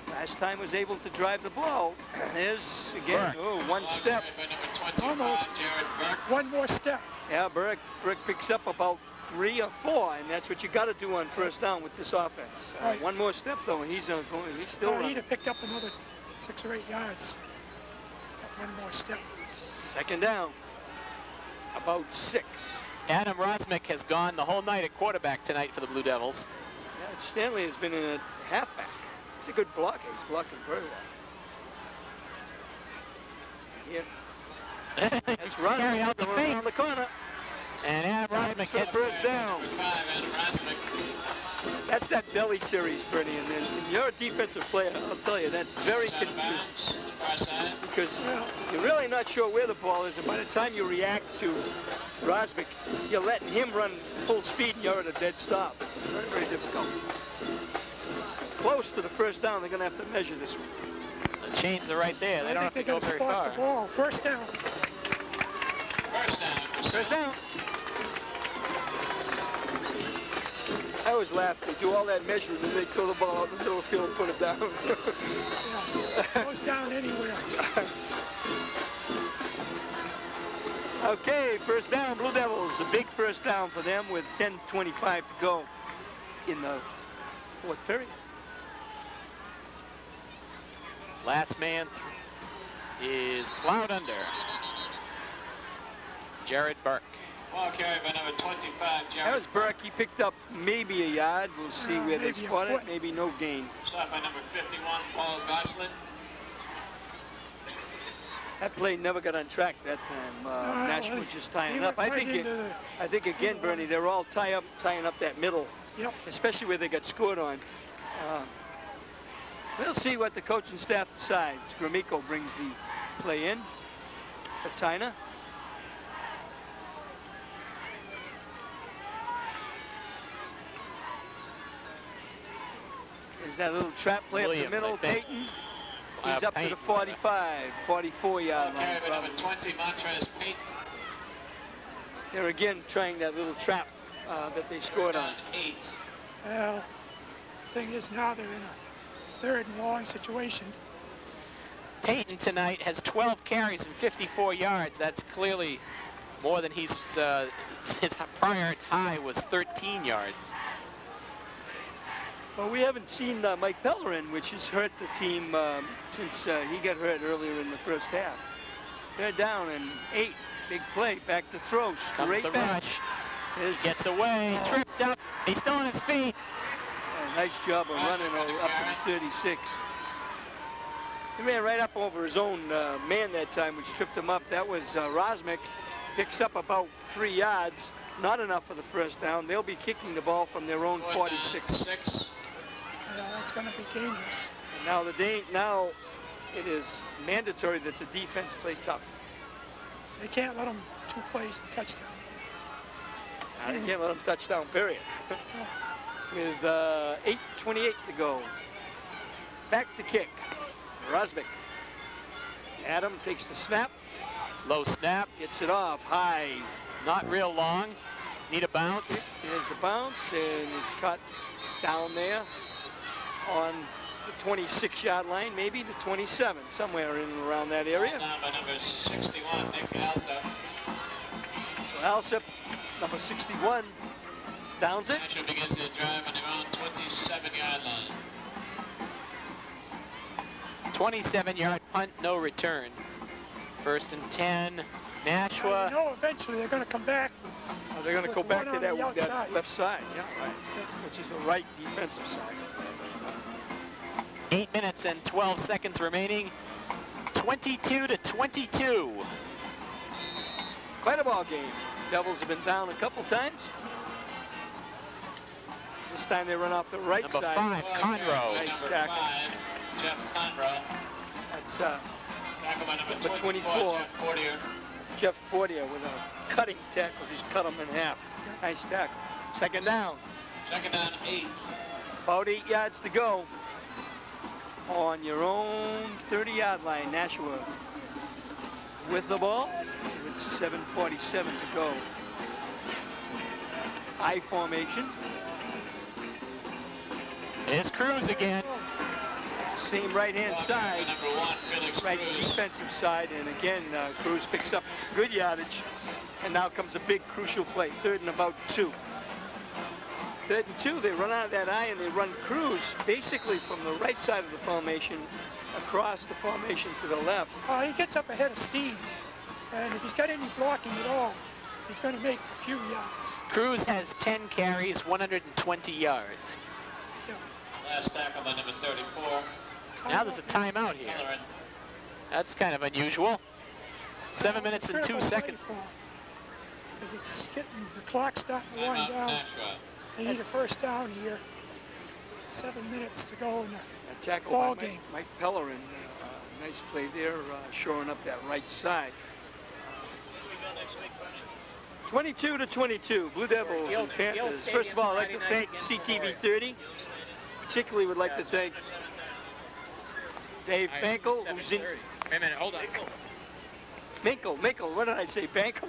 Last time was able to drive the ball. There's, again, one step. Almost. One more step. Yeah, Burke picks up about 3 or 4, and that's what you got to do on first down with this offense. Right. One more step, though, and he's still He'd running. have picked up another 6 or 8 yards. Got one more step. Second down, about 6. Adam Rosmick has gone the whole night at quarterback tonight for the Blue Devils. Yeah, Stanley has been in a halfback. He's a good blocker. He's blocking very well. Yeah. That's running. Carry out the going fake. around the corner. And Adam Rosmick gets first down. 5, Adam Rosmick. That's that belly series, Bernie, and you're a defensive player. I'll tell you, that's very Out of confusing bounds, far side. because you're really not sure where the ball is, and by the time you react to Rosmick, you're letting him run full speed, and you're at a dead stop. Very, very difficult. Close to the first down. They're going to have to measure this one. The chains are right there. They don't have to go very spot far. the ball. First down. First down. First down. I always laugh. They do all that measuring, and they throw the ball out in the middle of the field and put it down. Yeah. Goes down anywhere. Okay, first down, Blue Devils. A big first down for them with 10:25 to go in the fourth period. Last man is plowed under. Jared Burke. Ball carried by number 25, That Jared. was Burke. He picked up maybe a yard. We'll see where they maybe a spot it. foot. Maybe no gain. Stopped by number 51, Paul Gosselin. That play never got on track that time. Nashua just tying up. I think again, Bernie, they're all tying up that middle. Yep. Especially where they got scored on. We'll see what the coaching staff decides. Gromyko brings the play in for Tyner. There's that little trap play up the Williams, middle. I think. Peyton. He's up to the 45, 44-yard Ball line. carried by number 20, Montrez Payton. They're again trying that little trap that they scored on. 8. Well, thing is now they're in a 3rd and long situation. Peyton tonight has 12 carries and 54 yards. That's clearly more than his prior high was 13 yards. Well, we haven't seen Mike Pellerin, which has hurt the team since he got hurt earlier in the first half. They're down in 8. Big play, back to throw, Comes straight the back. rush. Gets away, tripped up. He's still on his feet. Nice job of running up to the 36. He ran right up over his own man that time, which tripped him up. That was Rosmick. Picks up about 3 yards. Not enough for the first down. They'll be kicking the ball from their own 46. Yeah, that's going to be dangerous. And now it is mandatory that the defense play tough. They can't let them 2 plays and touchdown. They can't let them touchdown, period. With 8:28 to go. Back to kick. Rosmick. Adam takes the snap, Low snap. Gets it off high. Not real long. Need a bounce. Here's the bounce, and it's cut down there on the 26-yard line, maybe the 27, somewhere in and around that area. Down by number 61, Nick Alsop. So Alsop, number 61, downs it. Nashua begins their drive on their own 27-yard line. 27-yard punt, no return. 1st and 10. Nashua. No, eventually they're going to come back. They're going to go back to that left side, yeah, right, which is the right defensive side. 8 minutes and 12 seconds remaining. 22-22. Quite a ball game. Devils have been down a couple times. This time they run off the right Number side. 5, Conroe. Nice tackle. 5, Jeff Conroe. That's Tackle by number 24. Jeff Fortier. Jeff Fortier with a cutting tackle. Just cut him in half. Nice tackle. Second down. Second down, 8. About 8 yards to go. On your own 30-yard line, Nashua with the ball with 7:47 to go. I formation. Here's Cruz again. Same right-hand side, Number 1, Felix right Cruz. defensive side, and again, Cruz picks up good yardage, and now comes a big crucial play, 3rd and about 2. 3rd and 2, they run out of that I and they run Cruz basically from the right side of the formation across the formation to the left. He gets up ahead of steam, and if he's got any blocking at all, he's going to make a few yards. Cruz has 10 carries, 120 yards. Last tackle by number 34. Now there's a timeout here. Halloran. That's kind of unusual. 7 minutes and 2 seconds. Because it's getting, the clock's starting to wind Timeout, down. Nashua. They need a first down here. 7 minutes to go in the A tackle ball by game. Mike Pellerin. Nice play there, shoring up that right side. 22-22, Blue Devils and Panthers. First of all, I'd like to thank CTV 30. Particularly would like to thank Dave Bankel, who's in... Wait a minute, hold on. Minkle, what did I say, Bankel?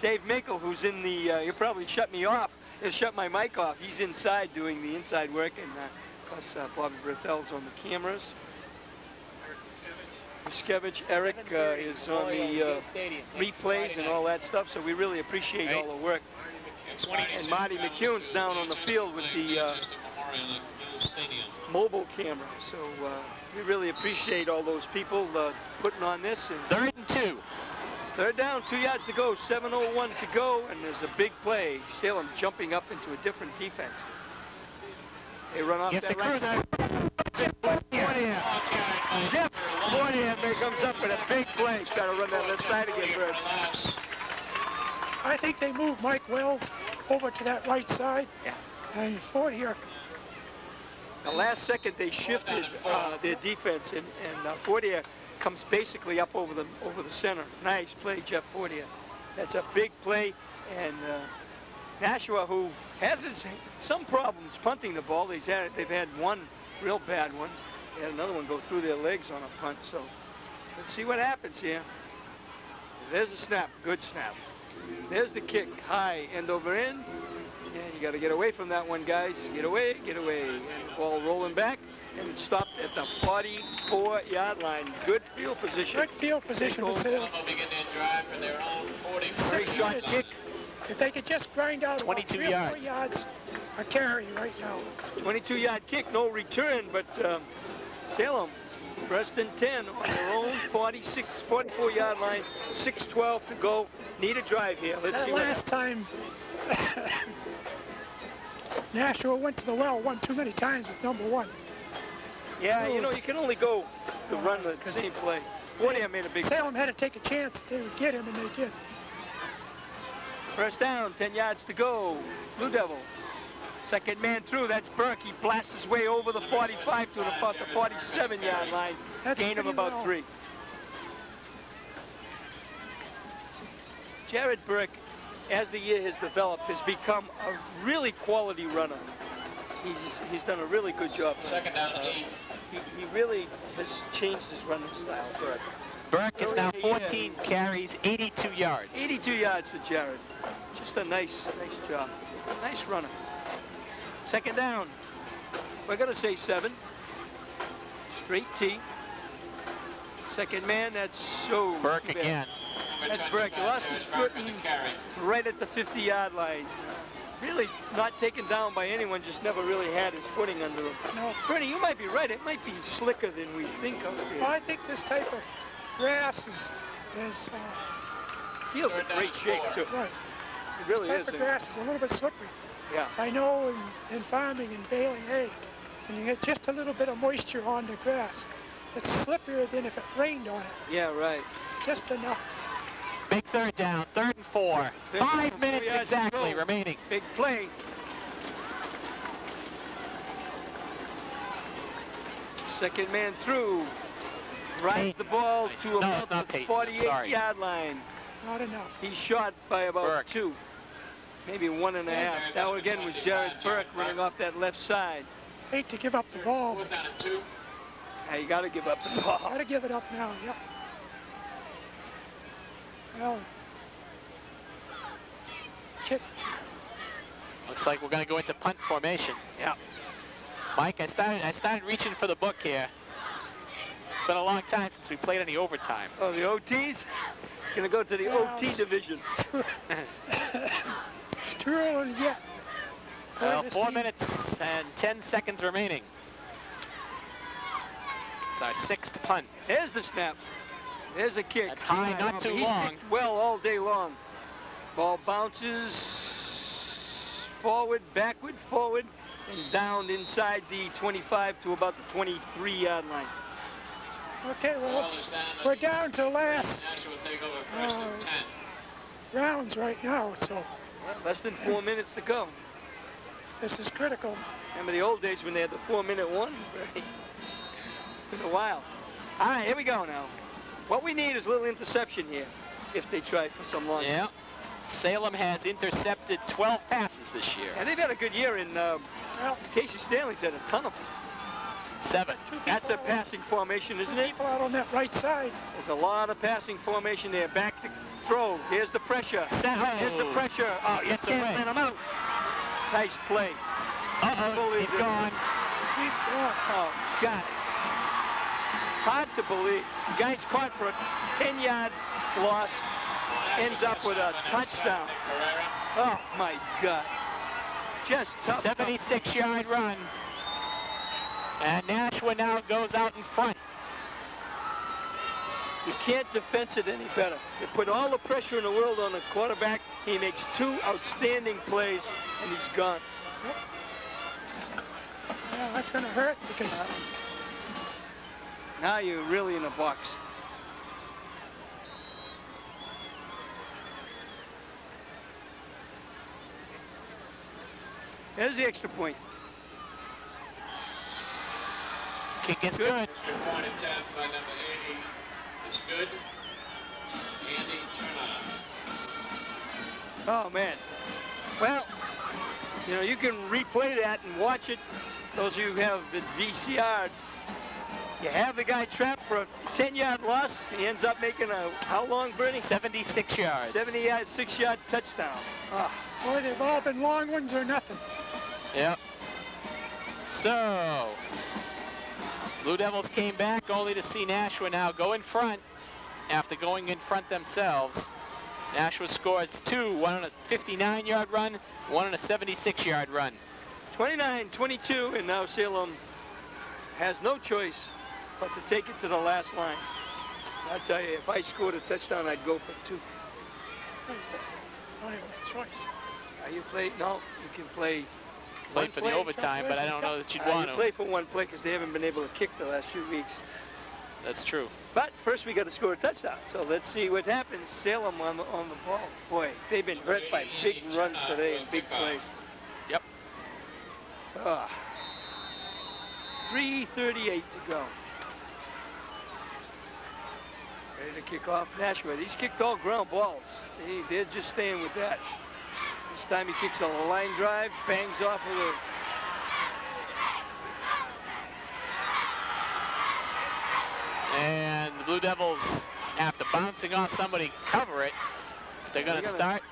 Dave Minkle, who's in the, he'll probably shut me off. He'll shut my mic off. He's inside doing the inside work, and plus Bobby Berthel's on the cameras. Miskevich, Eric is on the replays and all that stuff, so we really appreciate all the work. And Marty McCune's down on the field with the mobile camera, so we really appreciate all those people putting on this. And 3rd and 2. 3rd down, 2 yards to go, 7:01 to go, and there's a big play. Salem jumping up into a different defense. They run off that right side. Jeff Fortier comes up with a big play. Try to run that left side again first. I think they moved Mike Wells over to that right side. Yeah. And Fortier. The last second they shifted their defense, and Fortier comes basically up over the center. Nice play, Jeff Fortier. That's a big play, and Nashua, who has some problems punting the ball. They've had one real bad one. They had another one go through their legs on a punt. So let's see what happens here. There's the snap, good snap. There's the kick, high, end over end. And you got to get away from that one, guys. Get away, get away. And the ball rolling back, and it stopped at the 44-yard line. Good field position. Good field position for Salem. They'll begin their drive for their own 40. Very short kick. If they could just grind out 22 about 3 or 4 yards a carry right now. 22-yard kick, no return, but Salem, first and 10 on their own 44-yard line, 6:12 to go. Need a drive here. Let's see what last time Nashua went to the well one too many times with number 1. Yeah, you know, you can only go to run the same play. Fortier made a big... Salem had to take a chance that they would get him, and they did. First down, 10 yards to go. Blue Devil. Second man through, that's Burke. He blasts his way over the 45 to about the 47-yard line. That's Gain of about well. 3. Jared Burke, as the year has developed, has become a really quality runner. He's done a really good job. Second down, 8. He really has changed his running style, Burke. Burke is now 14 carries, 82 yards. 82 yards for Jared. Just a nice job. Nice runner. Second down. We're going to say 7. Straight T. Second man, that's so Burke again. That's Burke. He lost his footing right at the 50-yard line. Really not taken down by anyone, just never really had his footing under him. No. Bernie, you might be right. It might be slicker than we think of it. Well, I think this type of grass feels in great shape, too. Right. It really this is. type of grass is a little bit slippery. Yeah. So I know in farming and baling hay, when you get just a little bit of moisture on the grass, it's slipperier than if it rained on it. Yeah, right. It's just enough. Big third down, 3rd and 4. 5 minutes exactly remaining. Big play. Second man through. Drives the ball to about the 48-yard line. Not enough. He's shot by about 2. Maybe 1.5. That again was Jared Burke running off that left side. Hate to give up the ball. Now you got to give up the ball. Got to give it up now. Yep. Well, kick. Looks like we're going to go into punt formation. Yeah. Mike, I started reaching for the book here. It's been a long time since we played any overtime. Oh, the OTs? Going to go to the OT division. Too early yet. Well, 4 minutes and 10 seconds remaining. It's our 6th punt. There's the snap. There's a kick. That's high, not too long. He's well all day long. Ball bounces forward, backward, forward, and down inside the 25 to about the 23-yard line. Okay, well, we're down to the last rounds right now, so. Well, less than 4 minutes to go. This is critical. Remember the old days when they had the 4-minute one? It's been a while. All right, here we go now. What we need is a little interception here, if they try for some long. Yeah. Salem has intercepted 12 passes this year. And they've had a good year in, Casey Stanley's had a ton of them. 7. That's a passing formation, isn't it? People out on that right side. There's a lot of passing formation there. Back to throw. Here's the pressure. Here's the pressure. Oh, you can't let him out. Nice play. Uh-oh, he's gone. He's gone. Oh, God. Hard to believe. The guy's caught for a 10-yard loss. Ends up with a touchdown. Oh, my God. Just tough. 76-yard run. And Nashua now goes out in front. You can't defense it any better. You put all the pressure in the world on the quarterback. He makes 2 outstanding plays, and he's gone. Yeah, that's going to hurt because... Now you're really in a box. There's the extra point. Kick is good. Point attempt by number 80 is good. Andy Turner. Oh, man. Well, you know, you can replay that and watch it. Those of you who have the VCR, you have the guy trapped for a 10-yard loss. He ends up making a, how long, Bernie? 76 yards. 76-yard touchdown. Oh. Boy, they've all been long ones or nothing. Yep. So, Blue Devils came back only to see Nashua now go in front after going in front themselves. Nashua scores 2, one on a 59-yard run, one on a 76-yard run. 29-22, and now Salem has no choice but to take it to the last line. I tell you, if I scored a touchdown, I'd go for 2. Don't have a choice. You play, no, you can play. Played for the overtime, but I don't know that you'd want to. You play for one play because they haven't been able to kick the last few weeks. That's true. But first we got to score a touchdown. So let's see what happens. Salem on the ball. Boy, they've been hurt by big runs today and big plays. Yep. 3:38 to go. Ready to kick off Nashua. These kicked all ground balls. They're just staying with that. This time he kicks a line drive, bangs off of the... And the Blue Devils after bouncing off somebody, cover it. They're going to start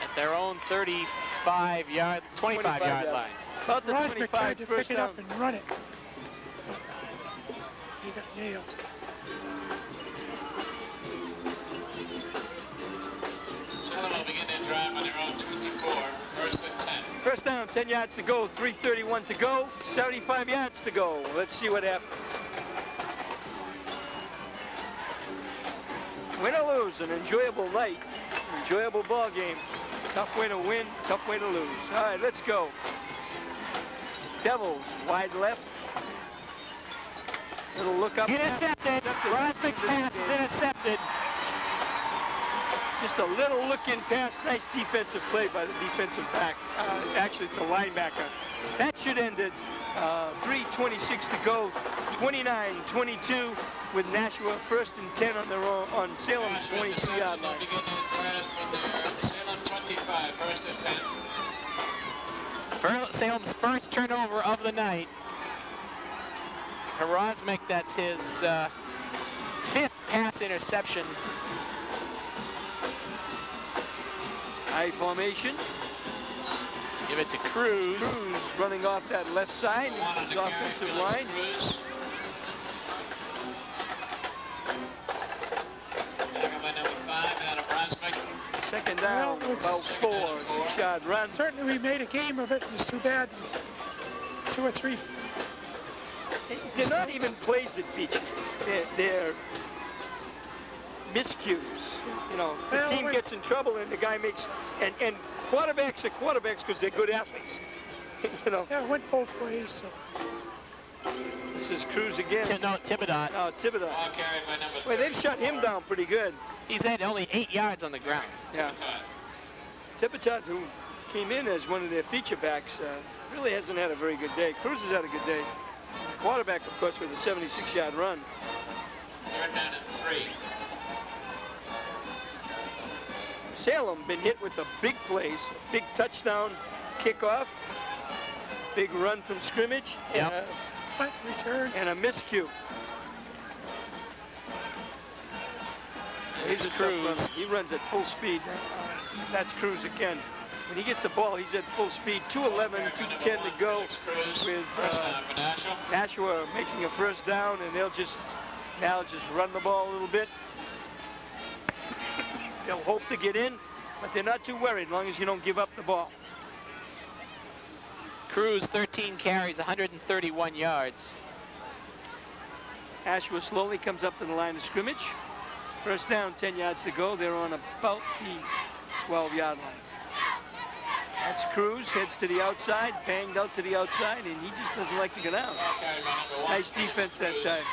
at their own 25-yard, 25-yard line. About the Rosberg 25, tried to first pick it down. up and run it. He got nailed. Salem will begin their drive on their own 2-4, first and 10. First down, 10 yards to go, 3:31 to go, 75 yards to go. Let's see what happens. Win or lose, an enjoyable night, enjoyable ball game. Tough way to win, tough way to lose. All right, let's go. Devils, wide left. Little look up. Intercepted. Rosberg's pass is intercepted. Just a little look-in pass. Nice defensive play by the defensive back. Actually, it's a linebacker. That should end it. 3:26 to go. 29-22 with Nashua first and 10 on their own, on Salem's 22-yard line. Begin their drive from their Salem 25, first and 10. Salem's first turnover of the night. Rosberg, that's his 5th pass interception. High formation. Give it to Cruz. Cruz running off that left side. His offensive line. Second down, Well, about 4, 6-yard run. Certainly we made a game of it. It's too bad 2 or 3. They're not even plays that beat you. They're miscues. You know, the Well, team gets in trouble and the guy makes, and quarterbacks are quarterbacks because they're good athletes. You know. Yeah, it went both ways. So. This is Cruz again. No, Thibodeau. No, Thibodeau. Ball carried by number Well, they've shut him down pretty good. He's had only 8 yards on the ground. Yeah. Thibodeau, who came in as one of their feature backs, really hasn't had a very good day. Cruz has had a good day. Quarterback, of course, with a 76-yard run. Third down and 3. Salem been hit with the big plays, big touchdown kickoff, big run from scrimmage, Yep. Punt return. and a miscue. He's a tough Cruz. runner. He runs at full speed. That's Cruz again. When he gets the ball, he's at full speed. 2:11, 2:10 to go with Nashua making a first down, and they'll just run the ball a little bit. They'll hope to get in, but they're not too worried as long as you don't give up the ball. Cruz, 13 carries, 131 yards. Nashua slowly comes up to the line of scrimmage. First down, 10 yards to go. They're on about the 12-yard line. That's Cruz, heads to the outside, banged out to the outside, and he just doesn't like to go down. Ball carried by number 1. Nice defense that time.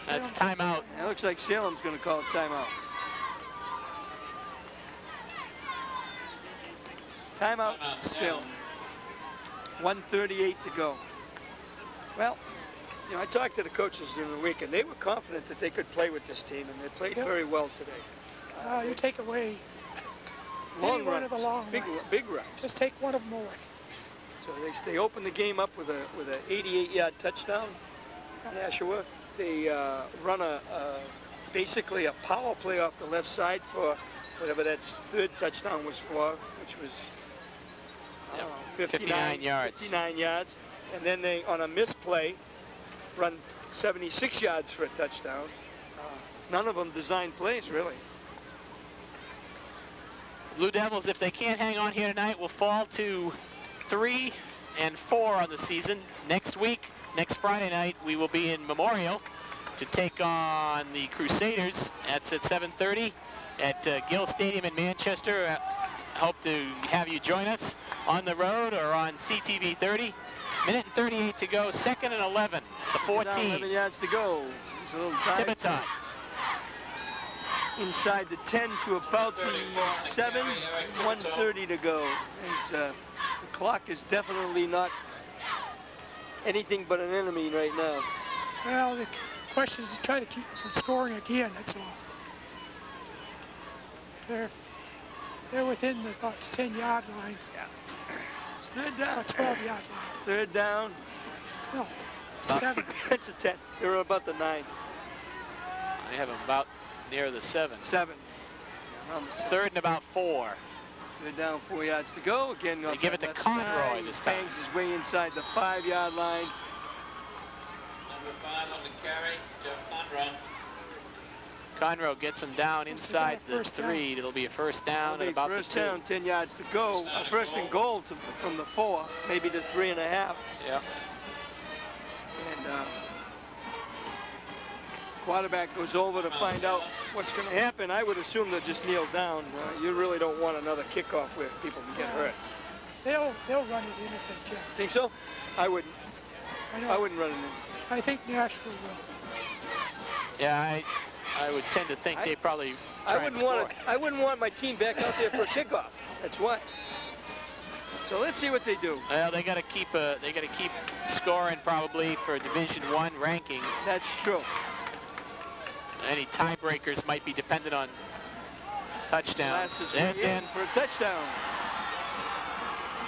That's timeout. It looks like Salem's going to call a timeout. Timeout, Salem. 1:38 to go. Well, you know, I talked to the coaches during the week, and they were confident that they could play with this team, and they played very well today. You take away Long any one runs, of the long big, runs. big runs. Just take one of them away. So they opened the game up with a 88-yard touchdown. Nashua. They run basically a power play off the left side for whatever that third touchdown was for, which was 59 yards. 59 yards. And then they, on a misplay, run 76 yards for a touchdown. None of them designed plays, really. Blue Devils, if they can't hang on here tonight, will fall to 3-4 on the season. Next week, next Friday night, we will be in Memorial to take on the Crusaders. That's at 7:30 at Gill Stadium in Manchester. Hope to have you join us on the road or on CTV 30. Minute and 38 to go, 2nd and 11, the 14. 11 yards to go. He's a little dive. Thibodeau. Inside the 10 to about the 7, 1:30 to go. The clock is definitely not anything but an enemy right now. Well, the question is to try to keep them from scoring again, that's all. They're within about the 10-yard line. Yeah. It's third down. 12-yard line. Third down. No, 7. That's a 10. They're about the 9. They have him about near the 7. 7. It's 3rd and about 4. They're down 4 yards to go. Again, they give it to Conroy this time. Bangs his way inside the 5-yard line. Number 5 on the carry, Jeff Conroy. Conroy gets him down inside the 3. It'll be a first down at about the 2. First down, 10 yards to go. First and goal from the 4, maybe the 3.5. Yeah. And quarterback goes over to find out what's going to happen. I would assume they'll just kneel down. You really don't want another kickoff where people can get hurt. They'll run it in if they can. Think so? I wouldn't. I wouldn't run it in. I think Nashua will. Yeah, I would tend to think they probably try and score. I wouldn't want my team back out there for a kickoff. That's why. So let's see what they do. Well, they got to keep scoring probably for Division I rankings. That's true. Any tiebreakers might be dependent on touchdowns. That's in for a touchdown.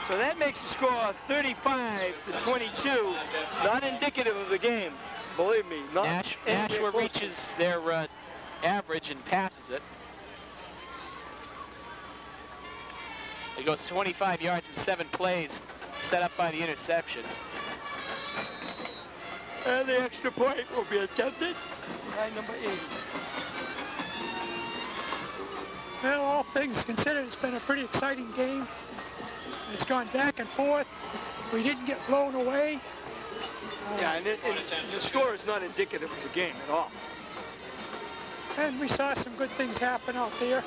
So that makes the score 35-22. Not indicative of the game, believe me. Nashua reaches their average and passes it. It goes 25 yards in 7 plays, set up by the interception. And the extra point will be attempted by number 80. Well, all things considered, it's been a pretty exciting game. It's gone back and forth. We didn't get blown away. Yeah, and the score is not indicative of the game at all. And we saw some good things happen out there.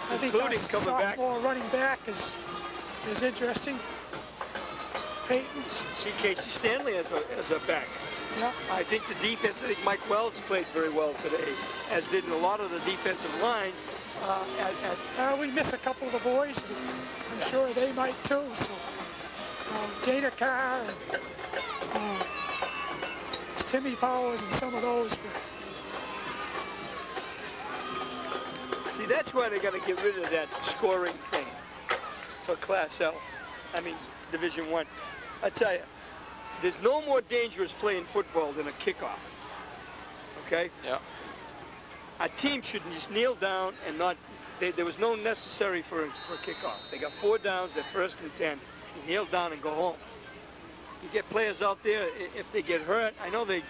I think our sophomore running back is interesting. Peyton. See Casey Stanley as a back. Yeah. I think the defense, I think Mike Wells played very well today, as did a lot of the defensive line. We miss a couple of the boys. I'm sure they might too. So Dana Carr and Timmy Powers and some of those. See, that's why they got to get rid of that scoring thing for Class L. I mean, Division I. I tell you, there's no more dangerous play in football than a kickoff. Okay? Yeah. A team should just kneel down and not. There was no necessary for a kickoff. They got 4 downs. They're 1st and 10. You kneel down and go home. You get players out there, if they get hurt, I know you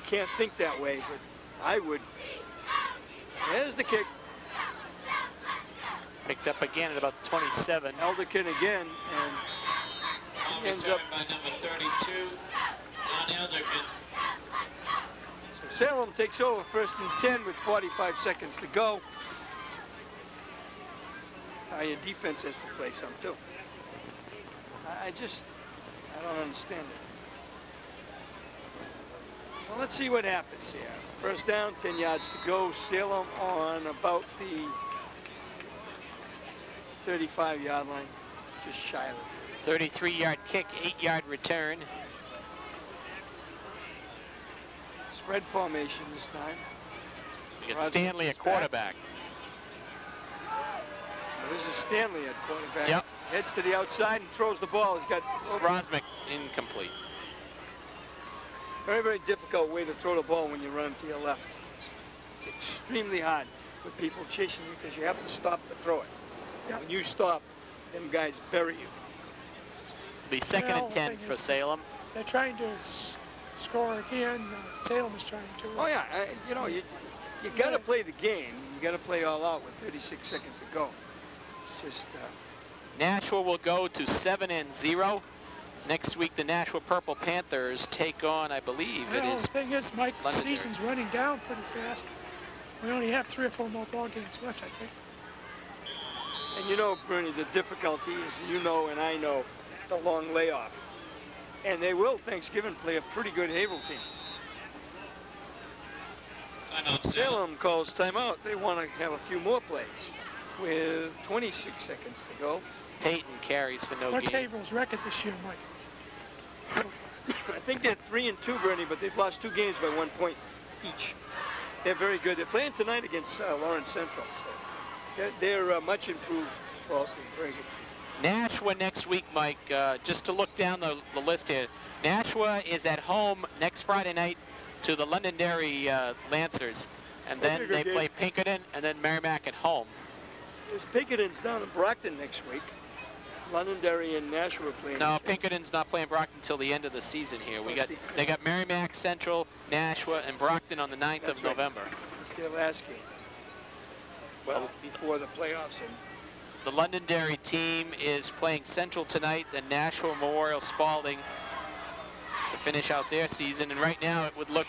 can't think that way, but I would. There's the kick. Picked up again at about the 27. Elderkin again, and he ends up by number 32 on Elderkin. So Salem takes over 1st and 10 with 45 seconds to go. Your defense has to play some too. I don't understand it. Well, let's see what happens here. 1st down, 10 yards to go. Salem on about the 35-yard line, just shy of it. 33-yard kick, 8-yard return. Spread formation this time. You got Stanley at quarterback. This is Stanley at quarterback. Yep. Heads to the outside and throws the ball. He's got Rosmick incomplete. Very, very difficult way to throw the ball when you run to your left. It's extremely hard with people chasing you because you have to stop to throw it. Yep. When you stop, them guys bury you. It'll be 2nd and 10 for Salem. They're trying to score again. Salem is trying to. Oh yeah, you got to play the game. You got to play all out with 36 seconds to go. It's just. Nashua will go to 7-0. Next week, the Nashua Purple Panthers take on, I believe, it is. The thing is, Mike, the season's running down pretty fast. We only have 3 or 4 more ball games left, I think. And you know, Bernie, the difficulty is, you know, and I know, the long layoff. And they will, Thanksgiving, play a pretty good Haverhill team. Salem calls timeout. They want to have a few more plays with 26 seconds to go. Peyton carries for no gain. What's Haverhill's record this year, Mike? I think they're 3-2, Bernie, but they've lost 2 games by 1 point each. They're very good. They're playing tonight against Lawrence Central. So they're much improved ball team. Very good. Nashua next week, Mike. Just to look down the list here. Nashua is at home next Friday night to the Londonderry Lancers. and then they play Pinkerton, and then Merrimack at home. There's Pinkerton's down in Brockton next week. Londonderry and Nashua playing. No, Pinkerton's not playing Brockton until the end of the season here. They got Merrimack, Central, Nashua, and Brockton on the 9th of November. It's their last game. Well, before the playoffs. The Londonderry team is playing Central tonight, then Nashua, Memorial, Spalding to finish out their season. And right now it would look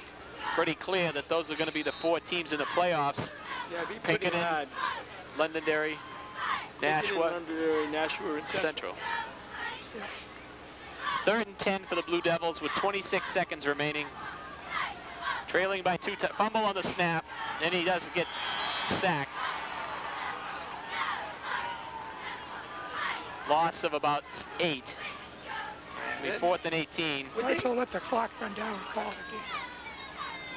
pretty clear that those are going to be the 4 teams in the playoffs. Yeah, it'd be pretty Pinkerton, hard. Londonderry, Nashua, Londonderry, Nashua, and Central. 3rd and 10 for the Blue Devils with 26 seconds remaining. Trailing by 2, fumble on the snap, and he does get sacked. Loss of about 8. It'll be 4th and 18. Might as well let the clock run down and call the game.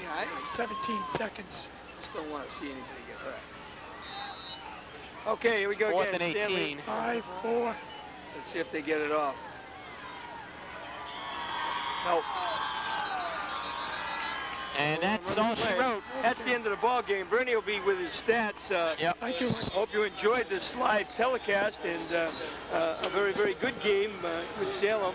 Yeah, 17 seconds. Just don't want to see anybody get hurt. Okay, here we go 4th again. and 18. Stanley. 5-4. Let's see if they get it off. Nope. And that's all she wrote. That's the end of the ball game. Bernie will be with his stats. Yep. Thank you. Hope you enjoyed this live telecast and a very, very good game with Salem.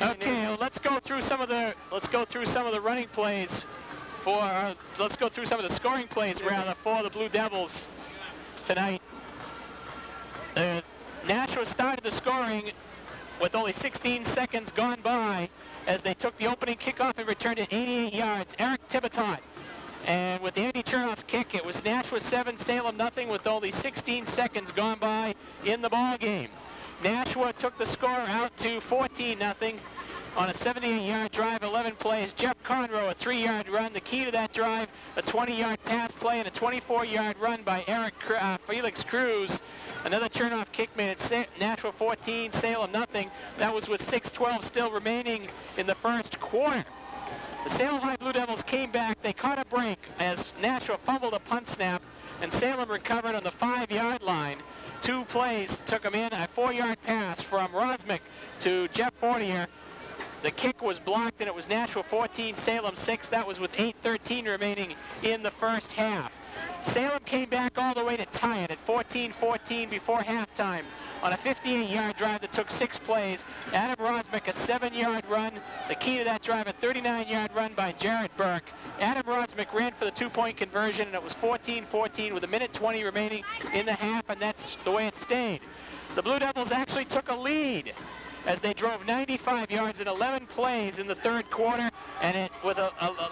Okay, well, let's go through some of the running plays for let's go through some of the scoring plays rather for the Blue Devils tonight. Nashua started the scoring with only 16 seconds gone by as they took the opening kickoff and returned it 88 yards. Eric Tibatot. And with Andy Chernoff's kick, it was Nashua 7, Salem nothing with only 16 seconds gone by in the ball game. Nashua took the score out to 14-0 on a 78-yard drive, 11 plays. Jeff Conroe, a 3-yard run. The key to that drive, a 20-yard pass play and a 24-yard run by Felix Cruz. Another Chernoff kick made it Nashua 14, Salem nothing. That was with 6:12 still remaining in the first quarter. The Salem High Blue Devils came back. They caught a break as Nashua fumbled a punt snap, and Salem recovered on the 5-yard line. 2 plays took them in. A 4-yard pass from Rosmick to Jeff Fortier. The kick was blocked, and it was Nashua 14, Salem 6. That was with 8:13 remaining in the first half. Salem came back all the way to tie it at 14-14 before halftime on a 58-yard drive that took 6 plays. Adam Rosmick, a 7-yard run. The key to that drive, a 39-yard run by Jarrett Burke. Adam Rosmick ran for the 2-point conversion, and it was 14-14 with 1:20 remaining in the half, and that's the way it stayed. The Blue Devils actually took a lead as they drove 95 yards in 11 plays in the third quarter, and it, with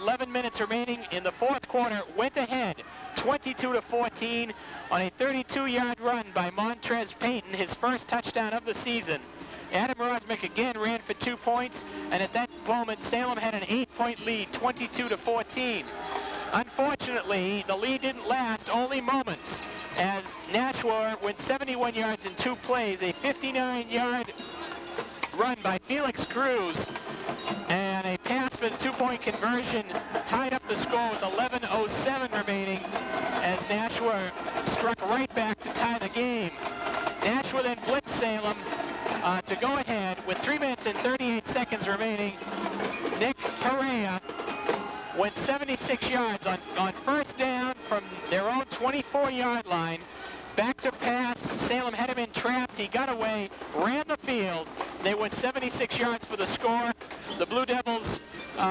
11 minutes remaining in the fourth quarter, went ahead 22-14 on a 32-yard run by Montrez Payton, his first touchdown of the season. Adam Rosmick again ran for 2 points, and at that moment Salem had an 8-point lead, 22-14. Unfortunately, the lead didn't last only moments, as Nashua went 71 yards in 2 plays, a 59-yard run by Felix Cruz, and a pass for the 2-point conversion tied up the score with 11:07 remaining as Nashua struck right back to tie the game. Nashua then blitzed Salem to go ahead with 3 minutes and 38 seconds remaining. Nick Perea went 76 yards on first down from their own 24-yard line. Back to pass, Salem had him entrapped, he got away, ran the field. They went 76 yards for the score. The Blue Devils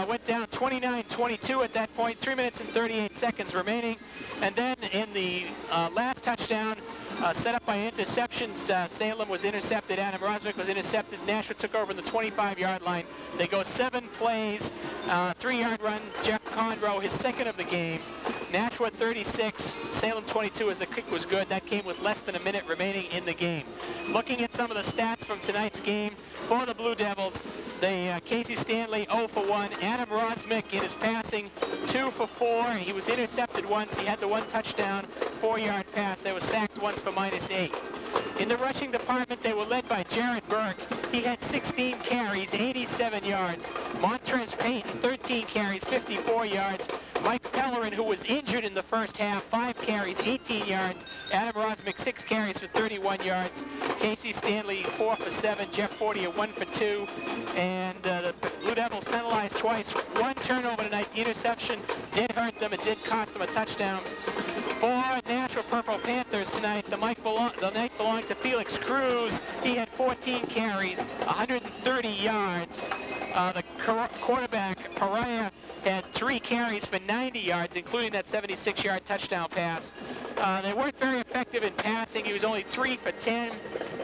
went down 29-22 at that point, 3 minutes and 38 seconds remaining. And then in the last touchdown, set up by interceptions, Salem was intercepted, Adam Rosmick was intercepted, Nashua took over in the 25-yard line. They go 7 plays, 3-yard run, Jeff Conroe, his second of the game. Nashua 36, Salem 22 as the kick was good. That came with less than a minute remaining in the game. Looking at some of the stats from tonight's game for the Blue Devils, Casey Stanley 0 for 1. Adam Rosmick in his passing 2 for 4. He was intercepted once. He had the 1 touchdown, 4-yard pass. They were sacked once for -8. In the rushing department, they were led by Jarrett Burke. He had 16 carries, 87 yards. Montrez Payton, 13 carries, 54 yards. Mike Pellerin, who was injured in the first half, 5 carries, 18 yards. Adam Rosmick, 6 carries for 31 yards. Casey Stanley, 4 for 7. Jeff Fortier, 1 for 2. And the Blue Devils penalized twice. 1 turnover tonight. The interception did hurt them. It did cost them a touchdown. For Nashua Purple Panthers tonight, the night belonged to Felix Cruz. He had 14 carries, 130 yards. The quarterback, Pariah, had 3 carries for 90 yards, including that 76-yard touchdown pass. They weren't very effective in passing. He was only 3 for 10,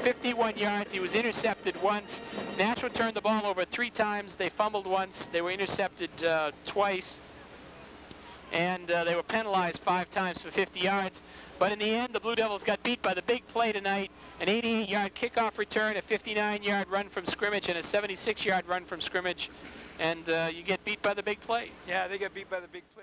51 yards. He was intercepted once. Nashua turned the ball over 3 times. They fumbled once. They were intercepted twice. And they were penalized 5 times for 50 yards. But in the end, the Blue Devils got beat by the big play tonight. An 88-yard kickoff return, a 59-yard run from scrimmage, and a 76-yard run from scrimmage. And you get beat by the big play. Yeah, they get beat by the big play.